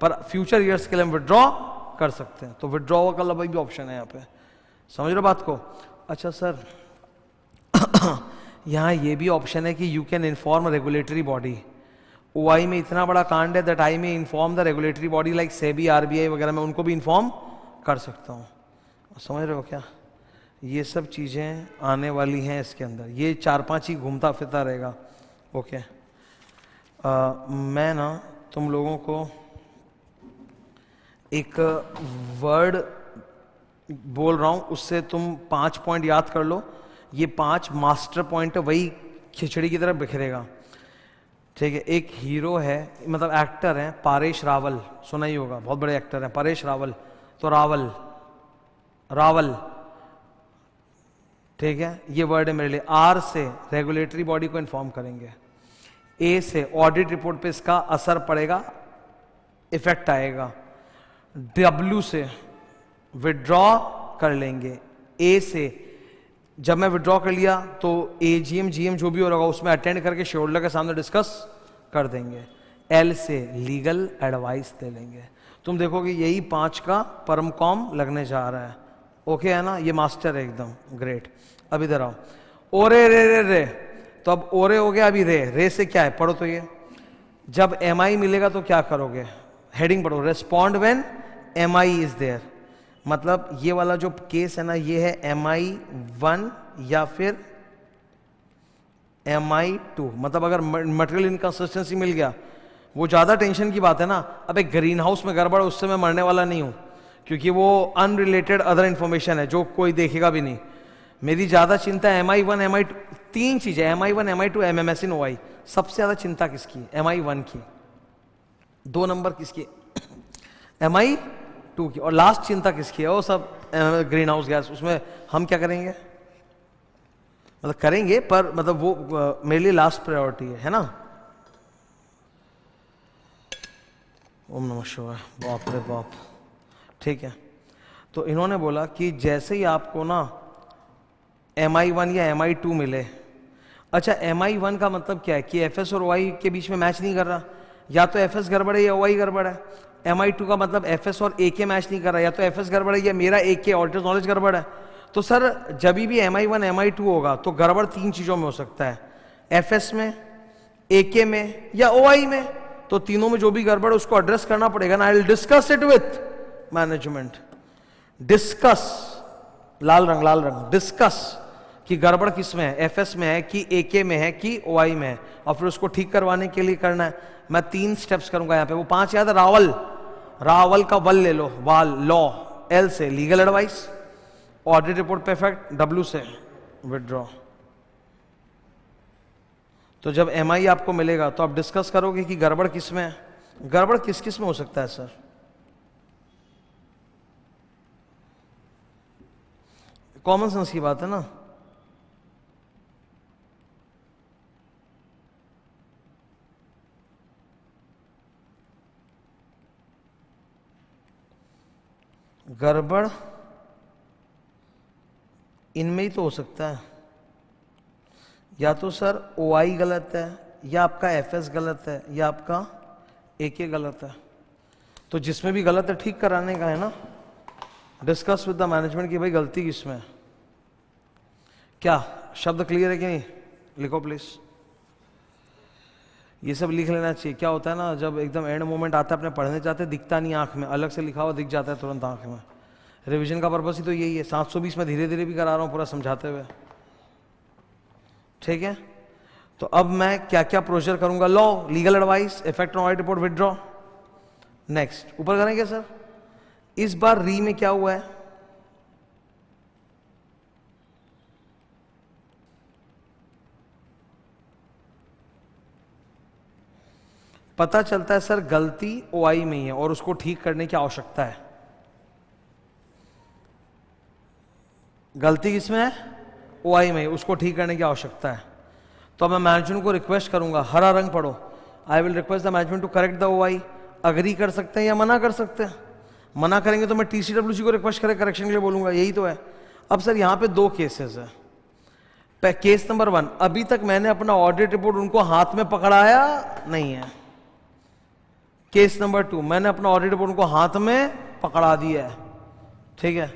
पर फ्यूचर ईयर्स के लिए हम विदड्रॉ कर सकते हैं, तो विदड्रॉ का भी ऑप्शन है यहाँ पे, समझ रहे बात को। अच्छा सर यहाँ ये भी ऑप्शन है कि you can inform regulatory body. OI में इतना बड़ा कांड है दैट आई में inform the regulatory body like SEBI RBI वगैरह, मैं उनको भी इन्फॉर्म कर सकता हूँ, समझ रहे हो क्या। ये सब चीज़ें आने वाली हैं इसके अंदर, ये 4-5 ही घूमता फिरता रहेगा, ओके। मैं ना तुम लोगों को एक वर्ड बोल रहा हूं उससे तुम 5 पॉइंट याद कर लो, ये 5 मास्टर पॉइंट है, वही खिचड़ी की तरफ बिखरेगा। ठीक है, एक हीरो है, मतलब एक्टर है, पारेश रावल, सुना ही होगा, बहुत बड़े एक्टर हैं परेश रावल। तो रावल रावल, ठीक है, ये वर्ड है मेरे लिए। आर से रेगुलेटरी बॉडी को इन्फॉर्म करेंगे, ए से ऑडिट रिपोर्ट पे इसका असर पड़ेगा, इफेक्ट आएगा, डब्ल्यू से विड्रॉ कर लेंगे, ए से जब मैं विड्रॉ कर लिया तो एजीएम जीएम जो भी हो रहा होगा उसमें अटेंड करके शेयरहोल्डर के सामने डिस्कस कर देंगे, एल से लीगल एडवाइस दे लेंगे। तुम देखोगे यही 5 का परम कॉम लगने जा रहा है। ओके है ना, ये मास्टर है एकदम ग्रेट। अब इधर आओ, ओरे रे रे रे, तो अब ओरे हो गया, अभी रे, रे से क्या है पढ़ो तो, ये जब एम आई मिलेगा तो क्या करोगे, हेडिंग पढ़ो, respond when M I is there. मतलब ये वाला जो केस है ना, ये है MI1 या फिर MI2। मतलब अगर मटेरियल इनकंसिस्टेंसी मिल गया, वो ज्यादा टेंशन की बात है ना। अब एक ग्रीन हाउस में गड़बड़, उससे मैं मरने वाला नहीं हूं, क्योंकि वो अनरिलेटेड अदर इंफॉर्मेशन है जो कोई देखेगा भी नहीं। मेरी ज्यादा चिंता है MI1 MI2, 3 चीजें, MI1 MI2 MMS इन OI। सबसे ज्यादा चिंता किसकी, MI1 की। 2 नंबर किसकी, MI2 की। और लास्ट चिंता किसकी है, वो सब ग्रीन हाउस गैस, उसमें हम क्या करेंगे, मतलब करेंगे पर मतलब वो मेरे लिए लास्ट प्रायोरिटी है ना। ओम नमः शिवाय, बाप रे बाप। ठीक है, तो इन्होंने बोला कि जैसे ही आपको ना MI1 या MI2 मिले, अच्छा MI1 का मतलब क्या है कि FS और OI के बीच में मैच नहीं कर रहा, या तो FS गड़बड़ है या OI गड़बड़ है। MI2 का मतलब FS और AK मैच नहीं कर रहा, या तो FS गड़बड़ है या मेरा AK ऑडिटर्स नॉलेज गड़बड़ है। तो सर जब भी MI1 MI2 होगा तो गड़बड़ 3 चीजों में हो सकता है, FS में, AK में या OI में। तो तीनों में जो भी गड़बड़ है उसको एड्रेस करना पड़ेगा ना। I will discuss it with management. Discuss, लाल रंग, डिस्कस कि गड़बड़ किस में है, FS में है कि AK में है कि OI में है, और फिर उसको ठीक करवाने के लिए करना है। मैं 3 स्टेप्स करूंगा यहाँ पे, वो 5 याद है। रावल का वल ले लो, वाल लॉ, L से लीगल एडवाइस, ऑडिट रिपोर्ट पे इफेक्ट, W से विड्रॉ। तो जब MI आपको मिलेगा तो आप डिस्कस करोगे कि गड़बड़ किस में है, गड़बड़ किस किस में हो सकता है सर। कॉमन सेंस की बात है ना। गड़बड़ इनमें ही तो हो सकता है, या तो सर OI गलत है, या आपका FS गलत है, या आपका AK गलत है। तो जिसमें भी गलत है ठीक कराने का है ना। डिस्कस विद द मैनेजमेंट कि भाई गलती किसमें है। क्या शब्द क्लियर है कि नहीं, लिखो प्लीज। ये सब लिख लेना चाहिए। क्या होता है ना, जब एकदम एंड मोमेंट आता है, अपने पढ़ने जाते दिखता नहीं आंख में, अलग से लिखा हुआ दिख जाता है तुरंत आंख में। रिवीजन का पर्पस ही तो यही है। 720 में धीरे धीरे भी करा रहा हूं पूरा समझाते हुए, ठीक है। तो अब मैं क्या क्या प्रोसीजर करूंगा, law, legal advice, effect on audit report, withdraw. Next ऊपर करेंगे सर। इस बार री में क्या हुआ है, पता चलता है सर गलती OI में ही है और उसको ठीक करने की आवश्यकता है। गलती किसमें है, OI में, उसको ठीक करने की आवश्यकता है। तो मैं मैनेजमेंट को रिक्वेस्ट करूंगा, हरा रंग पढ़ो, I will request the management to correct the OI। Agree कर सकते हैं या मना कर सकते हैं। मना करेंगे तो मैं TCWC को रिक्वेस्ट करे करेक्शन के लिए बोलूंगा, यही तो है। अब सर यहां पे 2 केसेस है। केस नंबर 1, अभी तक मैंने अपना ऑडिट रिपोर्ट उनको हाथ में पकड़ाया नहीं है। केस नंबर 2, मैंने अपना ऑडिट रिपोर्ट उनको हाथ में पकड़ा दिया है, ठीक है।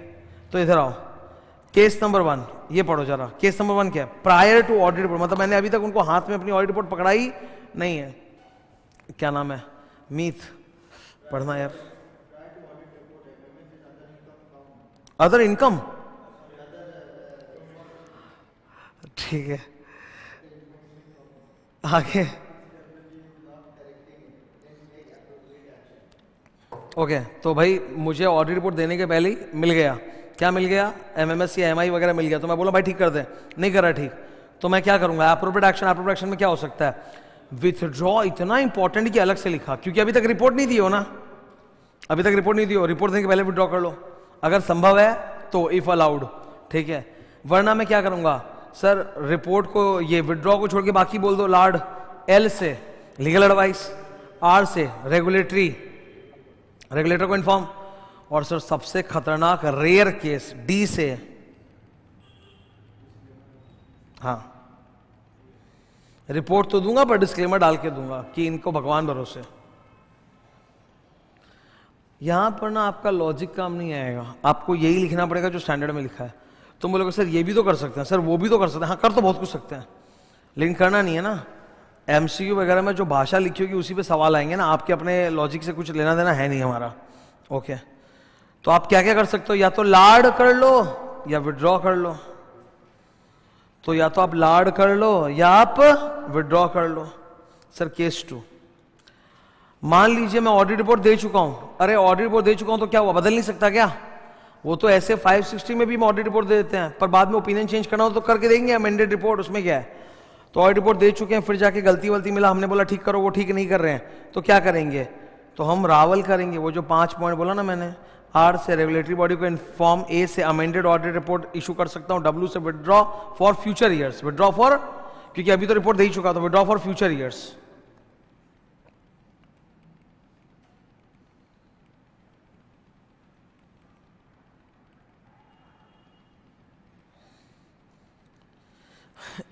तो इधर आओ, केस नंबर 1 ये पढ़ो जरा। केस नंबर 1 क्या है, प्रायर टू ऑडिट रिपोर्ट, मतलब मैंने अभी तक उनको हाथ में अपनी ऑडिट रिपोर्ट पकड़ाई नहीं है। क्या नाम है, मीत, पढ़ना यार। अदर इनकम, ठीक है, आगे ओके। तो भाई मुझे ऑडिट रिपोर्ट देने के पहले ही मिल गया क्या मिल गया, एमएमएस या एमआई वगैरह मिल गया, तो मैं बोला भाई ठीक कर दे, नहीं कर रहा ठीक, तो मैं क्या करूंगा, एप्रोप्रिएट एक्शन। एप्रोप्रिएट एक्शन में क्या हो सकता है, विथड्रॉ। इतना इंपॉर्टेंट कि अलग से लिखा, क्योंकि अभी तक रिपोर्ट नहीं दी हो ना, अभी तक रिपोर्ट नहीं दी हो, रिपोर्ट देने के पहले विथड्रॉ कर लो अगर संभव है तो, इफ अलाउड, ठीक है। वरना मैं क्या करूंगा सर, रिपोर्ट को, ये विथड्रॉ को छोड़ के बाकी बोल दो, लार्ड, एल से लीगल एडवाइस, आर से रेगुलेटरी, रेगुलेटर को इन्फॉर्म, और सर सबसे खतरनाक रेयर केस डी से, हाँ रिपोर्ट तो दूंगा पर डिस्क्लेमर डाल के दूंगा कि इनको भगवान भरोसे। यहां पर ना आपका लॉजिक काम नहीं आएगा, आपको यही लिखना पड़ेगा जो स्टैंडर्ड में लिखा है। तुम बोलोगे सर ये भी तो कर सकते हैं, सर वो भी तो कर सकते हैं, हाँ कर तो बहुत कुछ सकते हैं, लेकिन करना नहीं है ना। एमसीक्यू वगैरह में जो भाषा लिखी होगी उसी पे सवाल आएंगे ना, आपके अपने लॉजिक से कुछ लेना देना है नहीं हमारा। ओके, तो आप क्या क्या कर सकते हो, या तो लार्ड कर लो या विड्रॉ कर लो। तो या तो आप लार्ड कर लो या आप विड्रॉ कर लो। सर केस 2, मान लीजिए मैं ऑडिट रिपोर्ट दे चुका हूं, अरे ऑडिट रिपोर्ट दे चुका हूं तो क्या हुआ, बदल नहीं सकता क्या? वो तो ऐसे 560 में भी हम ऑडिट रिपोर्ट दे देते हैं, पर बाद में ओपिनियन चेंज करना हो तो करके देंगे अमेंडेड रिपोर्ट, उसमें क्या है। तो ऑडिट रिपोर्ट दे चुके हैं, फिर जाके गलती वलती मिला, हमने बोला ठीक करो, वो ठीक नहीं कर रहे हैं, तो क्या करेंगे, तो हम रावल करेंगे। वो जो 5 पॉइंट बोला ना मैंने, आर से रेगुलेटरी बॉडी को इन्फॉर्म, ए से अमेंडेड ऑडिट रिपोर्ट इशू कर सकता हूं, डब्ल्यू से withdraw for future years, withdraw for, क्योंकि अभी तो रिपोर्ट दे ही चुका, तो विड्रॉ फॉर फ्यूचर ईयर्स।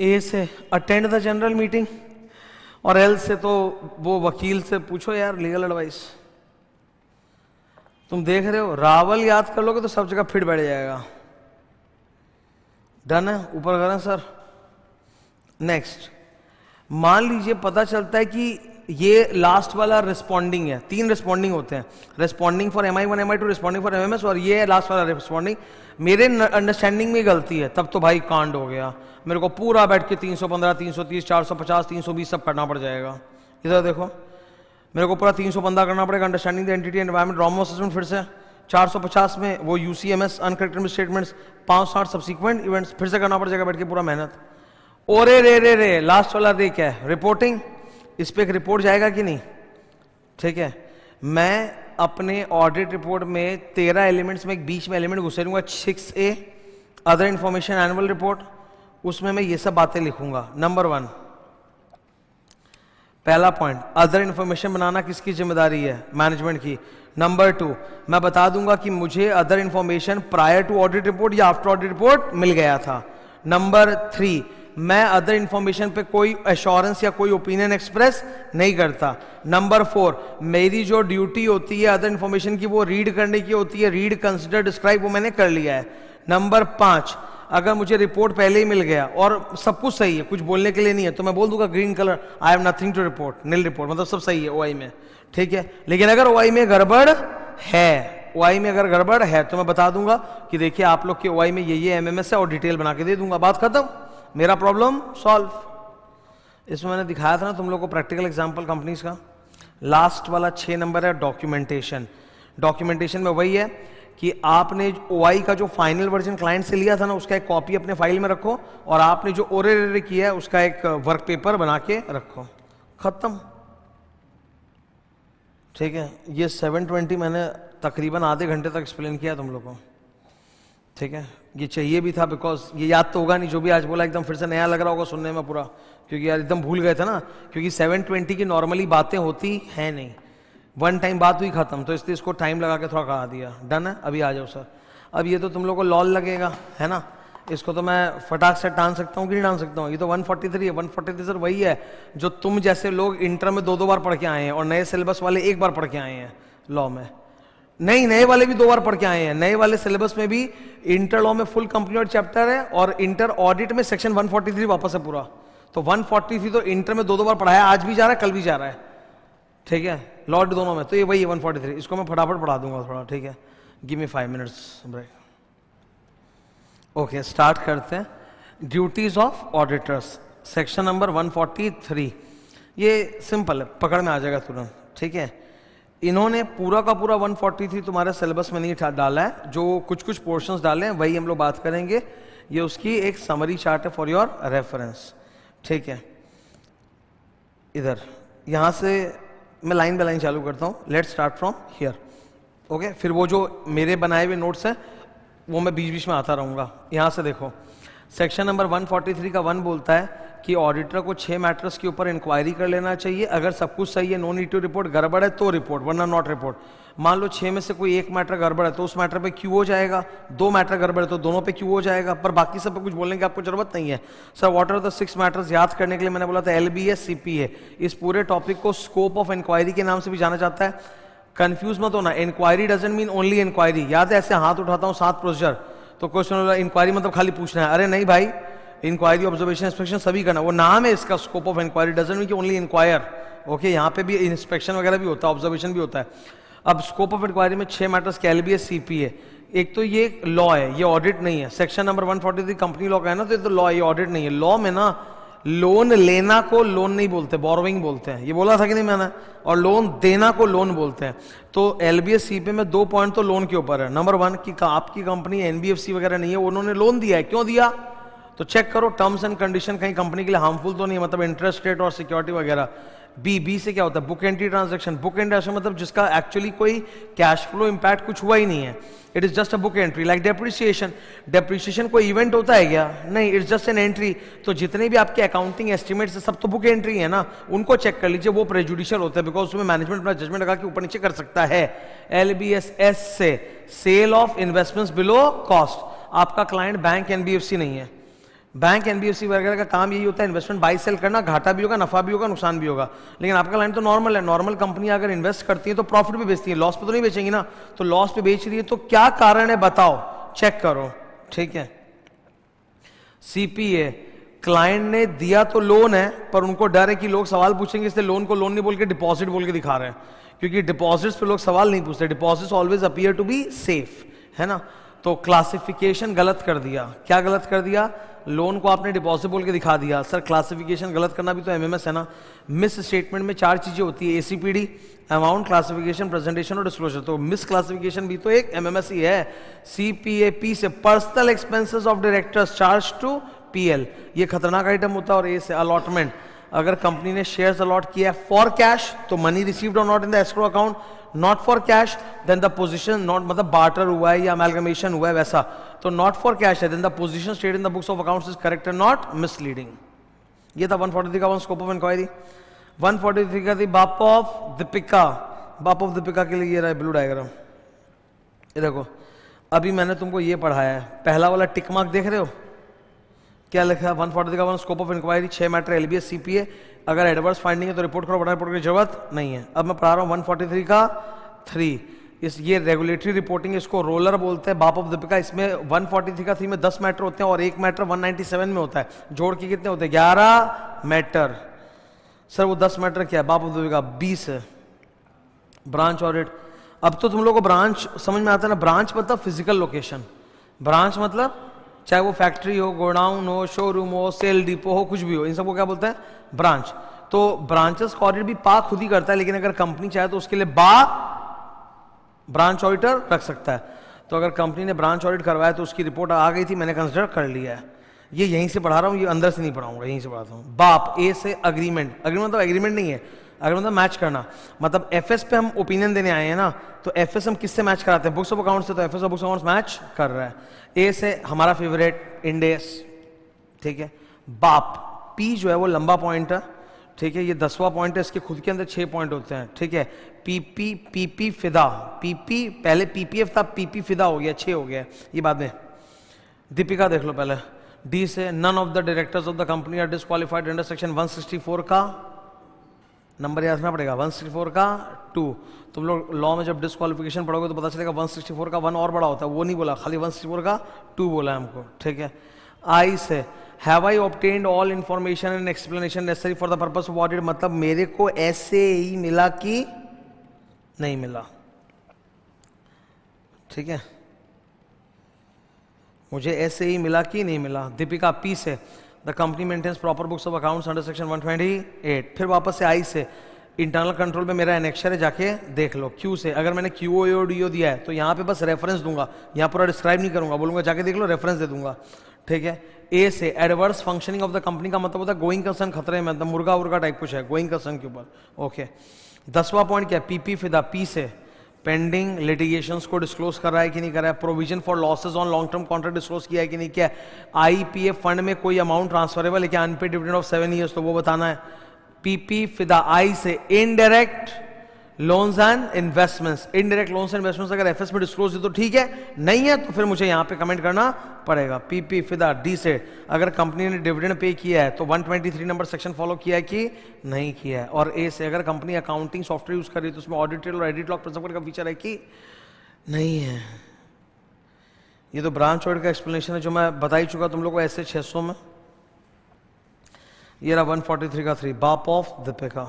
ए से अटेंड द जनरल मीटिंग, और एल से तो वो वकील से पूछो यार लीगल एडवाइस। तुम देख रहे हो, रावल याद कर लोगे तो सब जगह फिट बैठ जाएगा। डन है, ऊपर करें सर। नेक्स्ट, मान लीजिए पता चलता है कि ये लास्ट वाला रिस्पॉन्डिंग है, 3 रिस्पॉन्डिंग होते हैं, responding for MI1 MI2, responding for MMS, और ये है लास्ट वाला रिस्पॉन्डिंग। मेरे अंडरस्टैंडिंग में गलती है, तब तो भाई कांड हो गया, मेरे को पूरा बैठ के 315, 330, 450, 320 सब करना पड़ जाएगा। इधर देखो, मेरे को पूरा 315 करना पड़ेगा, understanding the entity environment, ROM assessment, फिर से 450 में वो UCMS uncorrected statements, 560 subsequent events, फिर से करना पड़ जाएगा बैठ के पूरा मेहनत। और रे लास्ट वाला रे क्या है, रिपोर्टिंग। इस पे एक रिपोर्ट जाएगा कि नहीं, ठीक है। मैं अपने ऑडिट रिपोर्ट में 13 एलिमेंट्स में एक बीच में एलिमेंट घुसेरूंगा, 6A other information annual report, उसमें मैं ये सब बातें लिखूंगा। नंबर 1, पहला पॉइंट, अदर इंफॉर्मेशन बनाना किसकी जिम्मेदारी है, मैनेजमेंट की। नंबर 2, मैं बता दूंगा कि मुझे other information prior to audit report या आफ्टर ऑडिट रिपोर्ट मिल गया था। नंबर 3, मैं अदर इंफॉर्मेशन पे कोई एश्योरेंस या कोई ओपिनियन एक्सप्रेस नहीं करता। नंबर 4, मेरी जो ड्यूटी होती है अदर इंफॉर्मेशन की वो रीड करने की होती है, रीड, कंसिडर, डिस्क्राइब, वो मैंने कर लिया है। नंबर 5, अगर मुझे रिपोर्ट पहले ही मिल गया और सब कुछ सही है, कुछ बोलने के लिए नहीं है, तो मैं बोल दूंगा green colour, I have nothing to report, nil report, मतलब सब सही है OI में, ठीक है। लेकिन अगर OI में गड़बड़ है, OI में अगर गड़बड़ है तो मैं बता दूंगा कि देखिए आप लोग के OI में ये MMS है, और डिटेल बना के दे दूंगा, बात खत्म, मेरा प्रॉब्लम सॉल्व। इसमें मैंने दिखाया था ना तुम लोग को प्रैक्टिकल एग्जांपल कंपनीज का। लास्ट वाला 6 नंबर है डॉक्यूमेंटेशन। डॉक्यूमेंटेशन में वही है कि आपने OI का जो फाइनल वर्जन क्लाइंट से लिया था ना, उसका एक कॉपी अपने फाइल में रखो, और आपने जो ओरे किया है उसका एक वर्क पेपर बना के रखो, खत्म, ठीक है। ये 720 मैंने तकरीबन आधे घंटे तक एक्सप्लेन किया तुम लोगों को, ठीक है। ये चाहिए भी था, बिकॉज ये याद तो होगा नहीं, जो भी आज बोला एकदम फिर से नया लग रहा होगा सुनने में पूरा, क्योंकि यार एकदम भूल गए थे ना, क्योंकि 720 की नॉर्मली बातें होती हैं नहीं, 1 टाइम बात हुई खत्म, तो इसलिए इसको टाइम लगा के थोड़ा कहा दिया। डन है, अभी आ जाओ सर। अब ये तो तुम लोग को लॉल लगेगा, है ना, इसको तो मैं फटाक से टान सकता हूँ कि नहीं टान सकता हूँ। ये तो 143 है, 143 सर वही है जो तुम जैसे लोग इंटर में 2-2 बार पढ़ के आए हैं, और नए सिलेबस वाले 1 बार पढ़ के आए हैं लॉ में। नहीं, नए वाले भी 2 बार पढ़ के आए हैं। नए वाले सिलेबस में भी इंटर लॉ में फुल कंपनी चैप्टर है, और इंटर ऑडिट में सेक्शन 143 वापस है पूरा। तो 143 तो इंटर में 2-2 बार पढ़ाया, आज भी जा रहा है, कल भी जा रहा है, ठीक है, लॉर्ड दोनों में। तो ये वही 143, इसको मैं फटाफट पढ़ा दूंगा थोड़ा, ठीक है। Give me 5 minutes break. Okay, start करते हैं। Duties of auditors, section number 143। ये सिंपल है, पकड़ में आ जाएगा तुरंत, ठीक है। इन्होंने पूरा का पूरा 143 तुम्हारे सिलेबस में नहीं डाला है, जो कुछ कुछ पोर्शंस डाले हैं वही हम लोग बात करेंगे। ये उसकी एक समरी चार्ट है फॉर योर रेफरेंस, ठीक है। इधर यहाँ से मैं लाइन बाय लाइन चालू करता हूँ। Let's start from here, okay. फिर वो जो मेरे बनाए हुए नोट्स हैं वो मैं बीच बीच में आता रहूँगा। यहाँ से देखो, सेक्शन नंबर 143 का 1 बोलता है कि ऑडिटर को 6 मैटर्स के ऊपर इंक्वायरी कर लेना चाहिए। अगर सब कुछ सही है, नो नीड टू रिपोर्ट, गड़बड़ है तो रिपोर्ट, वरना नॉट रिपोर्ट। मान लो 6 में से कोई एक मैटर गड़बड़ है तो उस मैटर पे क्यू हो जाएगा, 2 मैटर गड़बड़ है तो दोनों पे क्यू हो जाएगा, पर बाकी सब पे कुछ बोलने की आपको जरूरत नहीं है। Sir what are the 6 matters याद करने के लिए मैंने बोला था LBS CPA। इस पूरे टॉपिक को स्कोप ऑफ इंक्वायरी के नाम से भी जाना जाता है। कंफ्यूज मत होना, inquiry doesn't mean only inquiry. याद है ऐसे हाथ उठाता हूँ 7 प्रोसीजर तो क्वेश्चन होगा इंक्वायरी मतलब खाली पूछना है। अरे नहीं भाई, इंक्वायरी, ऑब्जर्वेशन, इंस्पेक्शन सभी करना, वो नाम है इसका, scope of inquiry doesn't mean कि ओनली इंक्वायर, ओके। यहाँ पे भी इंस्पेक्शन वगैरह भी होता है, ऑब्जर्वेशन भी होता है। अब स्कोप ऑफ इंक्वायरी में 6 मैटर्स के LBS CPA। एक तो ये लॉ है, ये ऑडिट नहीं है। सेक्शन नंबर 143 कंपनी लॉ का है ना, तो ये तो लॉ, ये ऑडिट नहीं है। लॉ में ना लोन लेना को लोन नहीं बोलते, बोरोइंग बोलते हैं, ये बोला था कि नहीं मैंने। और लोन देना को लोन बोलते हैं। तो LBS CPA में 2 पॉइंट तो लोन के ऊपर है। नंबर 1 कि आपकी कंपनी NBFC वगैरह नहीं है, उन्होंने लोन दिया है, क्यों दिया तो चेक करो टर्म्स एंड कंडीशन कहीं कंपनी के लिए हार्मफुल तो नहीं है, मतलब इंटरेस्ट रेट और सिक्योरिटी वगैरह। बी से क्या होता है, book entry transaction. Book entry transaction मतलब जिसका एक्चुअली कोई कैश फ्लो इंपैक्ट कुछ हुआ ही नहीं है, it is just a book entry. Like depreciation, depreciation कोई इवेंट होता है क्या, नहीं, इट्स जस्ट एन एंट्री। तो जितने भी आपके अकाउंटिंग एस्टिमेट्स है सब तो बुक एंट्री है ना, उनको चेक कर लीजिए, वो प्रेजुडिशियल होता है बिकॉज उसमें मैनेजमेंट अपना जजमेंट लगा के ऊपर नीचे कर सकता है। LBS से sale of investments below cost. आपका क्लाइंट बैंक NBFC नहीं है। बैंक NBFC वगैरह का काम यही होता है इन्वेस्टमेंट बाई सेल करना, घाटा भी होगा, नफा भी होगा, नुकसान भी होगा। लेकिन आपका क्लाइंट तो नॉर्मल है। नॉर्मल कंपनी अगर इन्वेस्ट करती है तो प्रॉफिट भी बेचती है, लॉस पे तो नहीं बेचेंगी ना। तो लॉस पे बेच रही है तो क्या कारण है बताओ, चेक करो, ठीक है। CPA, क्लाइंट ने दिया तो लोन है, पर उनको डर है कि लोग सवाल पूछेंगे, इसलिए लोन को लोन नहीं बोल के डिपॉजिट बोल के दिखा रहे हैं, क्योंकि डिपॉजिट्स पे लोग सवाल नहीं पूछते। Deposits always appear to be safe, है ना। तो क्लासिफिकेशन गलत कर दिया। क्या गलत कर दिया, लोन को आपने डिपॉजिट बोल के दिखा दिया। सर क्लासिफिकेशन गलत करना भी तो MMS है ना। मिस स्टेटमेंट में 4 चीजें होती है, ACPD, अमाउंट, क्लासिफिकेशन, प्रेजेंटेशन और डिस्क्लोजर। तो मिस क्लासिफिकेशन भी तो एक MMS ही है। CPAP से personal expenses of directors charge to PL, ये खतरनाक आइटम होता है। और A से अलॉटमेंट, अगर कंपनी ने शेयर्स अलॉट किया फॉर कैश तो मनी रिसीव्ड और not in the escrow account, not for cash then the position, not मतलब बार्टर हुआ है या अमेलगमेशन हुआ है वैसा, तो नॉट फॉर कैश है, then the position state in the books of accounts is correct and not misleading. ये था 143 का 1 स्कोप ऑफ इंक्वायरी। 143 का थी बाप ऑफ दीपिका। बाप ऑफ दीपिका के लिए ये रहा ब्लू डायग्राम, ये देखो। अभी मैंने तुमको ये पढ़ाया है, पहला वाला टिक मार्क देख रहे हो, क्या लिखा है 143 का 1 scope of inquiry, 6 matter LBS CPA। अगर एडवर्स फाइंडिंग है तो रिपोर्ट करो, वरना रिपोर्ट की जरूरत नहीं है। अब मैं पढ़ा रहा हूँ 143 का 3, इस ये रेगुलेटरी रिपोर्टिंग, इसको रोलर बोलते हैं। बाप ऑफ दीपिका, इसमें 143 का 3 में 10 मैटर होते हैं और एक मैटर 197 में होता है। जोड़ के कितने होते हैं, 11 मैटर। सर वो 10 मैटर क्या है, बाप ऑफ दीपिका 20 है। ब्रांच ऑडिट, अब तो तुम लोग को ब्रांच समझ में आता है ना। ब्रांच मतलब फिजिकल लोकेशन, ब्रांच मतलब चाहे वो फैक्ट्री हो, गोडाउन हो, शोरूम हो, सेल डिपो हो, कुछ भी हो, इन सबको क्या बोलते हैं, ब्रांच। तो ब्रांचेस का ऑडिट भी पा खुद ही करता है, लेकिन अगर कंपनी चाहे तो उसके लिए ब्रांच ऑडिटर रख सकता है। तो अगर कंपनी ने ब्रांच ऑडिट करवाया तो उसकी रिपोर्ट आ गई थी, मैंने कंसिडर कर लिया है। ये यहीं से पढ़ा रहा हूँ, ये अंदर से नहीं पढ़ाऊंगा, यहीं से पढ़ाता हूँ। बाप, A से अग्रीमेंट। अग्रीमेंट मतलब एग्रीमेंट नहीं है, अगर मतलब मैच करना, मतलब FS पे हम ओपिनियन देने आए हैं ना, तो FS हम किससे मैच कराते हैं, बुक्स ऑफ अकाउंट से। तो FS और बुक्स ऑफ अकाउंट्स मैच कर रहा है। A से हमारा फेवरेट इंडेस, ठीक है। बाप, P जो है वो लंबा पॉइंट है, ठीक है, ये 10वां पॉइंट है, इसके खुद के अंदर 6 पॉइंट होते हैं, ठीक है। PP फिदा, PP पहले PPF था, PP फिदा हो गया, 6 हो गया, ये बाद में। दीपिका देख लो पहले। D से none of the directors of the company are disqualified under section 164 का नंबर याद रखना पड़ेगा, 164 का 2। तुम लोग लॉ में जब डिस्क्वालिफिकेशन पढ़ोगे तो पता चलेगा 164 का 1 और बड़ा होता है, वो नहीं बोला, खाली 164 का 2 बोला है हमको, ठीक है। I से have I obtained all information and explanation necessary for the purpose of audit, मतलब मेरे को ऐसे ही मिला कि नहीं मिला, ठीक है, मुझे ऐसे ही मिला कि नहीं मिला। दीपिका P से the company maintains proper books of accounts under section 128। फिर वापस से I से इंटरनल कंट्रोल में मेरा एनेक्शर है, जाके देख लो। क्यू से अगर मैंने क्यू ओ डी दिया है तो यहाँ पे बस रेफरेंस दूंगा, यहाँ पूरा डिस्क्राइब नहीं करूंगा, बोलूंगा जाके देख लो, रेफरेंस दे दूंगा, ठीक है। ए से adverse functioning of the company का मतलब होता है गोइंग कंसर्न खतरे में, मतलब मुर्गा उर्गा टाइप कुछ है गोइंग कंसर्न के ऊपर, ओके। 10वां पॉइंट क्या है, पीपी फिदा, पी से पेंडिंग लिटिगेशंस को डिस्क्लोज कर रहा है कि नहीं कर रहा है, provision for losses on long term contract disclose किया है कि नहीं किया है, आईपीएफ फंड में कोई अमाउंट ट्रांसफरेबल है क्या, अनपेड डिविडेंड ऑफ 7 ईयर्स तो वो बताना है। पीपी फिदा आई से indirect loans and investments, indirect loans and investments अगर एफएस में डिस्क्लोज है तो ठीक है, नहीं है तो फिर मुझे यहां पे कमेंट करना पड़ेगा। पीपी फिदा डी से अगर कंपनी ने डिविडेंड पे किया है तो 123 नंबर सेक्शन फॉलो किया है कि नहीं किया है, और ए से अगर कंपनी अकाउंटिंग सॉफ्टवेयर यूज कर रही है तो उसमें ऑडिटेड और एडिट लॉक प्रिंसिपल का फीचर है कि नहीं है। ये तो ब्रांच ऑडिट का एक्सप्लेनेशन है जो मैं बता ही चुका तुम लोग को ऐसे 600 में। ये रहा 143 का 3 बाप ऑफ दीपिका,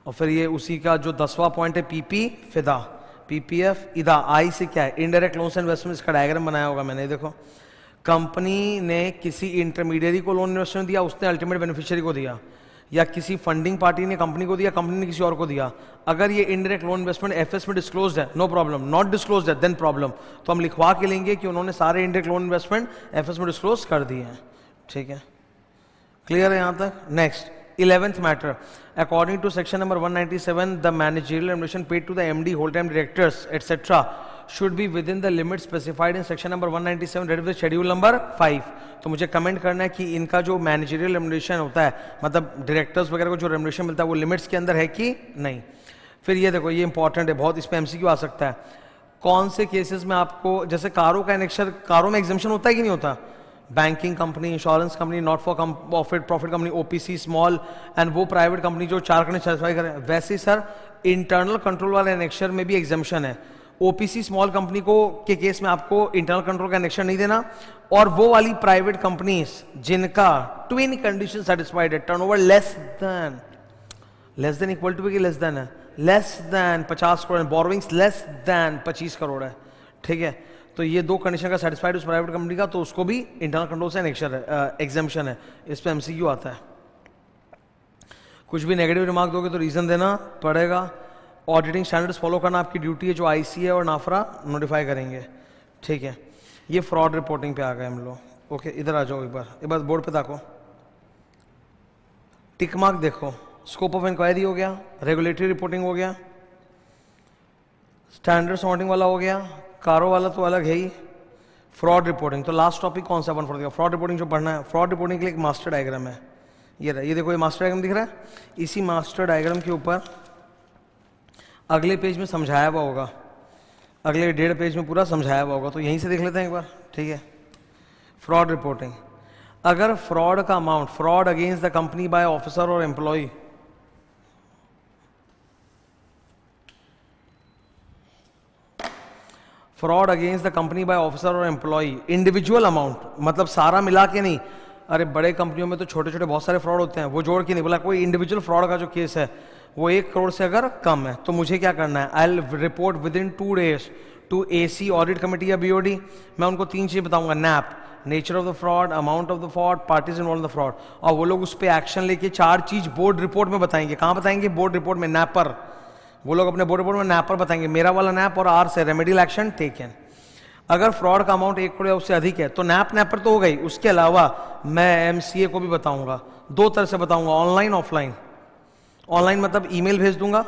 और फिर ये उसी का जो 10वां पॉइंट है पीपी फिदा, पीपीएफ इदा आई से क्या है, इनडायरेक्ट लोन्स एंड इन्वेस्टमेंट्स का डायग्राम बनाया होगा मैंने, देखो कंपनी ने किसी इंटरमीडियरी को लोन इन्वेस्टमेंट दिया, उसने अल्टीमेट बेनिफिशियरी को दिया, या किसी फंडिंग पार्टी ने कंपनी को दिया, कंपनी ने किसी और को दिया। अगर ये इनडायरेक्ट लोन इन्वेस्टमेंट एफएस में डिस्क्लोज्ड है, नो प्रॉब्लम, नॉट डिस्क्लोज्ड है देन प्रॉब्लम, तो हम लिखवा के लेंगे कि उन्होंने सारे इनडायरेक्ट लोन इन्वेस्टमेंट एफएस में डिस्क्लोज कर दिए हैं, ठीक है, क्लियर है यहां तक। Next 11th matter, according to section number 197 the managerial remuneration paid to the MD, whole time directors etc should be within the limit specified in section number 197 read with schedule number 5। तो मुझे comment करना है कि इनका जो managerial remuneration होता है, मतलब डायरेक्टर्स वगैरह को जो रेमुनरेशन मिलता है वो लिमिट्स के अंदर है कि नहीं। फिर ये देखो, ये इंपॉर्टेंट है बहुत, इस पे एमसीक्यू आ सकता है। कौन से केसेस में आपको, जैसे कारों का एनेक्शर, कारों में एग्जम्पशन होता है कि नहीं होता, banking company, insurance company, not for profit company, OPC small, and वो प्राइवेट कंपनी जो 4 कंडीशन सेटिस्फाई करें। वैसे ही सर इंटरनल कंट्रोल वाले एनेक्शर में भी एग्जाम्पशन है। ओपीसी स्मॉल कंपनी को के केस में आपको इंटरनल कंट्रोल का एनेक्शर नहीं देना, और वो वाली प्राइवेट कंपनीज जिनका ट्विन कंडीशन सेटिस्फाइड है, turnover less than equal to की लेस देन है, less than 50 crore, borrowings less than 25 crore है, ठीक है। तो ये 2 कंडीशन का सेटिस्फाइड उस प्राइवेट कंपनी का, तो उसको भी इंटरनल कंट्रोल से एग्जाम्पशन है। इस पे एमसीक्यू आता है। कुछ भी नेगेटिव रिमार्क दोगे तो रीजन देना पड़ेगा। ऑडिटिंग स्टैंडर्ड्स फॉलो करना आपकी ड्यूटी है, जो आईसी है और नाफरा नोटिफाई करेंगे, ठीक है। ये फ्रॉड रिपोर्टिंग पे आ गए हम लोग, ओके। इधर आ जाओ, एक बार बोर्ड पे ताको, टिक मार्क देखो, स्कोप ऑफ इंक्वायरी हो गया, रेगुलेटरी रिपोर्टिंग हो गया, स्टैंडर्ड्स ऑडिटिंग वाला हो गया, कारो वाला तो अलग है ही, फ्रॉड रिपोर्टिंग। तो लास्ट टॉपिक कौन सा 140 फ्रॉड रिपोर्टिंग जो पढ़ना है। फ्रॉड रिपोर्टिंग के लिए एक मास्टर डायग्राम है, ये रहा, ये देखो, ये मास्टर डायग्राम दिख रहा है। इसी मास्टर डायग्राम के ऊपर अगले पेज में समझाया हुआ होगा, अगले 1.5 पेज में पूरा समझाया हुआ होगा, तो यहीं से देख लेते हैं एक बार, ठीक है। फ्रॉड रिपोर्टिंग, अगर फ्रॉड का amount, fraud against the company by officer और employee, fraud against the company by officer और एम्प्लॉय, इंडिविजुअल अमाउंट, मतलब सारा मिला के नहीं, अरे बड़े कंपनियों में तो छोटे छोटे बहुत सारे फ्रॉड होते हैं, वो जोड़ के नहीं, बोला कोई इंडिविजुअल फ्रॉड का जो केस है वो 1 करोड़ से अगर कम है, तो मुझे क्या करना है, I will report within 2 days to AC audit committee या बीओडी। मैं उनको 3 चीजें बताऊंगा, NAP, nature of the fraud, amount of the fraud, parties involve the fraud, और वो लोग उस पर एक्शन लेके 4 चीज बोर्ड रिपोर्ट में बताएंगे। कहां बताएंगे, बोर्ड रिपोर्ट में, नैपर, वो लोग अपने बोर्ड रिपोर्ट में नैपर बताएंगे, मेरा वाला नैप, और आर से रेमेडियल एक्शन टेकन। अगर फ्रॉड का अमाउंट 1 करोड़ या उससे अधिक है तो नैपर तो हो गई, उसके अलावा मैं एमसीए को भी बताऊंगा, 2 तरह से बताऊंगा, ऑनलाइन ऑफलाइन। ऑनलाइन मतलब ईमेल भेज दूंगा,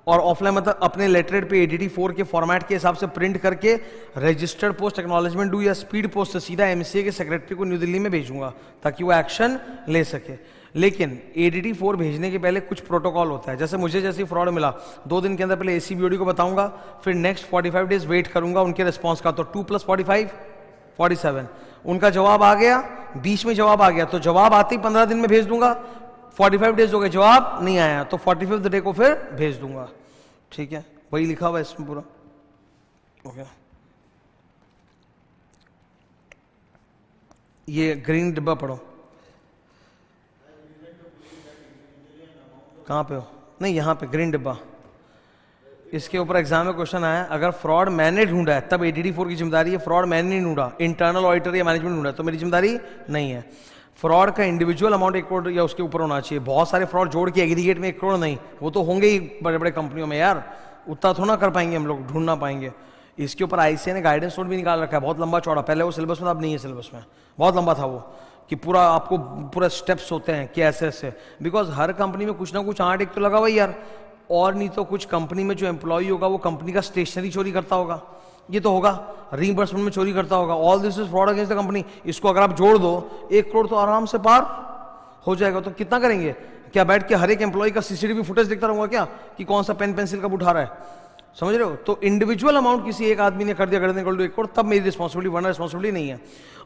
और ऑफलाइन मतलब अपने लेटरेड पे एडीटी 4 के फॉर्मेट के हिसाब से प्रिंट करके रजिस्टर्ड पोस्ट एक्नॉलेजमेंट डू या स्पीड पोस्ट से सीधा एमसीए के सेक्रेटरी को न्यू दिल्ली में भेजूंगा ताकि वो एक्शन ले सके। लेकिन एडीटी 4 भेजने के पहले कुछ प्रोटोकॉल होता है, जैसे मुझे जैसे फ्रॉड मिला 2 दिन के अंदर पहले एसीबीओडी को बताऊंगा, फिर नेक्स्ट 45 डेज वेट करूंगा उनके रिस्पॉन्स का, तो 2 + 45 47, उनका जवाब आ गया, बीच में जवाब आ गया तो जवाब आते ही 15 दिन में भेज दूंगा। 45 डेज हो गए, जवाब नहीं आया तो 45th डे को फिर भेज दूंगा, ठीक है। वही लिखा हुआ है इसमें पूरा, ओके। ये ग्रीन डिब्बा पढ़ो, कहाँ पे हो, नहीं यहाँ पे ग्रीन डिब्बा, इसके ऊपर एग्जाम में क्वेश्चन आया, अगर फ्रॉड मैंने ढूंढा है तब एडीटी 4 की जिम्मेदारी है, फ्रॉड मैंने नहीं ढूंढा, इंटरनल ऑडिटर या मैनेजमेंट ढूंढा, तो मेरी जिम्मेदारी नहीं है। फ्रॉड का इंडिविजुअल अमाउंट 1 करोड़ या उसके ऊपर होना चाहिए। बहुत सारे फ्रॉड जोड़ के एग्रीगेट में 1 करोड़ नहीं, वो तो होंगे ही बड़े बड़े कंपनियों में यार, उतना थोड़ा कर पाएंगे हम लोग, ढूंढ ना पाएंगे। इसके ऊपर आईसीए ने गाइडेंस नोट भी निकाल रखा है, बहुत लंबा चौड़ा, पहले वो सिलेबस में, अब नहीं है सिलेबस में, बहुत लंबा था वो, कि पूरा आपको पूरा स्टेप्स होते हैं कि ऐसे ऐसे, बिकॉज हर कंपनी में कुछ ना कुछ आर्ट एक तो लगा हुआ यार, और नहीं तो कुछ कंपनी में जो एम्प्लॉय होगा वो कंपनी का स्टेशनरी चोरी करता होगा, ये तो होगा, रीइंबर्समेंट में चोरी करता होगा, all this is fraud against the company. इसको अगर आप जोड़ दो 1 करोड़ तो आराम से पार हो जाएगा। तो कितना करेंगे, क्या बैठ के हर एक एम्प्लॉय का सीसीटीवी फुटेज देखता रहूंगा क्या कि कौन सा पेन पेंसिल कब उठा रहा है, समझ रहे हो? तो इंडिविजुअल अमाउंट किसी एक आदमी ने कर दिया, गड़ने कर 1 करोड़, तब मेरी रिस्पॉन्सिबिलिटी, वरना रिस्पॉन्सिबिलिटी नहीं है।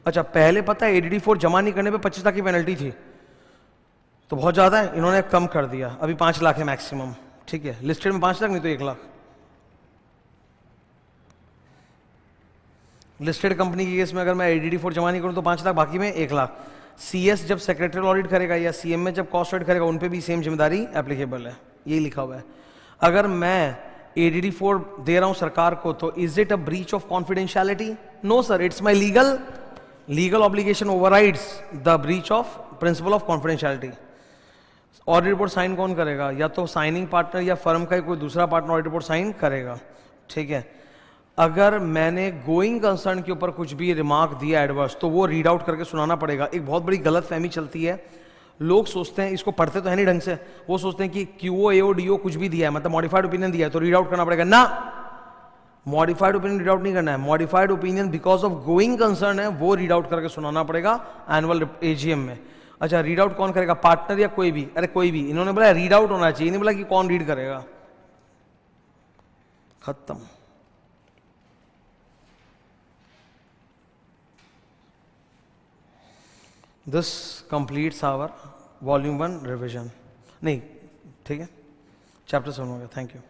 अच्छा, पहले पता है ADD 4 जमा नहीं करने पे 25 लाख की पेनल्टी थी, तो बहुत ज्यादा है, इन्होंने कम कर दिया, अभी 5 लाख है मैक्सिमम, ठीक है, लिस्टेड में 5 लाख, नहीं तो 1 लाख। लिस्टेड कंपनी के केस में अगर मैं ADD 4 जमा नहीं करूं तो 5 लाख, बाकी में 1 लाख। CS जब सेक्रेटरियल ऑडिट करेगा या CM में जब कॉस्ट ऑडिट करेगा, उन पे भी सेम जिम्मेदारी एप्लीकेबल है, यही लिखा हुआ है। अगर मैं ADD 4 दे रहा हूं सरकार को, तो is it a breach of confidentiality? No sir, it's my legal obligation overrides the breach of principle of confidentiality. Audit report sign कौन करेगा? या तो साइनिंग पार्टनर या फर्म का कोई दूसरा पार्टनर ऑडिट रिपोर्ट साइन करेगा, ठीक है। अगर मैंने गोइंग कंसर्न के ऊपर कुछ भी रिमार्क दिया एडवर्स, तो वो रीड आउट करके सुनाना पड़ेगा। एक बहुत बड़ी गलत फहमी चलती है, लोग सोचते हैं, इसको पढ़ते तो है नहीं ढंग से, वो सोचते हैं कि QO AO DO कुछ भी दिया है, मतलब मॉडिफाइड ओपिनियन दिया है तो रीड आउट करना पड़ेगा ना, मॉडिफाइड ओपिनियन रीड आउट नहीं करना है। Modified opinion because of going concern है, वो रीड आउट करके सुनाना पड़ेगा एनुअल AGM में। अच्छा, रीड आउट कौन करेगा, पार्टनर या कोई भी? अरे कोई भी, इन्होंने बोला रीड आउट होना चाहिए, नहीं बोला कि कौन रीड करेगा, खत्म। This completes our volume 1 revision. नहीं, ठीक है, चैप्टर 7 हो गया। Thank you.